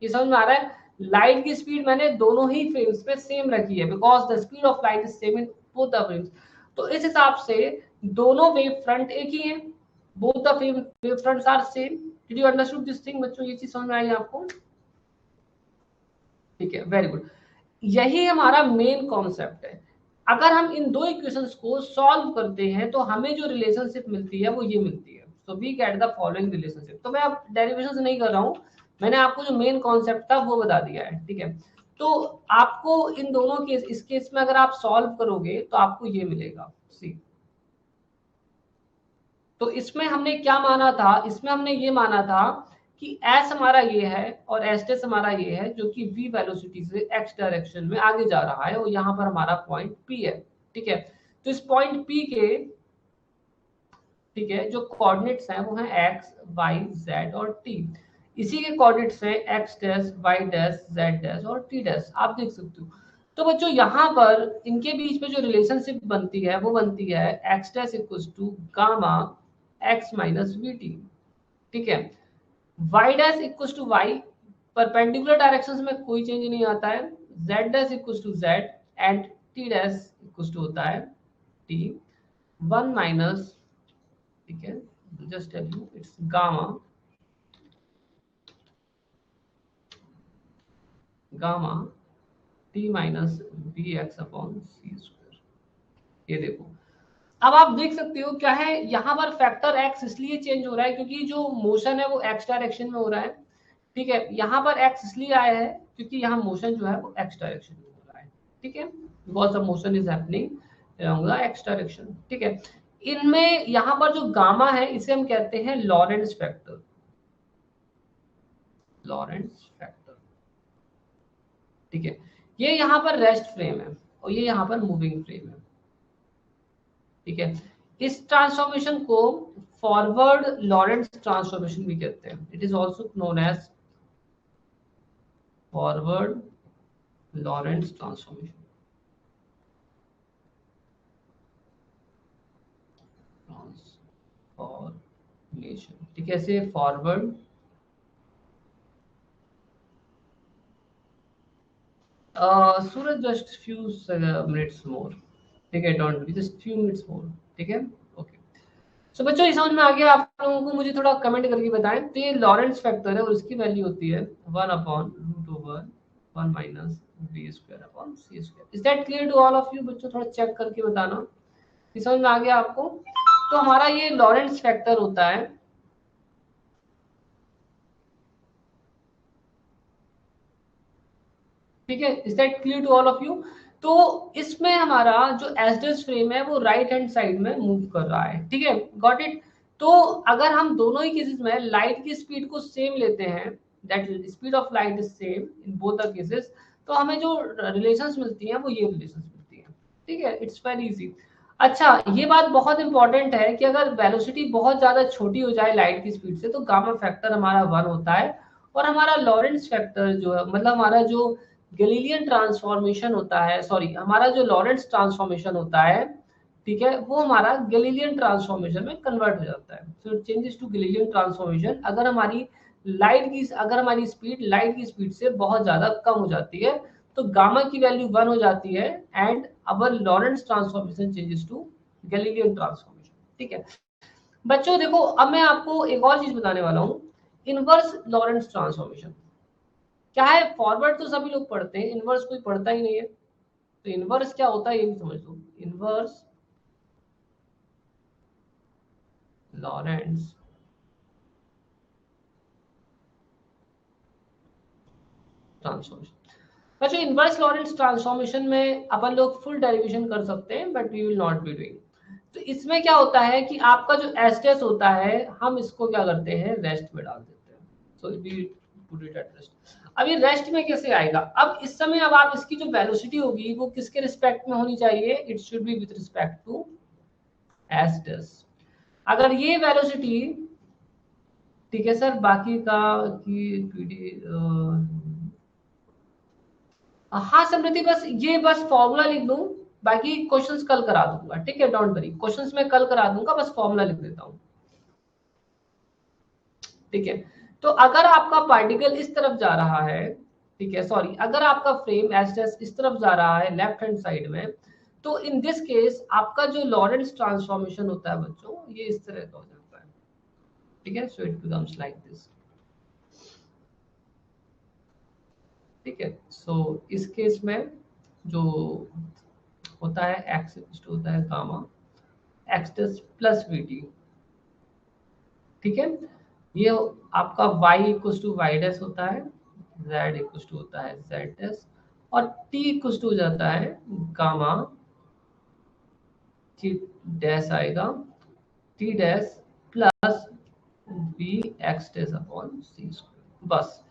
ये समझ में आ रहा है? लाइट की स्पीड मैंने दोनों ही फ्रेम्स पे सेम रखी है because the speed of light is same in both the frames. तो इस हिसाब से दोनों वेव फ्रंट एक ही है. Both the wave fronts are same. Did you understood this thing बच्चों? ये चीज समझ में आई आपको? ठीक है, वेरी गुड. यही हमारा मेन कॉन्सेप्ट है. अगर हम इन दो इक्वेशंस को सॉल्व करते हैं तो हमें जो रिलेशनशिप मिलती है वो ये मिलती है. So we get the following relationship. तो मैं अब डेरिवेशन नहीं कर रहा हूं, मैंने आपको जो मेन कॉन्सेप्ट था वो बता दिया है. ठीक है, तो आपको इन दोनों केस, इस केस में अगर आप सॉल्व करोगे तो आपको ये मिलेगा. सी, तो इसमें हमने क्या माना था? इसमें हमने ये माना था कि s हमारा ये है और s टेस्ट हमारा ये है जो कि v वेलोसिटी से x डायरेक्शन में आगे जा रहा है और यहाँ पर हमारा पॉइंट p है. ठीक है, तो इस पॉइंट p के, ठीक है, जो कोऑर्डिनेट्स हैं वो हैं x, y, z और t. इसी के कोऑर्डिनेट्स हैं x dash, y dash, z dash और t डैश. आप देख सकते हो. तो बच्चों यहाँ पर इनके बीच में जो रिलेशनशिप बनती है वो बनती है x dash equals to gamma x minus v t. ठीक है, y dash equals to y, perpendicular directions में कोई चेंज नहीं आता है. z dash equals to z and t dash equals to होता है t 1 माइनस, ठीक है, just tell you it's gamma t minus b x upon C square. ये देखो, अब आप देख सकते हो क्या है यहाँ पर फैक्टर x इसलिए चेंज हो रहा है क्योंकि जो मोशन है वो x डायरेक्शन में हो रहा है. ठीक है, यहाँ पर x इसलिए आया है क्योंकि यहाँ मोशन जो है वो x डायरेक्शन में हो रहा है. ठीक है, because the motion is happening along the x direction. ठीक है, इनमें यहाँ पर जो गामा है इसे हम कहते हैं लॉरेंट्ज फैक्टर. लॉरेंट्ज फैक्टर. ठीक है, ये यहाँ पर रेस्ट फ्रेम है और ये यहाँ पर मूविंग फ्रेम है. ठीक है, इस ट्रांसफॉर्मेशन को फॉरवर्ड लॉरेंट्ज ट्रांसफॉर्मेशन भी कहते हैं. It is also known as forward Lorentz transformation. Transformation, ठीक है, से forward Suraj just few minutes more. ठीक है, don't be, just few minutes more. ठीक है, ओके. सो बच्चों ये समझ में आ गया आप लोगों को? मुझे थोड़ा कमेंट करके बताएं. तो ये लॉरेंट्ज फैक्टर है और इसकी वैल्यू होती है 1 upon root over 1 minus b square upon C square. Is that clear to all of you? बच्चों थोड़ा चेक करके बताना. ये समझ में आ गया आपको? तो हमारा ये लॉरेंट्ज फैक्टर होता है, ठीक है। Is that clear to all of you? तो इसमें हमारा जो एसडेस फ्रेम है वो राइट हैंड साइड में मूव कर रहा है, ठीक है, गॉट इट। तो अगर हम दोनों ही केसेस में लाइट की स्पीड को सेम लेते हैं, that speed of light is same in both the cases, तो हमें जो रिलेशंस मिलती हैं वो ये रिलेशंस मिलती हैं, ठीक है। It's very easy. अच्छा, ये बात बहुत इंपॉर्टेंट है कि अगर वेलोसिटी बहुत ज्यादा छोटी हो जाए लाइट की स्पीड से तो गामा फैक्टर हमारा 1 होता है, और हमारा लॉरेंट्ज फैक्टर जो है, मतलब हमारा जो गैलीलियन ट्रांसफॉर्मेशन होता है, सॉरी हमारा जो लॉरेंट्ज ट्रांसफॉर्मेशन होता है, ठीक है, वो हमारा गैलीलियन ट्रांसफॉर्मेशन में कन्वर्ट हो जाता है। So it changes to Galilean transformation अगर हमारी स्पीड लाइट की स्पीड से बहुत ज्यादा कम हो जाती है तो गामा की वैल्यू 1 हो जाती है, and our Lorentz transformation changes to Galilean transformation, ठीक है। बच्चों देखो, अब मैं आपको एक और चीज बताने वाला हूँ, इनवर्स लॉरेंट्ज ट्रांसफॉर्मेशन क्या है। फॉरवर्ड तो सभी लोग पढ़ते हैं, इनवर्स कोई पढ़ता ही नहीं है। तो इनवर्स क्या होता है ये भी समझ लो। Inverse Lorentz transformation. बच्चों इनवर्स लॉरेंट्ज ट्रांसफॉर्मेशन में अपन लोग फुल डेरिवेशन कर सकते हैं, but we will not be doing. तो इसमें क्या होता है कि आपका जो एस्टेस होता है हम इसको क्या करते हैं, रेस्ट में डाल देते हैं। So we put it at rest. अब ये रेस्ट में कैसे आएगा, अब इस समय अब आप इसकी जो वेलोसिटी होगी वो किसके रिस्पेक्ट में होनी चाहिए, it should be with respect to एस्टेस। अगर ये वेलोसिटी, ठीक है सर, बाकी का की पीडी, हाँ समृद्धि, बस फॉर्मूला लिख दूं, बाकी क्वेश्चंस कल करा दूंगा, ठीक है, डोंट वरी, क्वेश्चंस मैं कल करा दूंगा, बस फॉर्मूला लिख देता हूँ, ठीक है। तो अगर आपका पार्टिकल इस तरफ जा रहा है, ठीक है, सॉरी, अगर आपका फ्रेम एस इस तरफ जा रहा है लेफ्ट हैंड साइड में, तो इन दिस केस आपका जो लॉरेंट्ज ट्रांसफॉर्मेशन होता है बच्चों, ये इस तरह का हो जाता है, ठीक है। So it becomes like this, ठीक है। सो इस केस में जो होता है एक्स होता है gamma x plus v T, ठीक है। ये आपका y equal to y dash होता है, z इक्वल टू होता है z डैश, और t इक्वल टू हो जाता है गामा t डैश आएगा, t dash plus v x dash upon सी स्क्वायर, बस,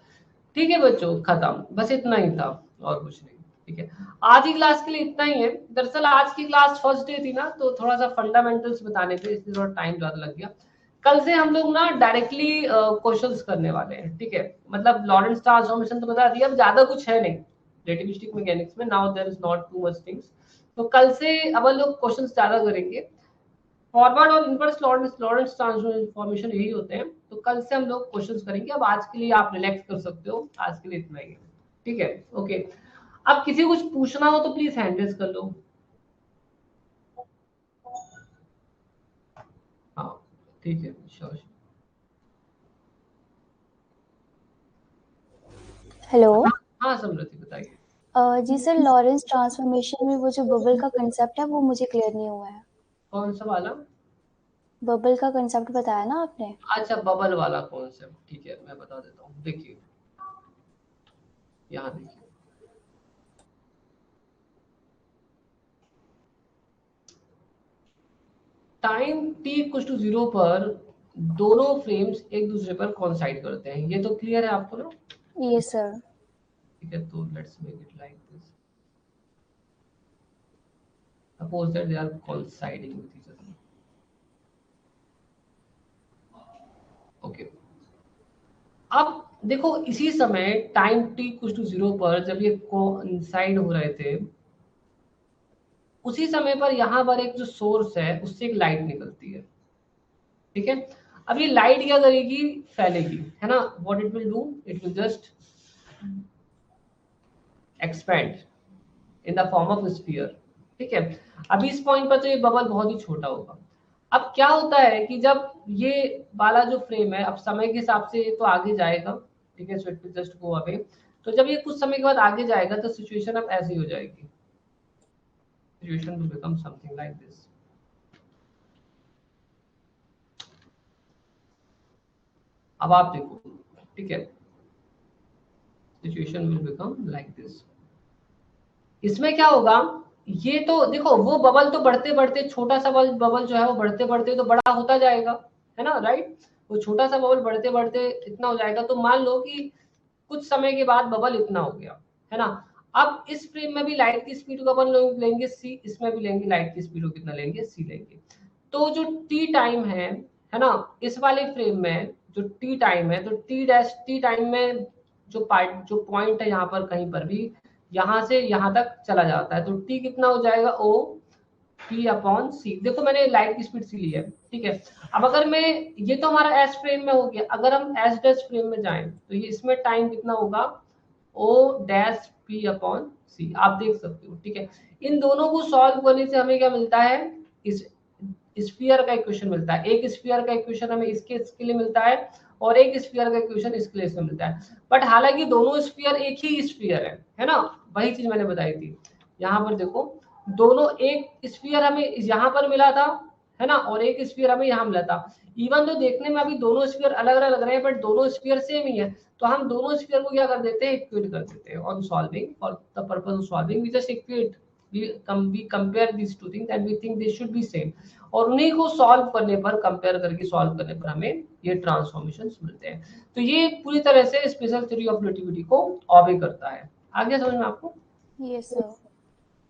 ठीक है बच्चों, खत्म, बस इतना ही था और कुछ नहीं, ठीक है। आज की क्लास के लिए इतना ही है। दरअसल आज की क्लास फर्स्ट डे थी ना, तो थोड़ा सा फंडामेंटल्स बताने थे, इसलिए थोड़ा टाइम ज्यादा लग गया। कल से हम लोग ना डायरेक्टली क्वेश्चंस करने वाले हैं, ठीक है। मतलब लॉरेंट्ज ट्रांसफॉर्मेशन तो बता दिया, अब ज्यादा कुछ है नहीं रिलेटिविस्टिक मैकेनिक्स में, now there is not too much things. तो कल से अब हम लोग क्वेश्चंस ज्यादा करेंगे। फॉरवर्ड और इनवर्स लॉरेंट्ज ट्रांसफॉर्मेशन यही होते हैं, तो कल से हम लोग क्वेश्चंस करेंगे। अब आज के लिए आप रिलैक्स कर सकते हो, आज के लिए इतना ही है, ठीक है, ओके। अब किसी को कुछ पूछना हो तो प्लीज हैंड रेज कर लो। हाँ ठीक है, श्योर। हेलो। हाँ हाँ समृद्धि बताइए। जी सर, लॉरेंस ट्रांसफॉर्मेशन में वो जो बबल का कंसेप्ट है वो मुझे क्लियर नहीं हुआ है। कौन सा वाला? बबल का कंसेप्ट बताया ना आपने। अच्छा, बबल वाला कॉन्सेप्ट, ठीक है, मैं बता देता हूँ, देखिए यहाँ देखिए, टाइम t इक्वल टू 0 पर दोनों फ्रेम्स एक दूसरे पर कॉन्साइड करते हैं, ये तो क्लियर है आपको ना? Yes sir. ठीक है, तो let's make it like this, suppose that they are coinciding with each other, okay. अब देखो इसी समय टाइम t इक्वल टू 0 पर जब ये कोइंसाइड हो रहे थे, उसी समय पर यहाँ पर एक जो सोर्स है उससे एक लाइट निकलती है, ठीक है। अब ये लाइट क्या करेगी, फैलेगी, है ना। What it will do, it will just expand in the form of sphere, ठीक है। अभी इस पॉइंट पर तो ये बबल बहुत ही छोटा होगा। अब क्या होता है कि जब ये वाला जो फ्रेम है अब समय के हिसाब से तो आगे जाएगा, ठीक है, so it will just go away. तो जब ये कुछ समय के बाद आगे जाएगा तो सिचुएशन अब ऐसी हो जाएगी, situation will become something like this, अब आप देखो, ठीक है, situation will become like this. इसमें क्या होगा, ये तो देखो वो बबल तो बढ़ते बढ़ते, छोटा सा बबल जो है वो बढ़ते बढ़ते तो बड़ा होता जाएगा, है ना, राइट। वो छोटा सा बबल बढ़ते बढ़ते इतना हो जाएगा, तो मान लो कि कुछ समय के बाद बबल इतना हो गया, है ना। अब इस फ्रेम में भी लाइट की स्पीड को अपन लेंगे सी, इसमें भी लेंगे लाइट की स्पीड को कितना लेंगे, सी लेंगे। तो जो टी टाइम है ना, इस वाले फ्रेम में जो टी टाइम है, तो टी टाइम में जो पॉइंट है यहाँ पर कहीं पर भी, यहाँ से यहाँ तक चला जाता है, तो टी कितना हो जाएगा, ओ पी अपॉन सी। देखो मैंने लाइट की स्पीड सी ली है, ठीक है। अब अगर मैं, ये तो हमारा एस फ्रेम में हो गया, अगर हम एस डैश फ्रेम में जाएं तो ये इसमें टाइम कितना होगा, ओ डैश पी अपॉन सी, आप देख सकते हो, ठीक है। इन दोनों को सॉल्व करने से हमें क्या मिलता है, इस स्फीयर का इक्वेशन मिलता है। एक स्फीयर का इक्वेशन हमें इसके लिए मिलता है, और एक स्फीयर का इक्वेशन इसके लिए इसमें मिलता है। बट हालांकि दोनों स्फीयर एक ही स्फीयर है ना, वही चीज मैंने बताई थी। यहाँ पर देखो, दोनों एक स्फीयर हमें यहाँ पर मिला था, है ना, और एक स्फीयर हमें यहाँ मिला था। इवन तो देखने में अभी दोनों स्फीयर अलग अलग लग रहे हैं, बट दोनों स्फीयर सेम ही है, तो हम दोनों स्फीयर को क्या कर देते हैं, इक्वेट कर देते हैं on solving, for the purpose of solving we just equate, we compare these two things and we think they should be same, और उन्हीं को सॉल्व करने पर, कंपेयर करके सॉल्व करने पर हमें ये ट्रांसफॉर्मेशन मिलते हैं। तो ये पूरी तरह से स्पेशल थ्योरी ऑफ रिलेटिविटी को ऑबे करता है। आगे समझ में आपको? Yes sir.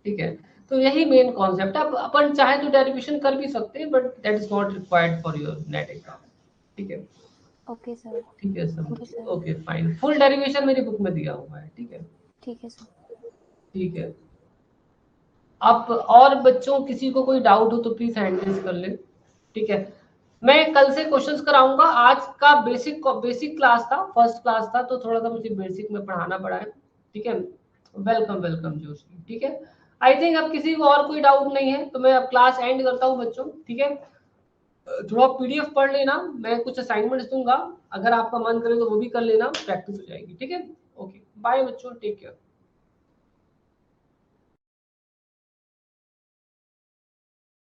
ठीक है, तो यही मेन कॉन्सेप्ट है। अब अपन चाहे तो डेरिवेशन कर भी सकते हैं, but that is not required for your net exam, ठीक है। Okay sir. ठीक है thank you sir, sir. Okay fine, full derivation मेरी बुक में दिया हुआ है, ठीक है। ठीक है सर। ठीक है, अब और बच्चों किसी को कोई डाउट हो तो प्लीज हैंड रेज कर ले, ठीक है। मैं कल से क्वेश्चंस कराऊंगा, आज का बेसिक क्लास था, फर्स्ट क्लास था, तो थोड़ा सा मुझे बेसिक में पढ़ाना पड़ा है, ठीक है। वेलकम वेलकम जोशी, ठीक है। आई थिंक अब किसी को और कोई डाउट नहीं है, तो मैं अब क्लास एंड करता हूँ बच्चों, ठीक है। थोड़ा पीडीएफ पढ़ लेना, मैं कुछ असाइनमेंट्स दूंगा, अगर आपका मन करे तो वो भी कर लेना, प्रैक्टिस हो जाएगी, ठीक है। ओके बाय बच्चों, टेक केयर।